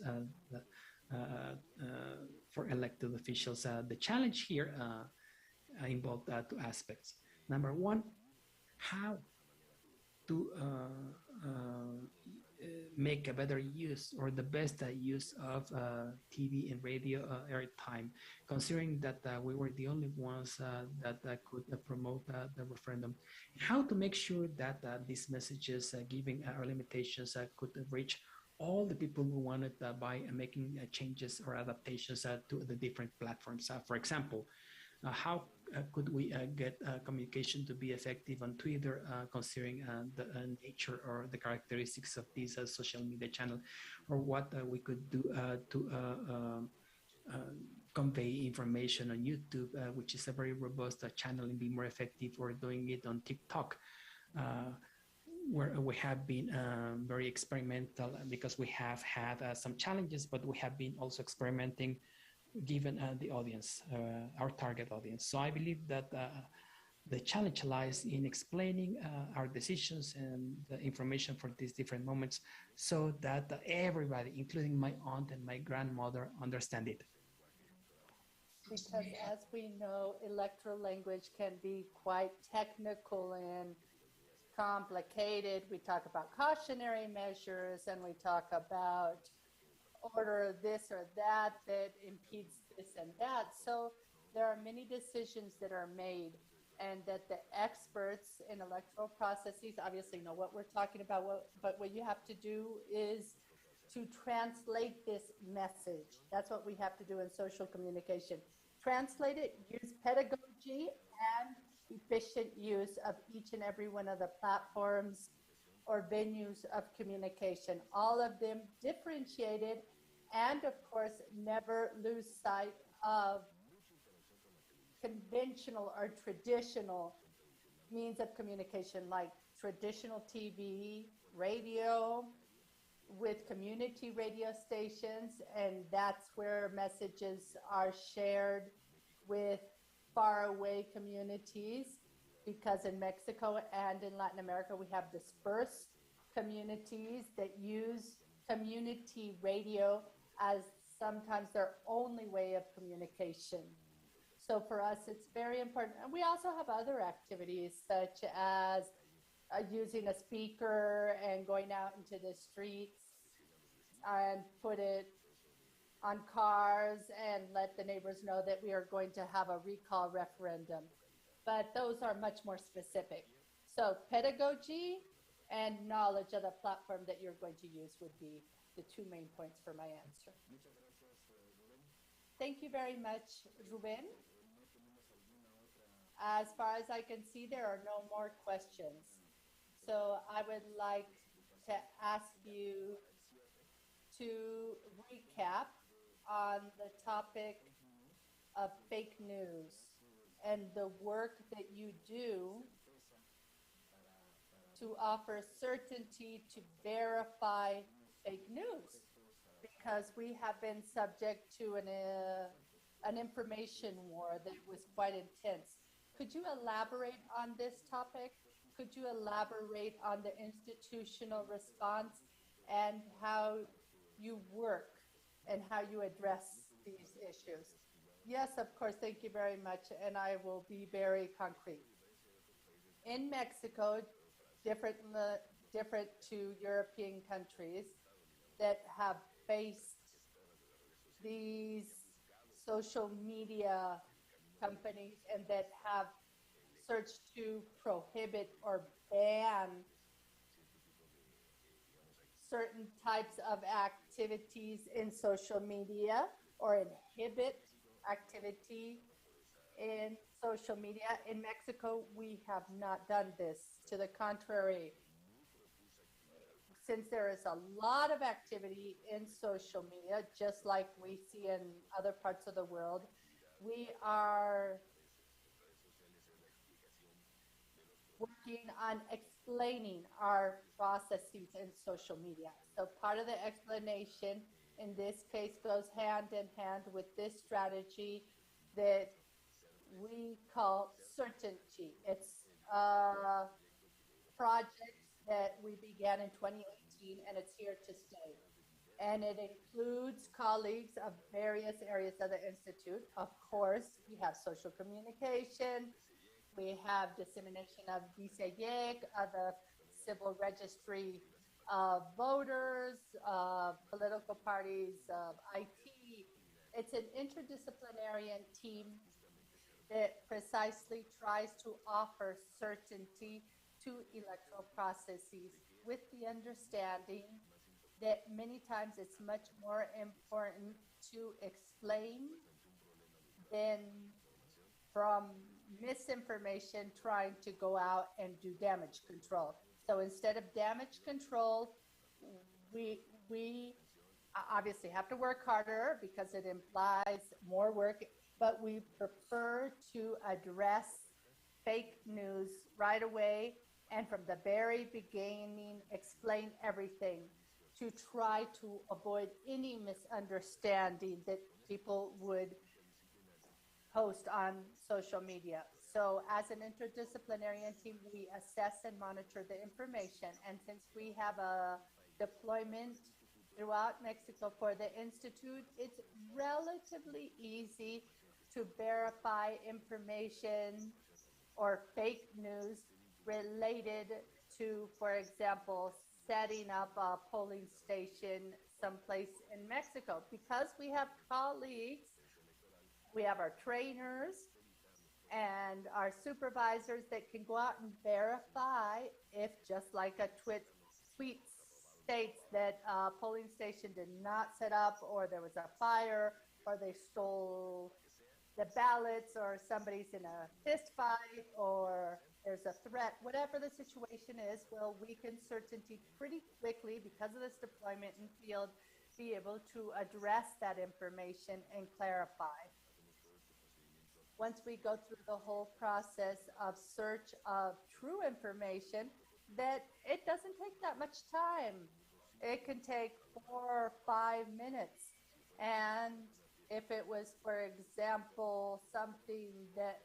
for elected officials. The challenge here involved two aspects. Number one, how to make a better use or the best use of TV and radio airtime, considering that we were the only ones that could promote the referendum. How to make sure that these messages giving our limitations could reach all the people who wanted by making changes or adaptations to the different platforms. For example, how could we get communication to be effective on Twitter, considering the nature or the characteristics of this social media channel, or what we could do to convey information on YouTube, which is a very robust channel, and be more effective, or doing it on TikTok, where we have been very experimental, because we have had some challenges, but we have been also experimenting given the audience, our target audience. So I believe that the challenge lies in explaining our decisions and the information for these different moments, so that everybody, including my aunt and my grandmother, understand it. Because as we know, electoral language can be quite technical and complicated. We talk about cautionary measures, and we talk about order this or that impedes this and that. So there are many decisions that are made, and that the experts in electoral processes obviously know what we're talking about. But what you have to do is to translate this message. That's what we have to do in social communication. Translate it, use pedagogy and efficient use of each and every one of the platforms or venues of communication, all of them differentiated, and of course, never lose sight of conventional or traditional means of communication, like traditional TV, radio, with community radio stations, and that's where messages are shared with faraway communities, because in Mexico and in Latin America, we have dispersed communities that use community radio as sometimes their only way of communication. So for us, it's very important. And we also have other activities, such as using a speaker and going out into the streets and put it on cars and let the neighbors know that we are going to have a recall referendum. But those are much more specific. So pedagogy and knowledge of the platform that you're going to use would be the two main points for my answer. Thank you very much, Ruben. As far as I can see, there are no more questions. So I would like to ask you to recap on the topic of fake news and the work that you do to offer certainty to verify fake news, because we have been subject to an information war that was quite intense. Could you elaborate on this topic? Could you elaborate on the institutional response and how you work and how you address these issues? Yes, of course. Thank you very much. And I will be very concrete. In Mexico, different to European countries that have faced these social media companies and that have search to prohibit or ban certain types of activities in social media or inhibit activity in social media. In Mexico, we have not done this. To the contrary, since there is a lot of activity in social media, just like we see in other parts of the world, we are working on explaining our processes in social media. So part of the explanation in this case goes hand in hand with this strategy that we call certainty. It's a project that we began in 2018 and it's here to stay. And it includes colleagues of various areas of the Institute. Of course, we have social communication, we have dissemination of DCEG, the civil registry of voters, political parties, IT. It's an interdisciplinary team that precisely tries to offer certainty to electoral processes with the understanding that many times it's much more important to explain than from misinformation trying to go out and do damage control. So instead of damage control, we obviously have to work harder because it implies more work, but we prefer to address fake news right away and from the very beginning explain everything to try to avoid any misunderstanding that people would post on social media. So as an interdisciplinary team, we assess and monitor the information. And since we have a deployment throughout Mexico for the Institute, it's relatively easy to verify information or fake news related to, for example, setting up a polling station someplace in Mexico. Because we have colleagues, we have our trainers and our supervisors that can go out and verify if, just like a tweet states that a polling station did not set up, or there was a fire, or they stole the ballots, or somebody's in a fist fight, or there's a threat, whatever the situation is, well, we can certainty pretty quickly, because of this deployment in field, be able to address that information and clarify. Once we go through the whole process of search of true information, that it doesn't take that much time. It can take 4 or 5 minutes. And if it was, for example, something that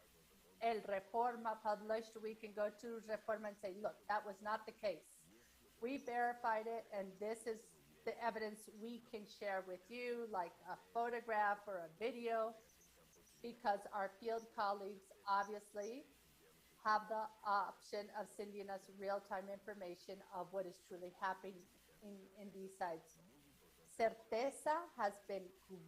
El Reforma published, we can go to Reforma and say, look, that was not the case. We verified it, and this is the evidence we can share with you, like a photograph or a video, because our field colleagues obviously have the option of sending us real-time information of what is truly happening in these sites. Certeza has been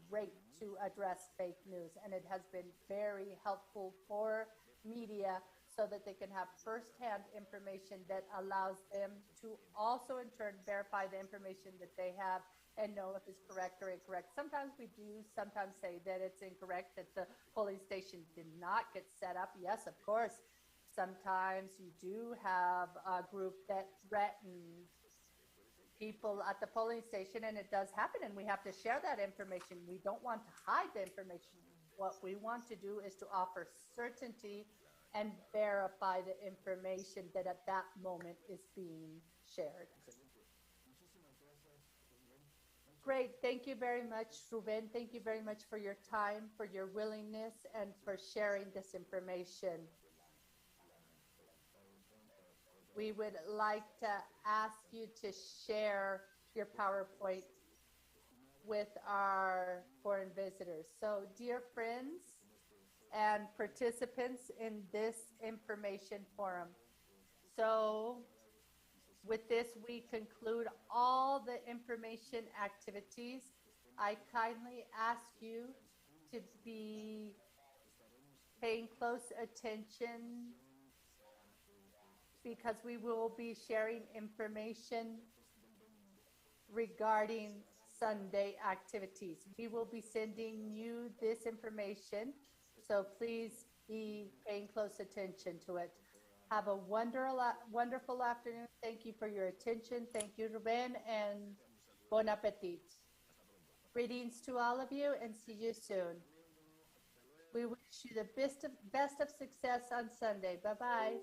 great to address fake news, and it has been very helpful for media so that they can have firsthand information that allows them to also in turn verify the information that they have and know if it's correct or incorrect. Sometimes we do sometimes say that it's incorrect, that the polling station did not get set up. Yes, of course. Sometimes you do have a group that threatens people at the polling station, and it does happen, and we have to share that information. We don't want to hide the information. What we want to do is to offer certainty and verify the information that at that moment is being shared. Great. Thank you very much, Ruben. Thank you very much for your time, for your willingness, and for sharing this information. We would like to ask you to share your PowerPoint with our foreign visitors. So, dear friends and participants in this information forum, so with this, we conclude all the information activities. I kindly ask you to be paying close attention because we will be sharing information regarding Sunday activities. We will be sending you this information, so please be paying close attention to it. Have a wonderful afternoon. Thank you for your attention. Thank you, Ruben, and bon appetit. Greetings to all of you, and see you soon. We wish you the best of success on Sunday. Bye-bye.